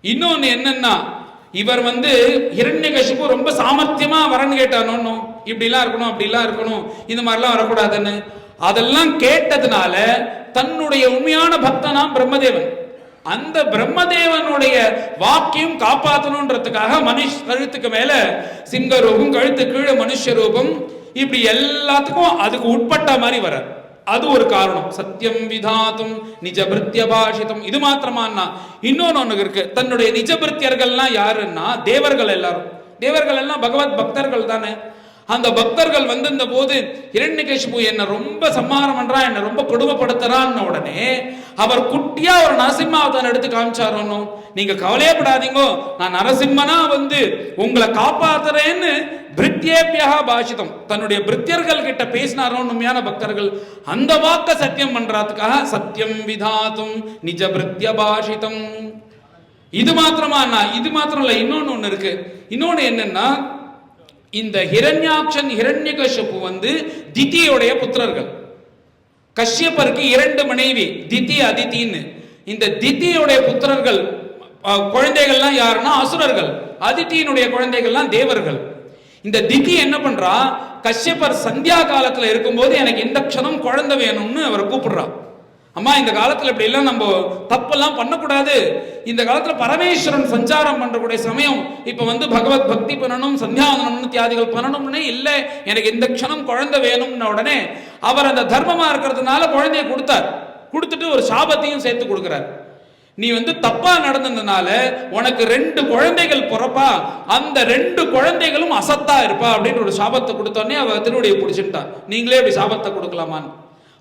இன்னொன்னு என்னன்னா, இவர் ஹிரண்யகசிபு ரொம்ப சாமர்த்தியமா வரன்னு கேட்டானோ, இப்படிலாம் இருக்கணும் அப்படிலாம் இருக்கணும், இந்த மாதிரிலாம் வரக்கூடாதுன்னு, அதெல்லாம் கேட்டதுனால தன்னுடைய உண்மையான பக்தனாம் பிரம்மதேவன், அந்த பிரம்மதேவனுடைய வாக்கியம் காப்பாற்றணும்ன்றதுக்காக மனுஷ கழுத்துக்கு மேல சிங்க ரூபம், கழுத்து கீழே மனுஷ ரூபம், இப்படி எல்லாத்துக்கும் அதுக்கு உட்பட்ட மாதிரி வர. அது ஒரு காரணம். சத்தியம் விதாத்தும் நிஜ பிருத்ய பாஷிதம். இது மாத்திரமானா இன்னொன்னு இருக்கு. தன்னுடைய நிஜ பிருத்தியர்கள்லாம் யாருன்னா தேவர்கள் எல்லாரும். தேவர்கள் எல்லாம் பகவத் பக்தர்கள் தானே. அந்த பக்தர்கள் இந்த போது ஹிரண்யகசிபு என்ன ரொம்ப சம்மாரம் பண்றான், என்ன ரொம்ப கொடுமைப்படுத்துறான்னு உடனே அவர் குட்டியா ஒரு நரசிம்மாவதாரம் எடுத்து காமிச்சாரோன்னு, நீங்க கவலையப்படாதீங்க, நான் நரசிம்மனா உங்களை காப்பாத்துறேன்னு பிருத்தியேபியா பாஷிதம், தன்னுடைய பிருத்தியர்கள் கிட்ட பேசினாரோ உண்மையான பக்தர்கள், அந்த வாக்க சத்தியம் பண்றதுக்காக சத்தியம் விதாத்தும் நிஜ பிருத்திய பாஷிதம். இது மாத்திரமா? இது மாத்திரம் இல்ல, இன்னொன்னு ஒண்ணு இருக்கு. இன்னொன்னு என்னன்னா, இந்த ஹிரண்யாக்ஷன் ஹிரண்யகசிபு திதியோடைய புத்திரர்கள். கஷ்யப்பருக்கு 2 மனைவி, திதி அதித்தின்னு. இந்த திதியோடைய புத்திரர்கள் குழந்தைகள்லாம் யாருன்னா அசுரர்கள், அதித்தியினுடைய குழந்தைகள்லாம் தேவர்கள். இந்த திதி என்ன பண்றா, கஷ்யப்பர் சந்தியா காலத்துல இருக்கும்போது எனக்கு இந்த க்ஷணம் குழந்தை வேணும்னு அவர் கூப்பிடுறா. அம்மா, இந்த காலத்துல இப்படி எல்லாம் நம்ம தப்பெல்லாம் பண்ணக்கூடாது. இந்த காலத்துல பரமேஸ்வரன் சஞ்சாரம் பண்றக்கூடிய சமயம். இப்ப பகவத் பக்தி பண்ணணும், சந்தியாவந்தனம் தியாதிகள் பண்ணணும்னு இல்லை, எனக்கு இந்த க்ஷணம் குழந்தை வேணும்னு உடனே அவர் அந்த தர்மமா இருக்கிறதுனால குழந்தைய கொடுத்தார். கொடுத்துட்டு ஒரு சாபத்தையும் சேர்த்து கொடுக்கிறார். நீ தப்பா நடந்ததுனால உனக்கு 2 குழந்தைகள் பிறப்பா, அந்த 2 குழந்தைகளும் அசத்தா இருப்பா அப்படின்னு ஒரு சாபத்தை கொடுத்தோடனே அவ திருவடியை பிடிச்சிட்டா. நீங்களே அப்படி சாபத்தை கொடுக்கலாமான்னு.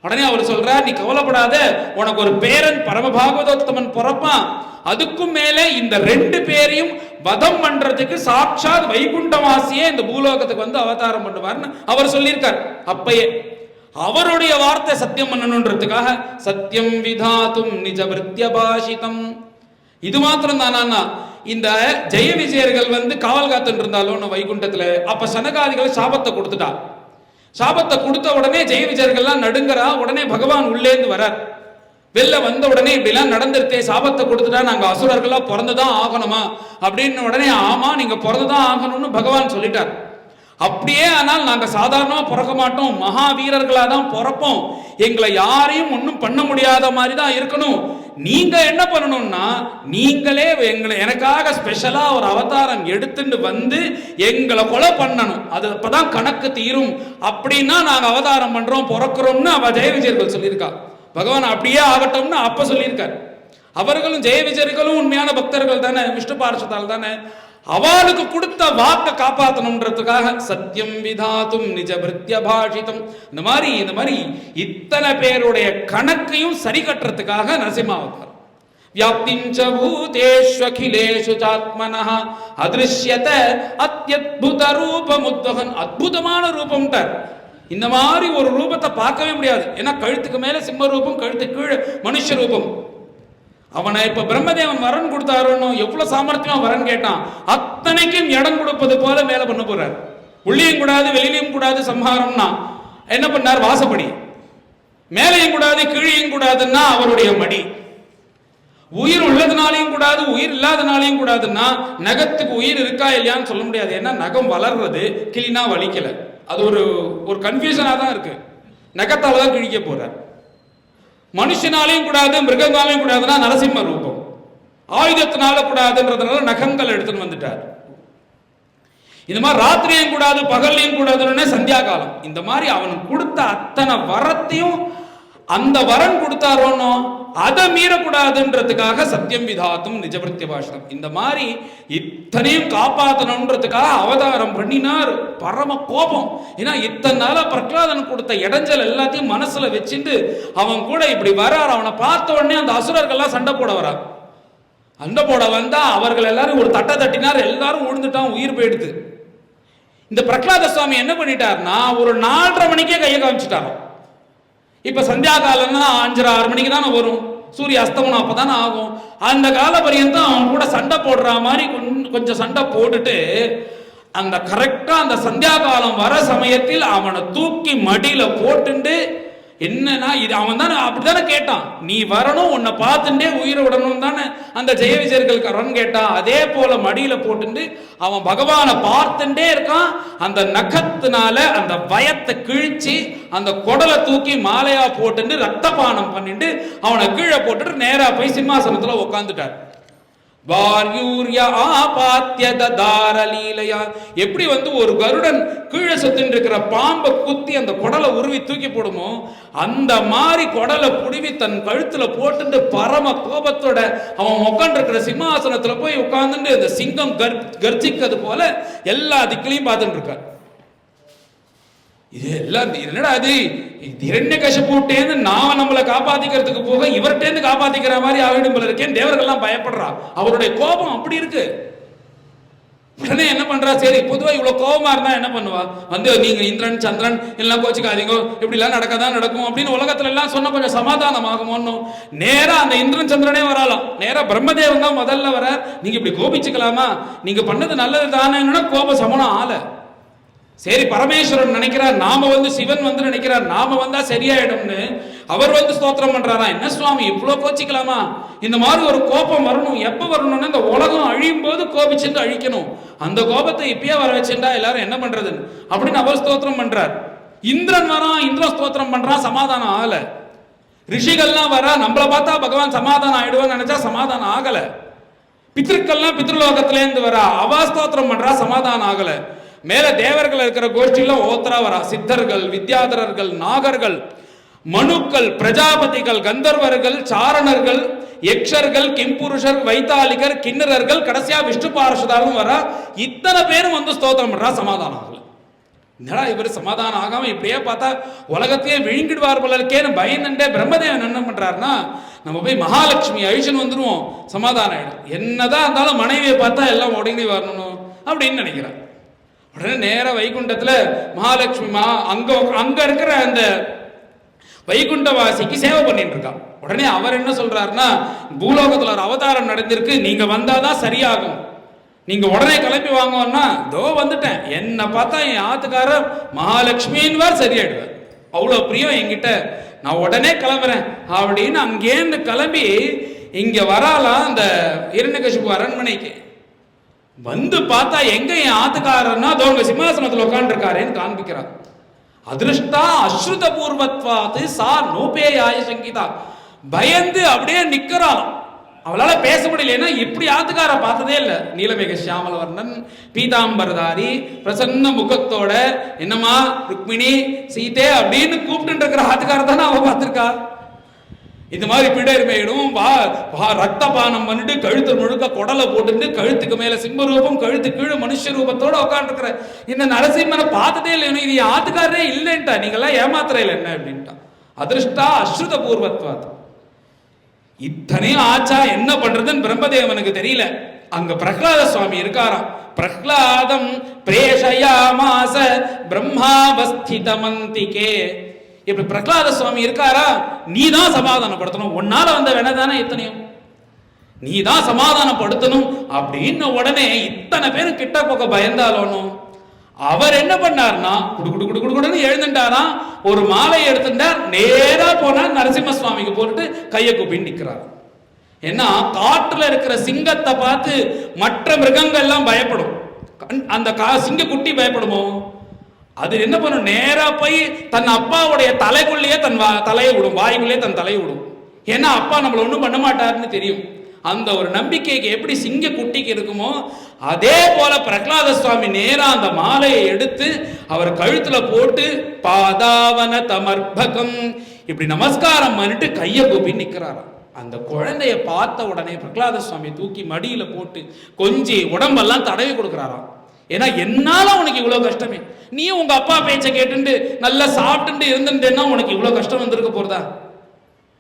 உடனே அவர் சொல்றார், நீ கவலைப்படாத, உனக்கு ஒரு பேரன் பரமபாகவதோத்தமன் பிறப்பான். அதுக்கும் மேலே இந்த 2 பேரையும் வதம் பண்றதுக்கு சாட்சாத் வைகுண்டவாசியே இந்த பூலோகத்துக்கு அவதாரம் பண்ணுவார்னு அவர் சொல்லியிருக்கார். அப்பயே அவருடைய வார்த்தை சத்தியம் பண்ணணுன்றதுக்காக சத்தியம் விதாத்தும் நிஜ விருத்தியபாஷிதம். இது மாத்திரம் தானா? இந்த ஜெய விஜயர்கள் காவல் காத்துட்டு இருந்தாலும் வைகுண்டத்துல, அப்ப சனகாதிகளை சாபத்தை கொடுத்துட்டா. சாபத்தை கொடுத்த உடனே ஜெய விஜயர்கள்லாம் நடுங்கறா. உடனே பகவான் உள்ளேந்து வரார். வெளில வந்த உடனே இப்படிலாம் நடந்துருத்தே, சாபத்தை கொடுத்துட்டா நாங்க அசுரர்களா பிறந்துதான் ஆகணுமா அப்படின்னு உடனே, ஆமா நீங்க பிறந்துதான் ஆகணும்னு பகவான் சொல்லிட்டார். அப்படியே ஆனால் நாங்க சாதாரணமா பிறக்க மாட்டோம், மகாவீரர்களா தான் பிறப்போம், எங்களை யாரையும் ஒன்றும் பண்ண முடியாத மாதிரி தான் இருக்கணும். நீங்க என்ன பண்ணணும்னா, நீங்களே எனக்காக ஸ்பெஷலா ஒரு அவதாரம் எடுத்துட்டு எங்களை கொலை பண்ணணும், அது அப்பதான் கணக்கு தீரும். அப்படின்னா நாங்க அவதாரம் பண்றோம், பிறக்கிறோம்னு அவ ஜெய விஜயர்கள் சொல்லியிருக்கா. பகவான் அப்படியே ஆகட்டும்னு அப்ப சொல்லியிருக்கார். அவர்களும் ஜெய விஜயர்களும் உண்மையான பக்தர்கள் தானே, விஷ்ணு பார்ஷதால் தானே. அவளுக்கு கொடுத்த வாக்க காப்பாற்றணும்ன்றதுக்காக சத்தியம் விதாத்தும் நிஜ விருத்தியபாஷிதம். இந்த மாதிரி இத்தனை பேருடைய கணக்கையும் சரி கட்டுறதுக்காக நரசிம்மாவதாரம். வியாப்திஞ்ச பூதேஷ்வகிலேஷு சாத்மனஹ அதிருஷ்யத அத்யத்புத ரூபமுத்வகன். அற்புதமான ரூபம். இந்த மாதிரி ஒரு ரூபத்தை பார்க்கவே முடியாது. ஏன்னா கழுத்துக்கு மேல சிம்ம ரூபம், கழுத்துக்கு கீழே மனுஷ ரூபம். அவனை இப்ப பிரம்மதேவன் வரன் கொடுத்தாருன்னு எவ்வளவு சாமர்த்தியமா வரன் கேட்டான். அத்தனைக்கும் இடம் கொடுப்பது போல மேல பண்ண போறார். உள்ளியும் கூடாது வெளியிலையும் கூடாது சம்ஹாரம்னா என்ன பண்ணார், வாசப்படி. மேலையும் கூடாது கீழையும் கூடாதுன்னா அவருடைய மடி. உயிர் உள்ளதுனாலையும் கூடாது உயிர் இல்லாதனாலையும் கூடாதுன்னா, நகத்துக்கு உயிர் இருக்கா இல்லையான்னு சொல்ல முடியாது. ஏன்னா நகம் வளர்றது, கிளினா வலிக்கல. அது ஒரு கன்ஃபியூஷனா தான் இருக்கு. நகத்தால தான் கிழிக்க போறார். மனுஷனாலையும் கூடாது மிருகங்களாலையும் கூடாதுன்னா நரசிம்ம ரூபம். ஆயுதத்தினால கூடாதுன்றதுனால நகங்கள் எடுத்துன்னு வந்துட்டார். இந்த மாதிரி ராத்திரியும் கூடாது பகல்லையும் கூடாதுன்னு சந்தியா காலம். இந்த மாதிரி அவனுக்கு கொடுத்த அத்தனை வரத்தையும் அந்த வரன் கொடுத்தாரோனோ அதை மீறக்கூடாதுன்றதுக்காக சத்தியம் விதாத்தும் நிஜபிருத்திய பாஷனம். இந்த மாதிரி இத்தனையும் காப்பாற்றணுன்றதுக்காக அவதாரம் பண்ணினார். பரம கோபம். ஏன்னா இத்தனை நாளா பிரகலாதன் கொடுத்த இடைஞ்சல் எல்லாத்தையும் மனசுல வச்சுட்டு அவன் கூட இப்படி வரார். அவனை பார்த்த உடனே அந்த அசுரர்கள்லாம் சண்டை போட வரார். சண்டை போட வந்தா அவர்கள் எல்லாரும் ஒரு தட்டை தட்டினார். எல்லாரும் உழுந்துட்டான், உயிர் போயிடுது. இந்த பிரகலாத சுவாமி என்ன பண்ணிட்டார்னா, ஒரு 4:30 மணிக்கே கையை காமிச்சிட்டாரோ. இப்ப சந்தியா காலம்னா 5:30-6 மணிக்கு தானே வரும், சூரிய அஸ்தமனம் அப்பதானே ஆகும். அந்த கால பரியந்தம் அவன் கூட சண்டை போடுற மாதிரி கொஞ்சம் சண்டை போட்டுட்டு அந்த கரெக்டா அந்த சந்தியா காலம் வர சமயத்தில் அவனை தூக்கி மடியில போட்டுண்டு, என்னன்னா இது அவன் தானே அப்படித்தானே கேட்டான், நீ வரணும் உன்னை பார்த்துட்டே உயிரை விடணும் தானே அந்த ஜெய விஜயர்களுக்கு ரன் கேட்டான். அதே போல மடியில போட்டு அவன் பகவானை பார்த்துட்டே இருக்கான். அந்த நகத்தினால அந்த பயத்தை கிழிச்சு அந்த குடலை தூக்கி மாலையா போட்டு ரத்தபானம் பண்ணிட்டு அவனை கீழே போட்டுட்டு நேரா போய் சிம்மாசனத்துல உட்காந்துட்டார். எப்படி ஒரு கருடன் கீழே சுத்தின் இருக்கிற பாம்பை குத்தி அந்த குடலை உருவி தூக்கி போடுமோ, அந்த மாதிரி குடலை புடிவி தன் கழுத்துல போட்டு பரம கோபத்தோட அவன் உட்காந்து இருக்கிற சிம்மாசனத்துல போய் உட்கார்ந்து அந்த சிங்கம் கர்ஜிக்கிறது போல எல்லா திக்கிலையும் பார்த்துட்டு இருக்கார். இது எல்லாம் என்னடா அது, ஹிரண்யகசிபுட்டேந்து நான் நம்மளை காப்பாத்திக்கிறதுக்கு போக இவர்கிட்டேந்து காப்பாத்திக்கிற மாதிரி ஆகிடும் போல இருக்கேன். தேவர்கள்லாம் பயப்படுறா. அவருடைய கோபம் அப்படி இருக்கு. உடனே என்ன பண்றா, சரி பொதுவா இவ்வளவு கோபமா இருந்தா என்ன பண்ணுவா, வந்து நீங்க இந்திரன் சந்திரன் எல்லாம் கோச்சிக்காதீங்க, இப்படி எல்லாம் நடக்கதான் நடக்கும் அப்படின்னு உலகத்துல எல்லாம் சொன்ன கொஞ்சம் சமாதானம் ஆகுமோன்னு நேரா அந்த இந்திரன் சந்திரனே வராலாம். நேரா பிரம்மதேவன் தான் முதல்ல வர, நீங்க இப்படி கோபிச்சுக்கலாமா, நீங்க பண்ணது நல்லது தானே, கோப சமணம் ஆல. சரி பரமேஸ்வரன் நினைக்கிறார், நாம வந்து சிவன் வந்து நினைக்கிறார் நாம வந்தா சரியாயிடும்னு அவர் வந்து ஸ்தோத்திரம் பண்றாரா, என்ன சுவாமி இவ்வளவு கோச்சிக்கலாமா, இந்த மாதிரி ஒரு கோபம் வரணும், எப்ப வரணும்னு இந்த உலகம் அழியும் போது கோபிச்சுட்டு அழிக்கணும், அந்த கோபத்தை இப்பயே வர வச்சுட்டா எல்லாரும் என்ன பண்றது அப்படின்னு அவர் ஸ்தோத்திரம் பண்றார். இந்திரன் வரான், இந்திரன் ஸ்தோத்திரம் பண்றான், சமாதானம் ஆகல. ரிஷிகள்லாம் வர, நம்மளை பார்த்தா பகவான் சமாதானம் ஆயிடுவான்னு நினைச்சா சமாதானம் ஆகல. பித்ருக்கள்லாம் பித்ருலோகத்திலேருந்து வரா, அவா ஸ்தோத்திரம் பண்றா, சமாதானம் ஆகல. மேல தேவர்கள் இருக்கிற கோஷ்டியில ஓத்தரா வரா, சித்தர்கள், வித்யாதரர்கள், நாகர்கள், மனுக்கள், பிரஜாபதிகள், கந்தர்வர்கள், சாரணர்கள், யக்ஷர்கள், கிம்புருஷர், வைத்தாலிகர், கிண்ணறர்கள், கடைசியா விஷ்ணு பார்ஷதாரும் வரா. இத்தனை பேரும் வந்து ஸ்தோத்திரம் பண்றா, சமாதானம் ஆகல. என்னடா இவர் சமாதானம் ஆகாம இப்படியே பார்த்தா உலகத்தையே விழுங்கிடுவார் போலக்கேன்னு பயந்துட்டே பிரம்மதேவன் என்ன பண்றாருன்னா, நம்ம போய் மகாலட்சுமி அழிச்சுன்னு வந்துருவோம், சமாதானம் ஆயிடும், என்னதான் இருந்தாலும் மனைவியை பார்த்தா எல்லாம் ஒடுங்கி வரணும் அப்படின்னு நினைக்கிறார். உடனே நேர வைகுண்டத்துல மகாலட்சுமி அங்க இருக்கிற அந்த வைகுண்டவாசிக்கு சேவை பண்ணிட்டு இருக்கான். உடனே அவர் என்ன சொல்றாருன்னா, பூலோகத்துல ஒரு அவதாரம் நடந்திருக்கு, நீங்க வந்தாதான் சரியாகும், நீங்க உடனே கிளம்பி வாங்கன்னா, தோ வந்துட்டேன், என்ன பார்த்தா என் ஆத்துக்காரர் மகாலட்சுமின்னு சரியாயிடுவார், அவ்வளவு பிரியம் என்கிட்ட, நான் உடனே கிளம்புறேன் அப்படின்னு அங்கேருந்து கிளம்பி இங்க வராலாம் அந்த இரண்யகசிபு அரண்மனைக்கு. வந்து பார்த்தா எங்க என் ஆத்துக்காரர்னா தோங்க சிம்மாசனத்தில் உட்கார்ந்து இருக்காருன்னு காண்பிக்கிறார். அதிருஷ்டா அஸ்ருத பூர்வத்வாது சா நோபேயாய சங்கீதா, பயந்து அப்படியே நிக்கிறாள், அவளால பேச முடியல, இப்படி ஆத்துக்கார பார்த்ததே இல்லை. நீலமேக சியாமலவர்ணன், பீதாம்பரதாரி, பிரசன்ன முகத்தோட, என்னமா ருக்மிணி சீதே அப்படின்னு கூப்பிட்டு இருக்கிற ஆத்துக்கார தானே அவ பார்த்திருக்கா. இந்த மாதிரி பிடர்மையிடும் ரத்த பானம் பண்ணிட்டு கழுத்து முழுக்க குடலை போட்டு கழுத்துக்கு மேல சிம்ம ரூபம், கழுத்து கீழே மனுஷ ரூபத்தோட உட்காந்துருக்கிற இந்த நரசிம்மனை பார்த்ததே இல்லை, இது ஆத்துக்காரரே இல்லைன்ட்டா, நீங்கெல்லாம் ஏமாத்துற இல்லை என்ன அப்படின்ட்டா. அதிருஷ்டா அஸ்ருத பூர்வத்வாத். இத்தனையும் ஆச்சா, என்ன பண்றதுன்னு பிரம்மதேவனுக்கு தெரியல. அங்க பிரகலாத சுவாமி இருக்காராம். பிரகலாதம் பிரேஷயாமாச பிரம்மாவஸ்திதமந்திகே. இப்படி பிரகலாத சுவாமி இருக்காரா, நீ தான் சமாதானப்படுத்தணும், உன்னால வந்த வேணதானே இத்தனையும், நீ தான் சமாதானப்படுத்தணும் அப்படின்னு உடனே இத்தனை பேரும் கிட்ட போக்க பயந்தாலும் அவர் என்ன பண்ணார்னா, குடுன்னு எழுந்துட்டாரா, ஒரு மாலை எடுத்துட்டார், நேரா போனார் நரசிம்ம சுவாமிக்கு போட்டு கையை கூப்பின்னு நிற்கிறார். ஏன்னா காட்டுல இருக்கிற சிங்கத்தை பார்த்து மற்ற மிருகங்கள் எல்லாம் பயப்படும், அந்த சிங்க குட்டி பயப்படுமோ, அது என்ன பண்ணும், நேரா போய் தன் அப்பாவுடைய தலைக்குள்ளேயே தன் தலையை விடும், வாய்க்குள்ளேயே தன் தலையை விடும். ஏன்னா அப்பா நம்மள ஒன்றும் பண்ண மாட்டாருன்னு தெரியும். அந்த ஒரு நம்பிக்கைக்கு எப்படி சிங்க குட்டிக்கு இருக்குமோ அதே போல பிரகலாத சுவாமி நேரா அந்த மாலையை எடுத்து அவர் கழுத்துல போட்டு பாதாவன தமர்பகம் இப்படி நமஸ்காரம் பண்ணிட்டு கையை கூப்பி நிற்கிறாராம். அந்த குழந்தைய பார்த்த உடனே பிரகலாத சுவாமி தூக்கி மடியில போட்டு கொஞ்சி உடம்பெல்லாம் தடவி கொடுக்கிறாராம். ஏன்னா என்னால உனக்கு இவ்வளவு கஷ்டமே, நீ உங்க அப்பா பேச்சை கேட்டு நல்லா சாப்பிட்டு இருந்துட்டேன்னா உனக்கு இவ்வளவு கஷ்டம் வந்திருக்க போறதா,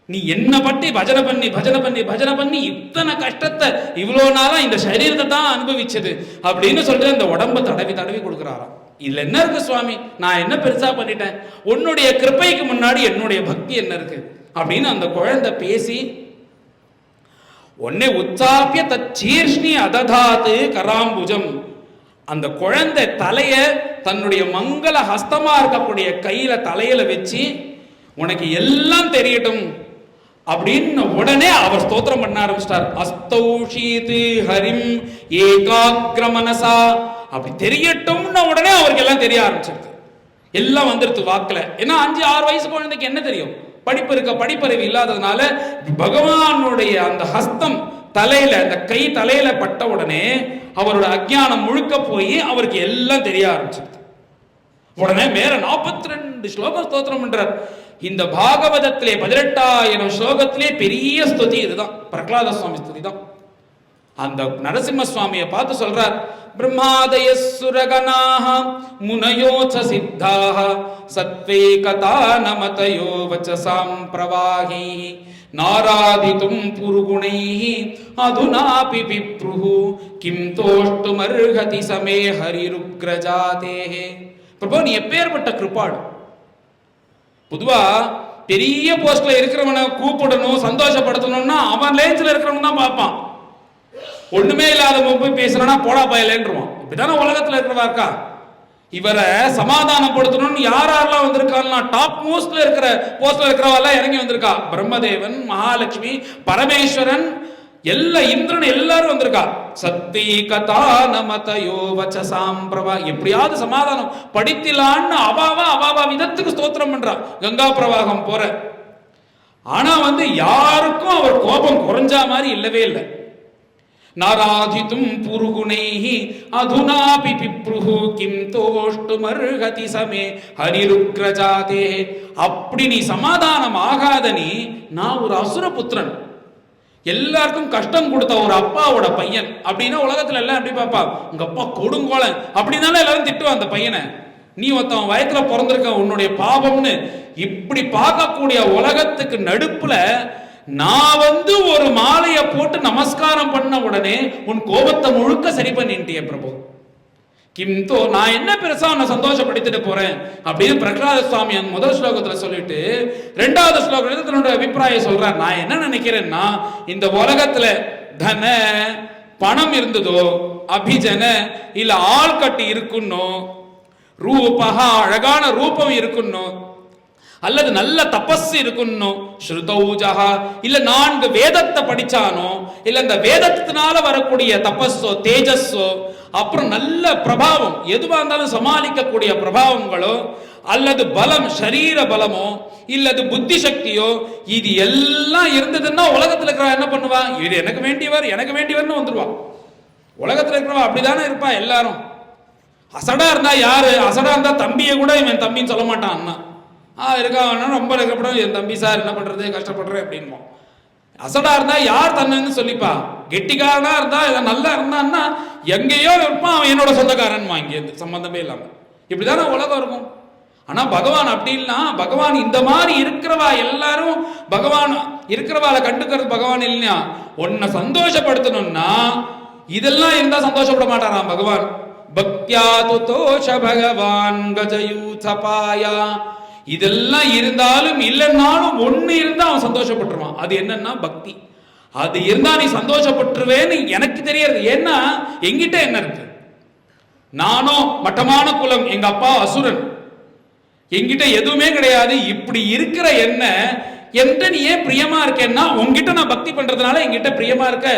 நீ என்ன பற்றி பஜனை பண்ணி பஜனை பண்ணி பஜனை பண்ணி இத்தனை கஷ்டத்தை இவ்வளவு நாளா இந்த சரீரத்தை தான் அனுபவிச்சது அப்படின்னு சொல்லிட்டு அந்த உடம்ப தடவி தடவி கொடுக்குறாராம். இதுல என்ன இருக்கு சுவாமி, நான் என்ன பெருசா பண்ணிட்டேன், உன்னுடைய கிருபைக்கு முன்னாடி என்னுடைய பக்தி என்ன இருக்கு அப்படின்னு அந்த குழந்தை பேசி உன்னை உச்சாப்பிய தச்சீர்ஷ்ணி அததாத்து கராம்புஜம், அந்த குழந்தை தலைய தன்னுடைய மங்கள ஹஸ்தமா இருக்கக்கூடிய கையில தலையில வச்சு உனக்கு எல்லாம் தெரியட்டும் அப்படின்னு உடனே அவர் ஸ்தோத்திரம் பண்ண ஆரம்பிச்சிட்டார். அஸ்தௌஷீது ஹரிம் ஏகாக்ர மனசா, அப்படி தெரியட்டும்னு உடனே அவருக்கு எல்லாம் தெரிய ஆரம்பிச்சிருது, எல்லாம் வந்துருது வாக்குல. ஏன்னா 5-6 வயசு குழந்தைக்கு என்ன தெரியும், படிப்பறிவு இல்லாததுனால பகவானுடைய அந்த ஹஸ்தம் தலையில, அந்த கை தலையில பட்ட உடனே அவரோட அஜ்ஞானம் முழுக்க போய் அவருக்கு எல்லாம் தெரிய ஆரம்பிச்சிருது. உடனே மேல 42 ஸ்லோகம் ஸ்தோத்திரம் பண்றார். இந்த பாகவதத்திலே 18,000 ஸ்லோகத்திலே பெரிய ஸ்துதி இதுதான், பிரகலாத சுவாமி ஸ்துதி தான். அந்த நரசிம்ம சுவாமியை பார்த்து சொல்றார், பிரம்மாதய சுரகணாஹ முனயோச்ச சித்தாஹ சத்வே கதா நமதயோ வச்சசாம் பிரவாஹி நாராதிதும் புருகுணைஹி அதுனாபி விப்ருஹு கிம் தோஷ்டுமர்ஹதி சமே ஹரிருக்ரஜாதேஹே. பிரபு, நீ எப்பேற்பட்ட கிருபாடு. பொதுவா பெரிய போஸ்ட்ல இருக்கிறவனை கூப்பிடணும், சந்தோஷப்படுத்தணும்னா அவன் லேஞ்சில் இருக்கிறவன் தான் பார்ப்பான். ஒண்ணுமே இல்லாத போய் பேசுறானா போடா பயலேன்றுவான். இப்படிதானே உலகத்துல இருக்கிறவா இருக்கா. இவரை சமாதானப்படுத்தணும்னு யாரெல்லாம் வந்திருக்காங்கன்னா டாப் மோஸ்ட்ல இருக்கிற போஸ்ட்ல இருக்கிறவெல்லாம் இறங்கி வந்திருக்கா. பிரம்மதேவன், மகாலட்சுமி, பரமேஸ்வரன், எல்லா இந்திரன் எல்லாரும் வந்திருக்கா. சக்தி கதா நமதயோ வச்சசாம் பிரபா. எப்படியாவது சமாதானம் படித்திலான்னு அவாவா விதத்துக்கு ஸ்தோத்திரம் பண்றா கங்கா பிரவாகம் போற. ஆனா யாருக்கும் அவர் கோபம் குறைஞ்சா மாதிரி இல்லவே இல்லை. நாராதிதும் புருகுணைஹி அதுனாபி பிப்ருஹு கிம் தோஷ்டுமர்ஹதி சமே ஹரிருக்ரஜாதே. அப்படி நீ சமாதானம் ஆகாத நீ, நான் ஒரு அசுர புத்திரன், எல்லாருக்கும் கஷ்டம் கொடுத்த ஒரு அப்பாவோட பையன் அப்படின்னா உலகத்துல எல்லாம் எப்படி பாப்பா, உங்க அப்பா கொடுங்கோலன் அப்படின்னால எல்லாரும் திட்டுவான் அந்த பையனை. நீ ஒருத்தன் வயத்துல பிறந்திருக்க, உன்னுடைய பாவம்னு இப்படி பார்க்கக்கூடிய உலகத்துக்கு நடுப்புல நான் ஒரு மாலையை போட்டு நமஸ்காரம் பண்ண உடனே உன் கோபத்தை முழுக்க சரி பண்ணிட்டிய பிரபு. கிம்தோ, நான் என்ன பெருசா உன்னை சந்தோஷப்படுத்திட்டு போறேன் அப்படின்னு பிரகலாத சுவாமி அந்த முதல் ஸ்லோகத்துல சொல்லிட்டு ரெண்டாவது ஸ்லோகத்துல தன்னோட அபிப்பிராயம் சொல்றார். நான் என்ன நினைக்கிறேன்னா, இந்த உலகத்துல தன பணம் இருந்ததோ, அபிஜன இல்ல ஆள் கட்டி இருக்குன்னோ, ரூபகா அழகான ரூபம் இருக்குன்னோ, அல்லது நல்ல தபஸ் இருக்கணும், ஸ்ருதௌஜஹா இல்ல 4 வேதத்தை படிச்சானோ, இல்ல இந்த வேதத்தினால வரக்கூடிய தபஸோ தேஜஸோ, அப்புறம் நல்ல பிரபாவம் எதுவா இருந்தாலும் சமாளிக்கக்கூடிய பிரபாவங்களோ, அல்லது பலம் சரீர பலமோ, இல்லது புத்தி சக்தியோ, இது எல்லாம் இருந்ததுன்னா உலகத்துல இருக்கிற என்ன பண்ணுவா, இது எனக்கு வேண்டியவர்னு வந்துருவா. உலகத்துல இருக்கிறவா அப்படிதானே இருப்பா. எல்லாரும் அசடா இருந்தா யாரு, அசடா இருந்தா தம்பியை கூட இவன் தம்பின்னு சொல்ல மாட்டான். அண்ணா இருக்கான், ரொம்ப இருக்கப்படும், என் தம்பி சார் என்ன பண்றது கஷ்டப்படுறேன் அப்படின்போம். அசடா இருந்தா யார் தன்னு சொல்லிப்பா. கெட்டிக்காரனா இருந்தா நல்லா இருந்தான்னா எங்கேயோ இருப்பான், அவன் என்னோட சொந்தக்காரன் இங்கே சம்பந்தமே இல்லாம. இப்படிதானே உலகம் இருக்கும். ஆனா பகவான் அப்படி இல்லைன்னா, பகவான் இந்த மாதிரி இருக்கிறவா எல்லாரும் பகவான் இருக்கிறவாளை கண்டுக்கிறது பகவான் இல்லையா. உன்னை சந்தோஷப்படுத்தணும்னா இதெல்லாம் இருந்தா சந்தோஷப்பட மாட்டாராம் பகவான். பக்தியா துதோஷ பகவான் கஜயூதபாயா. இதெல்லாம் இருந்தாலும் இல்லைன்னாலும் ஒண்ணு இருந்தா அவன் சந்தோஷப்பட்டுருவான். அது என்னன்னா பக்தி. அது இருந்தா நீ சந்தோஷப்பட்டுருவேன்னு எனக்கு தெரியாது. ஏன்னா எங்கிட்ட என்ன இருக்கு, நானும் மட்டமான குலம், எங்க அப்பா அசுரன், எங்கிட்ட எதுவுமே கிடையாது. இப்படி இருக்கிற என்ன என்கிட்ட நீ ஏன் பிரியமா இருக்கேன்னா, உங்ககிட்ட நான் பக்தி பண்றதுனால என்கிட்ட பிரியமா இருக்க.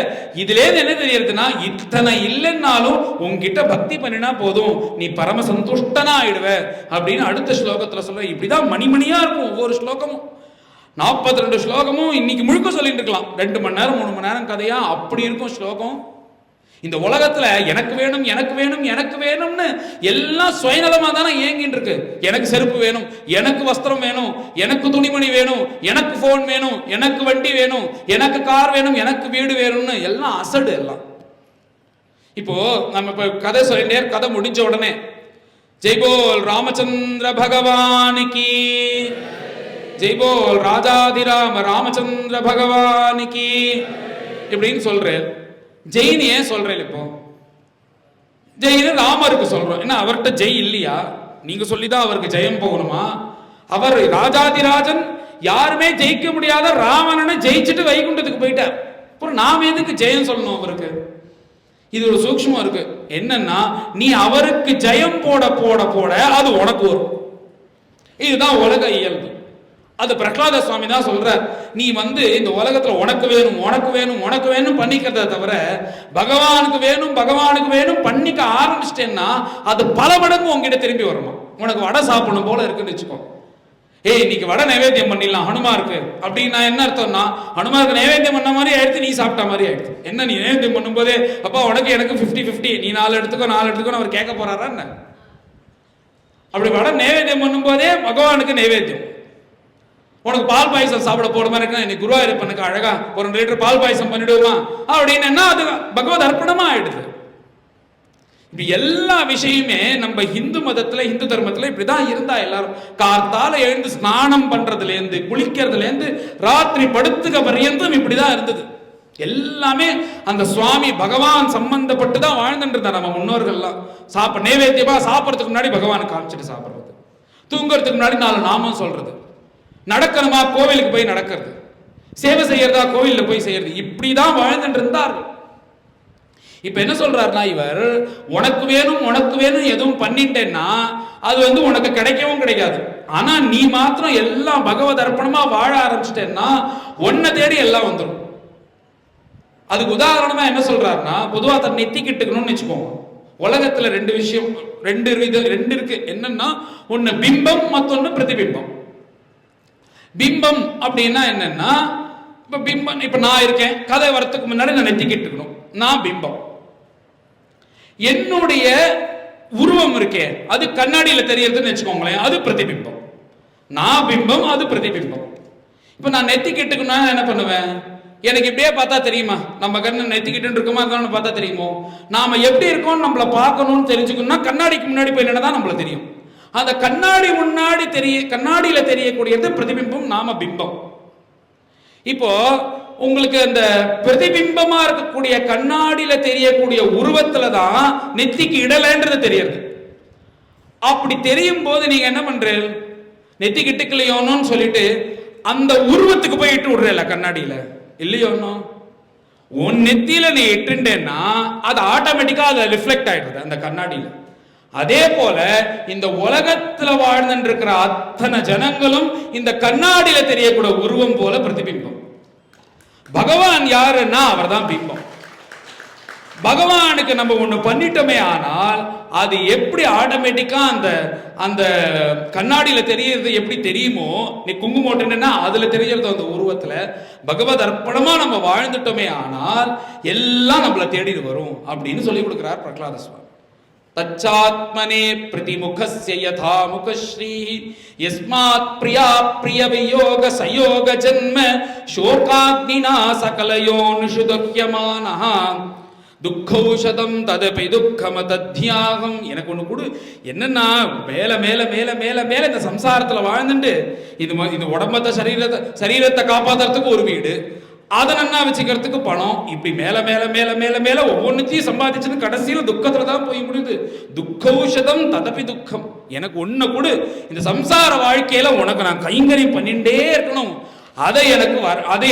இதுல என்ன தெரியுதுன்னா, இத்தனை இல்லைன்னாலும் உங்ககிட்ட பக்தி பண்ணினா போதும், நீ பரம சந்துஷ்டனா ஆயிடுவ அப்படின்னு அடுத்த ஸ்லோகத்துல சொல்ல. இப்படிதான் மணிமணியா இருக்கும் ஒவ்வொரு ஸ்லோகமும். 42 ஸ்லோகமும் இன்னைக்கு முழுக்க சொல்லிட்டு இருக்கலாம். 2 மணி நேரம் 3 மணி நேரம் கதையா அப்படி இருக்கும் ஸ்லோகம். இந்த உலகத்துல எனக்கு வேணும் எனக்கு வேணும் எனக்கு வேணும்னு எல்லாம் சுயநலமா தானே ஏங்கிட்டு இருக்கு. எனக்கு செருப்பு வேணும், எனக்கு வஸ்திரம் வேணும், எனக்கு துணிமணி வேணும், எனக்கு போன் வேணும், எனக்கு வண்டி வேணும், எனக்கு கார் வேணும், எனக்கு வீடு வேணும்னு எல்லாம் அசடு எல்லாம். இப்போ நம்ம இப்ப கதை சொல்லிட்டே, கதை முடிஞ்ச உடனே ஜெய்போல் ராமச்சந்திர பகவானுக்கு, ஜெய்போல் ராஜாதிராம ராமச்சந்திர பகவானுக்கு இப்படின்னு சொல்றேன். ஜெயின் ஏன் சொல்றேன்? இப்போ ஜெயின் ராமருக்கு சொல்றோம். என்ன அவர்கிட்ட ஜெய் இல்லையா? நீங்க சொல்லிதான் அவருக்கு ஜெயம் போகணுமா? அவர் ராஜாதிராஜன், யாருமே ஜெயிக்க முடியாத ராவணனை ஜெயிச்சுட்டு வைகுண்டத்துக்கு போயிட்டார். அப்புறம் நாம எதுக்கு ஜெயம் சொல்லணும் அவருக்கு? இது ஒரு சூக்ஷ்மம் இருக்கு. என்னன்னா, நீ அவருக்கு ஜெயம் போட போட போட அது உனக்கு வரும். இதுதான் உலக இயல்பு. அது பிரகலாத சுவாமி தான் சொல்றார். நீ இந்த உலகத்துல உனக்கு வேணும் உனக்கு வேணும் உனக்கு வேணும் பண்ணிக்கிறத தவிர பகவானுக்கு வேணும் பகவானுக்கு வேணும் பண்ணிக்க ஆரம்பிச்சிட்டேன்னா அது பல மடங்கு உங்ககிட்ட திரும்பி வருமா. உனக்கு வடை சாப்பிடணும் போல இருக்குன்னு வச்சுக்கோ. இன்னைக்கு வடை நைவேத்தியம் பண்ணிடலாம் ஹனுமாருக்கு அப்படின்னா என்ன அர்த்தம்னா, ஹனுமாருக்கு நைவேத்தியம் பண்ண மாதிரி ஆயிடுத்து, நீ சாப்பிட்ட மாதிரி ஆயிடுச்சு. என்ன நீ நைவேத்தியம் பண்ணும் போதே அப்பா உனக்கு எனக்கு 50-50, நீ 4 எடுத்துக்கோ அவர் கேட்க போறாரா என்ன? அப்படி வடை நைவேத்தியம் பண்ணும் போதே பகவானுக்கு நைவேத்தியம். உனக்கு பால் பாயசம் சாப்பிட போடுமா இருக்குன்னா இன்னைக்கு குருவாயூரப்பனுக்கு அழகா ஒரு 2 லிட்டர் பால் பாயசம் பண்ணிடுவோமா அப்படின்னு அது பகவத் அர்ப்பணமா ஆயிடுது. இப்படி எல்லா விஷயமே நம்ம இந்து மதத்துல இந்து தர்மத்துல இப்படிதான் இருந்தா எல்லாரும் கார்த்தால எழுந்து ஸ்நானம் பண்றதுல இருந்து குளிக்கிறதுல இருந்து ராத்திரி படுத்துக்க பரியந்தும் இப்படிதான் இருந்தது. எல்லாமே அந்த சுவாமி பகவான் சம்பந்தப்பட்டு தான் வாழ்ந்துட்டு இருந்தா நம்ம முன்னோர்கள்லாம். நைவேத்தியமா சாப்பிட்றதுக்கு முன்னாடி பகவான் காமிச்சிட்டு சாப்பிட்றது, தூங்குறதுக்கு முன்னாடி 4 நாமம் சொல்றது, நடக்கணுமா கோவிலுக்கு போய் நடக்கிறது, சேவை செய்யறதா கோவில்ல போய் செய்யறது, இப்படிதான் வாழ்ந்துட்டு இருந்தார்கள். இப்ப என்ன சொல்றாருன்னா இவர் உனக்கு வேணும் எதுவும் பண்ணிட்டேன்னா அது உனக்கு கிடைக்கவும் கிடைக்காது. ஆனா நீ மாத்திரம் எல்லாம் பகவத் அர்ப்பணமா வாழ ஆரம்பிச்சிட்டேன்னா உன்னை தேடி எல்லாம் வந்துடும். அதுக்கு உதாரணமா என்ன சொல்றாருன்னா பொதுவா தன் நெத்திக்கிட்டுக்கணும்னு வச்சுக்கோங்க. உலகத்துல 2 விஷயம் 2 இருக்கு. என்னன்னா ஒன்னு பிம்பம், மத்தொன்னு பிரதிபிம்பம். பிம்பம் அப்படின்னா என்னன்னா இப்ப பிம்பம், இப்ப நான் இருக்கேன், கதை வரத்துக்கு முன்னாடி நான் நெத்திக்கிட்டுக்கணும், நான் பிம்பம். என்னுடைய உருவம் இருக்கே அது கண்ணாடியில தெரியறதுன்னு வச்சுக்கோங்களேன், அது பிரதிபிம்பம். நான் பிம்பம், அது பிரதிபிம்பம். இப்ப நான் நெத்திக்கிட்டுக்கணும் என்ன பண்ணுவேன், எனக்கு இப்படியே பார்த்தா தெரியுமா நம்ம கண்ணு நெத்திக்கிட்டு இருக்குமா பார்த்தா தெரியுமோ? நாம எப்படி இருக்கோம் நம்மள பார்க்கணும்னு தெரிஞ்சுக்கணும்னா கண்ணாடிக்கு முன்னாடி போய் என்னதான் நம்மள தெரியும். அந்த கண்ணாடியில தெரியக்கூடியது பிரதிபிம்பம், நாம பிம்பம். இப்போ உங்களுக்கு அந்த பிரதிபிம்பமா இருக்கக்கூடிய கண்ணாடியில தெரியக்கூடிய உருவத்துல தான் நெத்திக்கு இடலன்றது தெரியுது. அப்படி தெரியும் போது நீங்க என்ன பண்றீங்க, நெத்திக்கு இட்டுக்கலையோன்னு சொல்லிட்டு அந்த உருவத்துக்கு போய் இட்டு விடுறல கண்ணாடியில இல்லையோன்னு. உன் நெத்தியில நீ இட்டுட்டேன்னா அது ஆட்டோமேட்டிக்கா அதை ரிஃப்ளெக்ட் ஆயிடுது அந்த கண்ணாடியில. அதே போல இந்த உலகத்துல வாழ்ந்துட்டு இருக்கிற அத்தனை ஜனங்களும் இந்த கண்ணாடியில தெரியக்கூடிய உருவம் போல பிரதிபிம்பம். பகவான் யாருன்னா அவர் தான் பிம்பம். பகவானுக்கு நம்ம ஒண்ணு பண்ணிட்டோமே ஆனால் அது எப்படி ஆட்டோமேட்டிக்கா அந்த கண்ணாடியில தெரியறது எப்படி தெரியுமோ, நீ குங்குமோட்டா அதுல தெரியறது அந்த உருவத்துல பகவத் அர்ப்பணமா நம்ம வாழ்ந்துட்டோமே ஆனால் எல்லாம் நம்மள தேடிட்டு வரும் அப்படின்னு சொல்லி கொடுக்கிறார் பிரகலாத சுவாமி. தச்சாத்மனே பிரதிமுகஸ்ய யதா முகஸ்ரீ யஸ்மாத் பிரியா பிரிய வியோக சயோக ஜன்ம சோகாக்னினா சகலயோன்ஷு துஹ்யமானஹ துக்கௌஷதம் ததபி துக்கம தத்யாகம். எனக்கு ஒண்ணு கொடு, என்னன்னா மேல மேல மேல மேல மேல இந்த சம்சாரத்துல வாழ்ந்துட்டு இது உடம்பத்தை சரீரத்தை காப்பாத்துறதுக்கு ஒரு வீடு, அதை நன்னா வச்சுக்கிறதுக்கு பணம், இப்படி மேல மேல மேல மேல மேல ஒவ்வொன்றுத்தையும் சம்பாதிச்சது கடைசியில் துக்கத்துல தான் போய் முடியுது. துக்கௌஷதம் ததபி துக்கம். எனக்கு ஒண்ணு கொடு, இந்த சம்சார வாழ்க்கையில உனக்கு நான் கைங்கரியம் பண்ணிட்டே இருக்கணும், அதை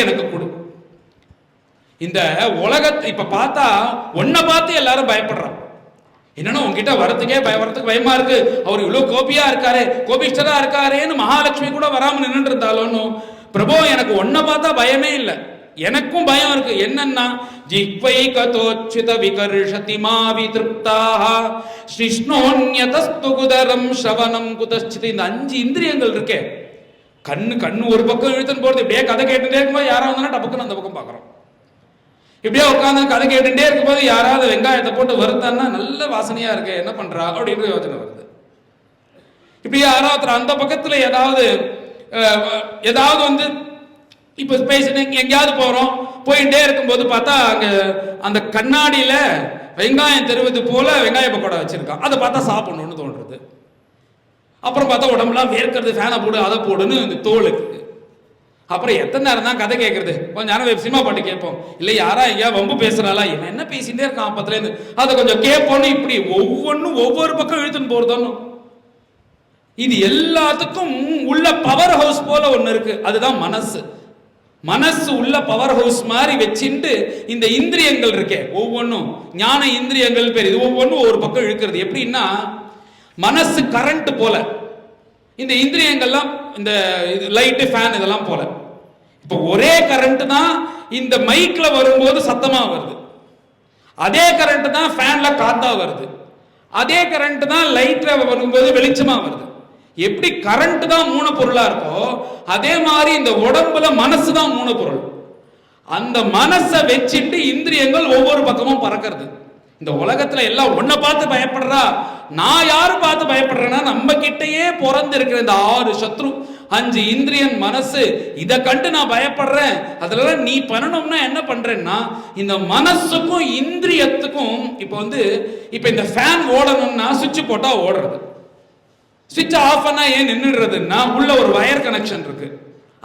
எனக்கு கொடு. இந்த உலகத்தை இப்ப பார்த்தா ஒன்ன பார்த்து எல்லாரும் பயப்படுறான். என்னன்னா உங்ககிட்ட வரத்துக்கு பயமா இருக்கு, அவர் இவ்வளவு கோபியா இருக்காரு, கோபிஷ்டரா இருக்காரேன்னு மகாலட்சுமி கூட வராம நின்று இருந்தாலும் பிரபு எனக்கு ஒன்ன பார்த்தா பயமே இல்லை. எனக்கும் பயம் இருக்கு. என்னன்னா ஜிஹ்வை கதோச்சித விகர்ஷதி மாவி திருப்தாக ஸ்ரிஷ்ணோன்யதஸ்து குதரம் ஷவனம் குதச்சித. இந்த 5 இந்திரியங்கள் இருக்கே, கண்ணு ஒரு பக்கம் இழுத்துன்னு போறது, இப்படியே கதை கேட்டுட்டே இருக்கும்போது யாராவது வந்தா டப்புக்குன்னு அந்த பக்கம் பாக்குறோம். இப்படியே உட்காந்து கதை கேட்டுட்டே இருக்கும்போது யாராவது வெங்காயத்தை போட்டு வறுத்தான்னா நல்ல வாசனையா இருக்கு, என்ன பண்றா அப்படின்னு யோசனை வருது. இப்படி யாராவது அந்த பக்கத்துல ஏதாவது இப்ப பேசிட்டு எங்கேயாவது போறோம், போயிட்டே இருக்கும்போது பார்த்தா அங்க அந்த கண்ணாடியில வெங்காயம் தெரிவது போல வெங்காய பக்கோடா வச்சிருக்கான், அதை பார்த்தா சாப்பிடணும்னு தோன்றது. அப்புறம் பார்த்தா உடம்புலாம் வேர்க்கிறது, ஃபேனை போடு அதை போடுன்னு இந்த தோலுக்கு. அப்புறம் எத்தனை நேரம் தான் கதை கேட்கறது, கொஞ்சம் நேரம் சினிமா பாட்டு கேட்போம், இல்லை யாரா எங்கேயா வம்பு பேசுறாளா, இவன் என்ன பேசிட்டே இருக்கான் அப்பத்துலேருந்து, அதை கொஞ்சம் கேட்போன்னு இப்படி ஒவ்வொன்றும் ஒவ்வொரு பக்கம் இழுத்துன்னு போறதானோ. இது எல்லாத்துக்கும் உள்ள பவர் ஹவுஸ் போல ஒண்ணு இருக்கு, அதுதான் மனசு உள்ள பவர் ஹவுஸ் மாதிரி வச்சுட்டு இந்த இந்திரியங்கள் இருக்கே ஒவ்வொன்றும் ஞான இந்திரியங்கள் பேர், இது ஒவ்வொன்றும் ஒரு பக்கம் இழுக்கிறது. எப்படின்னா மனசு கரண்ட் போல, இந்த இந்திரியங்கள்லாம் இந்த லைட்டு ஃபேன் இதெல்லாம் போல. இப்போ ஒரே கரண்ட் தான் இந்த மைக்ல வரும்போது சத்தமா வருது, அதே கரண்ட் தான் ஃபேன்ல காத்தா வருது, அதே கரண்ட் தான் லைட்ல வரும்போது வெளிச்சமா வருது. எப்படி கரண்ட் தான் மூலப்பொருளா இருக்கோ அதே மாதிரி இந்த உடம்புல மனசு தான் மூலப்பொருள். அந்த மனசை வச்சுட்டு இந்திரியங்கள் ஒவ்வொரு பக்கமும் பறக்கிறது. இந்த உலகத்துல எல்லாம் ஒன்ன பார்த்து பயப்படுறா, நான் யாரு பார்த்து பயப்படுறேன்னா நம்ம கிட்டயே பிறந்து இருக்கிற இந்த 6 சத்ரு 5 இந்திரியன் மனசு, இதை கண்டு நான் பயப்படுறேன். அதுல நீ பண்ணணும்னா என்ன பண்றேன்னா, இந்த மனசுக்கும் இந்திரியத்துக்கும் இப்ப இந்த ஃபேன் ஓடணும்னா சுவிட்ச் போட்டா ஓடுறது, சுவிட்ச் ஆஃப் பண்ணா ஏன் நின்றுடுறதுன்னா உள்ள ஒரு வயர் கனெக்ஷன் இருக்கு.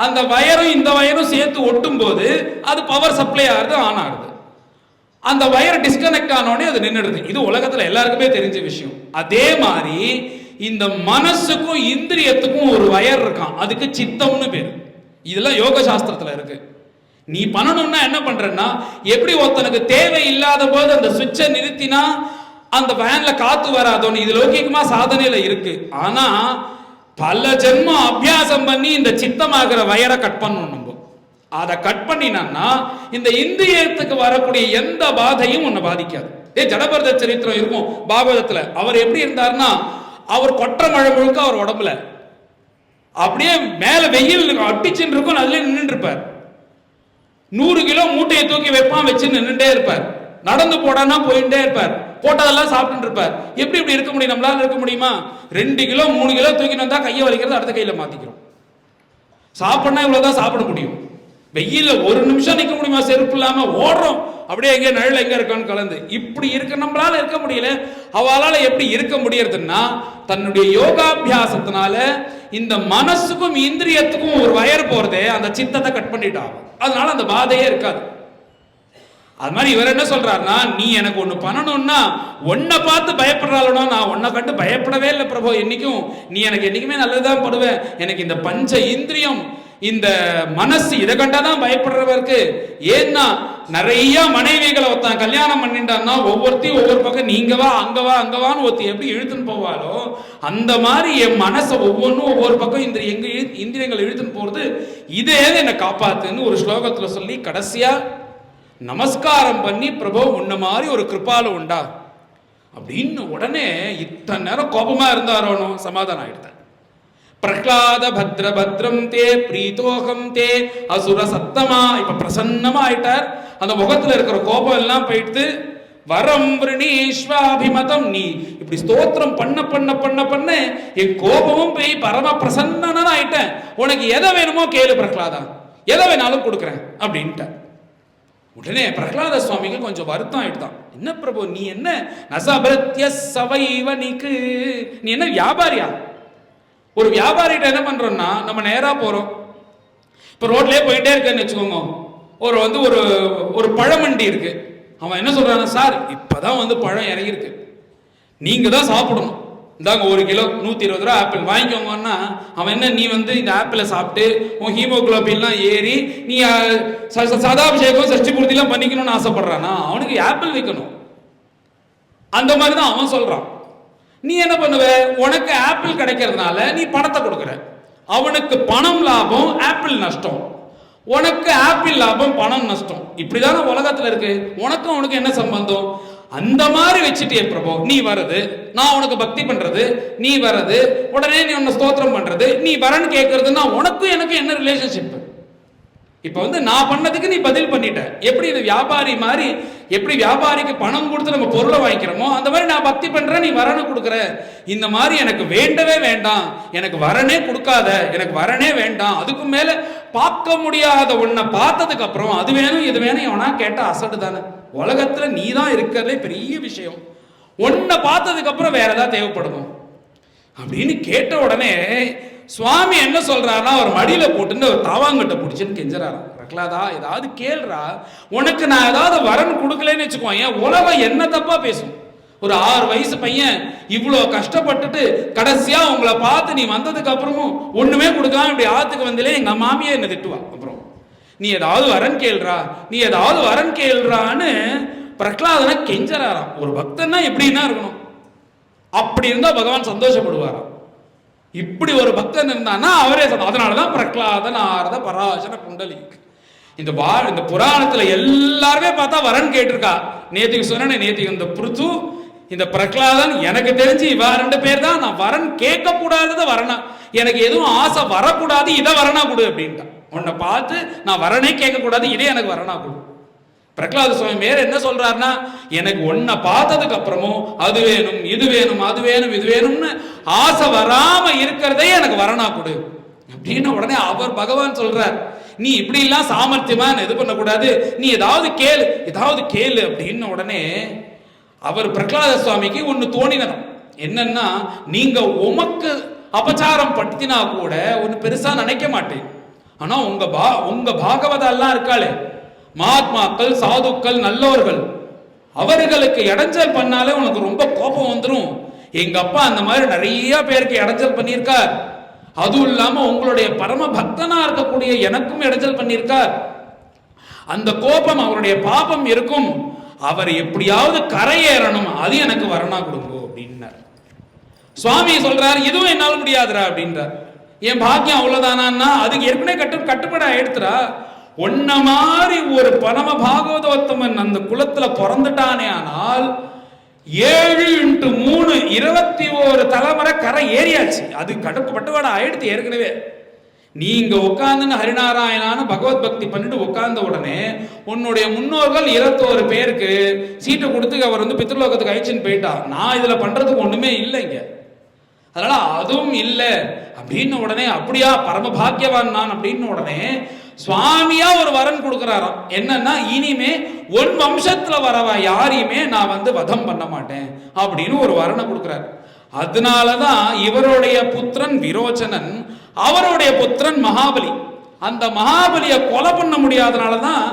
அந்த வயரும் இந்த வயரும் சேர்த்து ஒட்டும் போது அது பவர் சப்ளை ஆகுது, ஆன் ஆகுது. அந்த வயர் டிஸ்கனெக்ட் ஆனோடனே அது நின்றுடுது. இது உலகத்துல எல்லாருக்குமே தெரிஞ்ச விஷயம். அதே மாதிரி இந்த மனசுக்கும் இந்திரியத்துக்கும் ஒரு வயர் இருக்கான், அதுக்கு சித்தம்னு பேரு. இதெல்லாம் யோக சாஸ்திரத்துல இருக்கு. நீ பண்ணணும்னா என்ன பண்றன்னா, எப்படி ஒருத்தனுக்கு தேவை இல்லாத போது அந்த சுவிட்சை நிறுத்தினா அந்த ஃபேன்ல காத்து வராதோன்னு இது லௌகிகமா சாதனையில இருக்கு. ஆனா பல ஜென்மம் அபியாசம் பண்ணி இந்த சித்தமாகிற வயரை கட் பண்ணணும். அதை கட் பண்ணினா இந்த இந்திரியத்துக்கு வரக்கூடிய எந்த பாதையும் உன்னை பாதிக்காது. ஜடபரத சரித்திரம் இருக்கும் பாகவதத்துல. அவர் எப்படி இருந்தார்னா, அவர் கொற்ற மழை முழுக்க அவர் உடம்புல அப்படியே மேல வெயில் அட்டிச்சுன்னு இருக்கும், அதுல நின்று இருப்பார். 100 கிலோ மூட்டையை தூக்கி வைப்பான், வச்சு நின்றுட்டே இருப்பார். நடந்து போடானா போயிட்டே இருப்பார், போட்டதெல்லாம் சாப்பிட்டு இருப்பார். எப்படி இப்படி இருக்க முடியும்? நம்மளால இருக்க முடியுமா? 2 கிலோ 3 கிலோ தூக்கிட்டு வந்தா கையை வலிக்கிறது, அடுத்த கையில மாத்திக்கிறோம். சாப்பிடனா இவ்வளவுதான் சாப்பிட முடியும். வெயில ஒரு நிமிஷம் நிக்க முடியுமா? செருப்பு இல்லாம ஓடுறோம், அப்படியே எங்க நிழல் எங்க இருக்கான்னு கலந்து. இப்படி இருக்க நம்மளால இருக்க முடியல. அவளால எப்படி இருக்க முடியறதுன்னா, தன்னுடைய யோகாபியாசத்தினால இந்த மனசுக்கும் இந்திரியத்துக்கும் ஒரு வயர் போறதே அந்த சித்தத்தை கட் பண்ணிட்டாங்க. அதனால அந்த பாதையே இருக்காது. அது மாதிரி இவர் என்ன சொல்றாருன்னா, நீ எனக்கு ஒண்ணு பண்ணணும்னா, உன்னை பார்த்து பயப்படுறாளோ, நான் உன்னை கண்டு பயப்படவே இல்லை பிரபு என்னைக்கும். நீ எனக்கு என்னைக்குமே நல்லதுதான் படுவேன். எனக்கு இந்த பஞ்ச இந்திரியம், இந்த மனசு, இதை கண்டாதான் பயப்படுறவருக்கு. ஏன்னா நிறைய மனைவிகளை ஒருத்தன் கல்யாணம் பண்ணிட்டான்னா ஒவ்வொருத்தையும் ஒவ்வொரு பக்கம் நீங்க வா அங்க வா அங்க வான்னு ஒருத்தி எப்படி இழுத்துன்னு போவாளோ, அந்த மாதிரி என் மனசை ஒவ்வொன்றும் ஒவ்வொரு பக்கம் இந்த எங்க இந்திரியங்கள் இழுத்துன்னு போறது, இதே என்னை காப்பாத்துன்னு ஒரு ஸ்லோகத்துல சொல்லி கடைசியா நமஸ்காரம் பண்ணி, பிரபு உன்ன மாதிரி ஒரு கிருபால உண்டா அப்படின்னு உடனே இத்தனை நேரம் கோபமா இருந்தாரோனோ சமாதானம் ஆயிடுத. பிரகலாத பத்ர பத்ரம் தே பிரீதோகம் தே அசுர சத்தமா, இப்ப பிரசன்னமா ஆயிட்டார். அந்த முகத்துல இருக்கிற கோபம் எல்லாம் போயிட்டு, வரம் விரணீஸ்வாபிமதம், நீ இப்படி ஸ்தோத்திரம் பண்ண பண்ண பண்ண பண்ண என் கோபமும் போய் பரம பிரசன்னனா ஆயிட்டேன். உனக்கு எதை வேணுமோ கேளு பிரகலாதா, எதை வேணாலும் கொடுக்குறேன் அப்படின்ட்ட. உடனே பிரகலாத சுவாமிகள் கொஞ்சம் வருத்தம் ஆயிட்டான். என்ன பிரபு நீ என்ன நசபிரத்ய சவைவனிக்கு, நீ என்ன வியாபாரியா? ஒரு வியாபாரிகிட்ட என்ன பண்றோம்னா, நம்ம நேரா போறோம், இப்ப ரோட்லயே போயிட்டே இருக்கேன்னு வச்சுக்கோங்க. ஒரு ஒரு பழமண்டி இருக்கு. அவன் என்ன சொல்றான், சார் இப்பதான் பழம் இறங்கிருக்கு, நீங்க தான் சாப்பிடணும், இந்தாங்க 1 கிலோ 120 ரூபா ஆப்பிள் வாங்கிக்கோங்கன்னா, அவன் என்ன நீ இந்த ஆப்பிளை சாப்பிட்டு உன் ஹீமோகுளோபின்லாம் ஏறி நீ சதாபிஷேகம் சஷ்டி பூர்த்திலாம் பண்ணிக்கணும்னு ஆசைப்படுறானா? அவனுக்கு ஆப்பிள் வைக்கணும். அந்த மாதிரி தான் அவன் சொல்றான். நீ என்ன பண்ணுவ, உனக்கு ஆப்பிள் கிடைக்கிறதுனால நீ பணத்தை கொடுக்குற, அவனுக்கு பணம் லாபம் ஆப்பிள் நஷ்டம், உனக்கு ஆப்பிள் லாபம் பணம் நஷ்டம். இப்படிதான உலகத்துல இருக்கு. உனக்கும் அவனுக்கு என்ன சம்பந்தம்? அந்த மாதிரி வச்சுட்டே பிரபு நீ வரது, நான் உனக்கு பக்தி பண்றது, நீ வரது, உடனே நீ உன்னை ஸ்தோத்திரம் பண்றது, நீ வரன்னு கேட்கறதுன்னா உனக்கும் எனக்கு என்ன ரிலேஷன்ஷிப்? இப்ப நான் பண்ணதுக்கு நீ பதில் பண்ணிட்ட. எப்படி இது வியாபாரி மாதிரி, எப்படி வியாபாரிக்கு பணம் கொடுத்து நம்ம பொருளை வாங்கிக்கிறோமோ அந்த மாதிரி நான் பக்தி பண்றேன், நீ வரனை கொடுக்குற. இந்த மாதிரி எனக்கு வேண்டவே வேண்டாம், எனக்கு வரனே கொடுக்காத, எனக்கு வரனே வேண்டாம். அதுக்கு மேல பார்க்க முடியாத உன்னை பார்த்ததுக்கு அப்புறம் அது வேணும் இது வேணும் எவனா கேட்டா அசடு தானே. உலகத்துல நீ தான் இருக்கிறதே பெரிய விஷயம். உன்னை பார்த்ததுக்கு அப்புறம் வேற ஏதாவது தேவைப்படணும் அப்படின்னு கேட்ட உடனே சுவாமி என்ன சொல்றாருன்னா, அவர் மடியில போட்டு ஒரு தாவாங்கட்டை பிடிச்சுன்னு கெஞ்சறாரு. பிரகலாதா ஏதாவது கேள்றா, உனக்கு நான் ஏதாவது வரன் கொடுக்கலன்னு வச்சுக்கோ, ஏன் உலகம் என்ன தப்பா பேசும். ஒரு 6 வயசு பையன் இவ்வளோ கஷ்டப்பட்டுட்டு கடைசியா உங்களை பார்த்து நீ வந்ததுக்கு அப்புறமும் ஒண்ணுமே கொடுக்காம இப்படி ஆத்துக்கு வந்தலே எங்க மாமியே என்ன திட்டுவா. அப்புறம் நீ ஏதாவது வரன் கேள்றா, நீ ஏதாவது வரன் கேள்றான்னு பிரகலாதனை கெஞ்சறாராம். ஒரு பக்தன்னா எப்படின்னா இருக்கணும், அப்படி இருந்தா பகவான் சந்தோஷப்படுவாராம். இப்படி ஒரு பக்தன் இருந்தான்னா அவரே. அதனாலதான் பிரகலாத நாரத பராசர குண்டலி. இந்த புராணத்துல எல்லாருமே பார்த்தா வரன் கேட்டிருக்கா. நேத்திக்கு சொன்ன, நேத்திக்கு இந்த புருத்து இந்த பிரகலாதன் எனக்கு தெரிஞ்சு இவா 2 பேர் தான் நான் வரன் கேட்க கூடாதத வரனா, எனக்கு எதுவும் ஆசை வரக்கூடாது, இதை வரனா கொடு அப்படின்ட்டான். உன்னை பார்த்து நான் வரனே கேட்க கூடாது, இதே எனக்கு வரனா கொடு. பிரகலாத சுவாமி வேற என்ன சொல்றாருன்னா, எனக்கு உன்னை பார்த்ததுக்கு அப்புறமும் அது வேணும் இது வேணும் அது வேணும் இது வேணும்னு ஆசை வராம இருக்கிறதே எனக்கு வரனா கொடு அப்படின்னு உடனே அவர் பகவான் சொல்றார், நீ இப்படி எல்லாம் சாமர்த்தியமா இது பண்ணக்கூடாது, நீ ஏதாவது கேளு அப்படின்னு உடனே அவர் பிரகலாத சுவாமிக்கு ஒண்ணு தோணினதாம். என்னன்னா, நீங்க உமக்கு அபச்சாரம் படுத்தினா கூட ஒன்னு பெருசா நினைக்க மாட்டேன், ஆனா உங்க பாகவதெல்லாம் இருக்காளே, மகாத்மாக்கள், சாதுக்கள், நல்லோர்கள், அவர்களுக்கு இடைஞ்சல் பண்ணாலே உனக்கு ரொம்ப கோபம் வந்துடும். எங்க அப்பா அந்த மாதிரி நிறைய பேருக்கு இடைஞ்சல் பண்ணியிருக்கார், அதுவும் இல்லாம உங்களுடைய பரம பக்தனா இருக்கக்கூடிய எனக்கும் இடைஞ்சல் பண்ணியிருக்கார். அந்த கோபம், அவருடைய பாபம் இருக்கும், அவர் எப்படியாவது கரையேறணும், அது எனக்கு வரணா கொடுங்கோ அப்படின்னார். சுவாமி சொல்றாரு, இதுவும் என்னால முடியாதுரா அப்படின்றார். என் பாக்கியம் அவ்வளவுதானா? அதுக்கு ஏற்கனவே கட்டுப்பட ஆயிடுத்துரா. ஒன்ன மாதிரி ஒரு பரம பாகவதோத்தமன் அந்த குலத்துல பிறந்துட்டானே, ஆனால் 7 × 3 21 தலைமுறை கரை ஏறியாச்சு. அது கட்டுப்பட்டவாட ஆயிடுத்து ஏற்கனவே. நீங்க உட்கார்ந்து ஹரிநாராயணான்னு பகவத் பக்தி பண்ணிட்டு உட்கார்ந்த உடனே உன்னுடைய முன்னோர்கள் 21 பேருக்கு சீட்டை கொடுத்து அவர் பித்ருலோகத்துக்கு அழிச்சுன்னு போயிட்டா. நான் இதுல பண்றதுக்கு ஒண்ணுமே இல்லைங்க, அதனால அதுவும் இல்லை அப்படின்னு உடனே, அப்படியா பரம பாக்கியவான் நான் அப்படின்னு உடனே சுவாமியா ஒரு வரன் கொடுக்கிறாராம். என்னன்னா, இனிமே உன் வம்சத்துல வரவா யாரையுமே நான் வதம் பண்ண மாட்டேன் அப்படின்னு ஒரு வரனை கொடுக்கிறார். அதனாலதான் இவருடைய புத்திரன் விரோச்சனன், அவருடைய புத்திரன் மகாபலி. அந்த மகாபலியை கொலை பண்ண முடியாதனாலதான்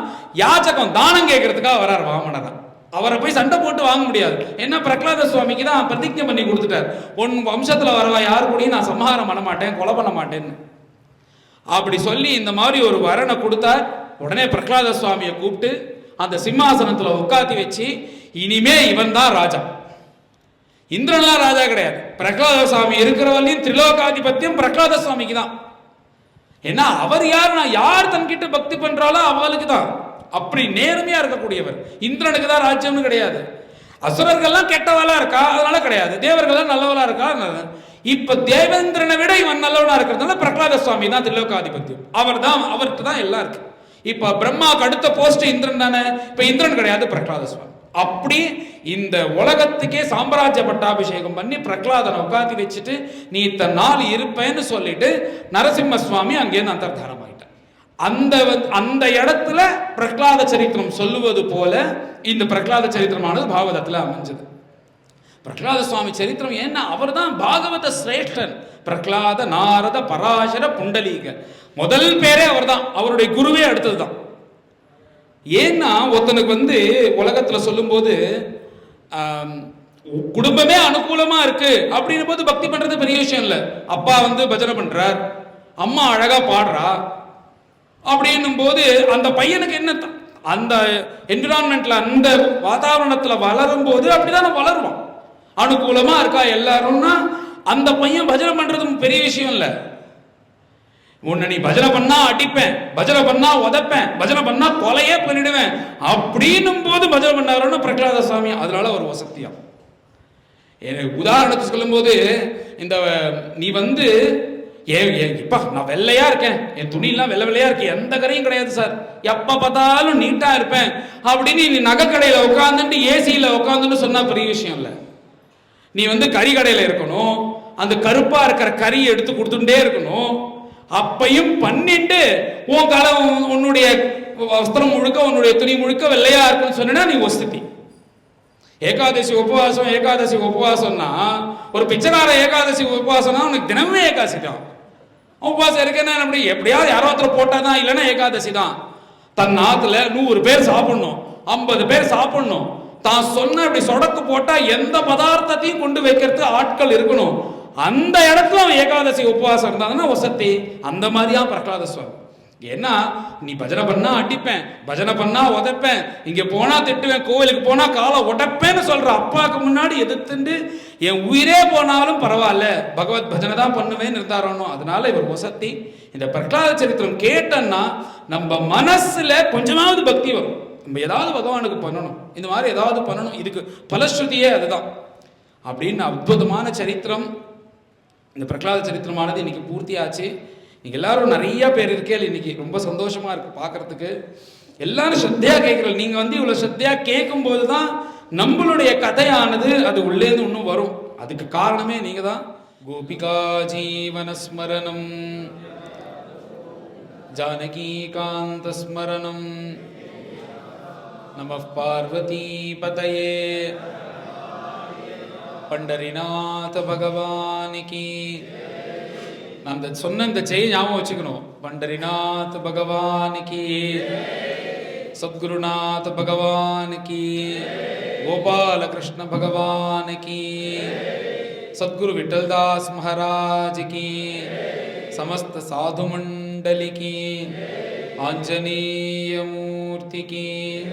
யாச்சகம் தானம் கேட்கறதுக்காக வரார் வாமனரா. அவரை போய் சண்டை போட்டு வாங்க முடியாது. என்ன, பிரகலாத சுவாமிக்கு தான் பிரதிஜை பண்ணி கொடுத்துட்டார், உன் வம்சத்துல வரவா யாரு கூடயும் நான் சம்ஹாரம் பண்ண மாட்டேன், கொலை பண்ண மாட்டேன்னு. அப்படி சொல்லி இந்த மாதிரி ஒரு வரனை கொடுத்தார். உடனே பிரகலாத சுவாமியை கூப்பிட்டு அந்த சிம்மாசனத்துல உட்காத்தி வச்சு, இனிமே இவன் தான் ராஜா, இந்திரன்லாம் ராஜா கிடையாது, பிரகலாத சுவாமி இருக்கிறவரையும் திரிலோகாதிபத்தியம் பிரகலாத சுவாமிக்கு தான். ஏன்னா அவர் யார் தன்கிட்ட பக்தி பண்றாலோ அவளுக்கு தான். அப்படி நேர்மையா இருக்கக்கூடியவர். இந்திரனுக்கு தான் ராஜ்யம்னு கிடையாது. அசுரர்கள்லாம் கெட்டவளா இருக்கா அதனால கிடையாது, தேவர்கள்லாம் நல்லவளா இருக்கா. இப்ப தேவேந்திரனை விட இவன் நல்லவனா இருக்கிறதுனால பிரகலாத சுவாமி தான் திரிலோகாதிபத்தியம், அவர்கிட்ட தான் எல்லாம் இருக்கு. இப்ப பிரம்மாவுக்கு அடுத்த போஸ்ட் இந்திரன் தானே, இப்ப இந்திரன் கிடையாது, பிரகலாத சுவாமி. அப்படி இந்த உலகத்துக்கே சாம்ராஜ்ய பட்டாபிஷேகம் பண்ணி பிரகலாதனை உட்காந்து வச்சுட்டு நீ இத்தனை நாள் இருப்பேன்னு சொல்லிட்டு நரசிம்ம சுவாமி அங்கேருந்து அந்தர்தானம் ஆயிட்டார். அந்த இடத்துல பிரகலாத சரித்திரம் சொல்லுவது போல இந்த பிரகலாத சரித்திரமானது பாகவதத்துல அமைஞ்சது. பிரகலாத சுவாமி சரித்திரம் ஏன்னா அவர் தான் பாகவத சிரேஷ்டன். பிரகலாத, நாரத, பராசர, புண்டலீக, முதல் பேரே அவர் தான், அவருடைய குருவே அடுத்தது தான். ஏன்னா ஒருத்தனுக்கு உலகத்துல சொல்லும் போது குடும்பமே அனுகூலமா இருக்கு அப்படின்னும் போது பக்தி பண்றது பெரிய விஷயம் இல்ல. அப்பா பஜனை பண்றார், அம்மா அழகா பாடுறா அப்படின்னும் போது அந்த பையனுக்கு என்ன, அந்த என்விரான்மெண்ட்ல அந்த வாதாவரணத்துல வளரும் போது அப்படிதான் வளருவான். அனுகூலமா இருக்கா எல்லாரும்னா அந்த பையன் பஜனை பண்றதும் பெரிய விஷயம் இல்ல. உன்னை நீ பஜனை பண்ணா அடிப்பேன், பஜனை பண்ணா உதப்பேன், பஜனை பண்ணா கொலையே பண்ணிடுவேன் அப்படின்னும் போது பஜனை பண்ணாருன்னு பிரகலாத சுவாமி. அதனால ஒரு வசத்தியம். உதாரணத்துக்கு சொல்லும் போது, இந்த நீ இப்ப நான் வெள்ளையா இருக்கேன், என் துணியெல்லாம் வெள்ளையா இருக்கு, எந்த கரையும் கிடையாது சார், எப்ப பார்த்தாலும் நீட்டா இருப்பேன் அப்படின்னு நீ நகைக்கடையில உட்காந்துட்டு ஏசியில உட்காந்துன்னு சொன்னா பெரிய விஷயம் இல்ல. நீ கறி கடையில இருக்கணும், அந்த கருப்பா இருக்கிற கறி எடுத்து கொடுத்துட்டே இருக்கணும். அப்பையும் பண்ணிட்டு உன்னுடைய வஸ்திரம் முழுக்க, உன்னுடைய துணி முழுக்க வெள்ளையா இருக்குன்னு சொன்னா நீ வசதி. ஏகாதசி உபவாசம்னா ஒரு பிச்சைக்கார ஏகாதசி உபவாசம்னா உனக்கு தினமே ஏகாதசி தான். உபவாசம் இருக்கேன்னா எப்படியாவது யாரோ ஒருத்தர் போட்டாதான், இல்லைன்னா ஏகாதசி தான். தன் நாத்துல 100 பேர் சாப்பிடணும், 50 பேர் சாப்பிடணும், தான் சொன்ன இப்படி சொடக்கு போட்டா எந்த பதார்த்தத்தையும் கொண்டு வைக்கிறது ஆட்கள் இருக்கணும். அந்த இடத்துல ஏகாதசி உபவாசம் இருந்தாங்கன்னா வசதி. அந்த மாதிரியா பிரகலாத சுவாமி. ஏன்னா நீ பஜனை பண்ணா அடிப்பேன், பஜனை பண்ணா உதைப்பேன், இங்க போனா திட்டுவேன், கோவிலுக்கு போனா காலை உடைப்பேன்னு சொல்ற அப்பாவுக்கு முன்னாடி எதிர்த்துண்டு என் உயிரே போனாலும் பரவாயில்ல பகவத் பஜனை தான் பண்ணுவேன்னு இருந்தாரோ. அதனால இவர் வசதி. இந்த பிரகலாத சரித்திரம் கேட்டோம்னா நம்ம மனசுல கொஞ்சமாவது பக்தி வரும். நம்ம ஏதாவது பகவானுக்கு பண்ணணும், இந்த மாதிரி ஏதாவது பண்ணணும், இதுக்கு பலஸ்ருதியே அதுதான் அப்படின்னு அற்புதமான சரித்திரம். இந்த பிரகலாத சரித்திரமானது இன்னைக்கு பூர்த்தியாச்சு. நீங்க எல்லாரும் நிறைய பேர் இருக்கேன், இன்னைக்கு ரொம்ப சந்தோஷமா இருக்கு பார்க்கறதுக்கு. எல்லாரும் ஸ்ரத்தையா கேட்கறீங்க. நீங்க இவ்வளவு ஸ்ரத்தையா கேட்கும் போதுதான் நம்மளுடைய கதையானது அது உள்ளேந்து இன்னும் வரும். அதுக்கு காரணமே நீங்க தான். கோபிகா ஜீவன ஸ்மரணம் जानकीकान्तस्मरणं नमः पार्वतीपतये पंडरीनाथ भगवान की நான் இந்த சொன்ன இந்த செய்தி ஞாபகம் வச்சுக்கணும். பண்டரிநாத் பகவான் கி, சத்குருநாத் பகவான் கி, கோபால கிருஷ்ண பகவான் கி, सद्गुरु विठलदास महाराज की, समस्त साधु मंडली की, आंजनेय मूर्ति की.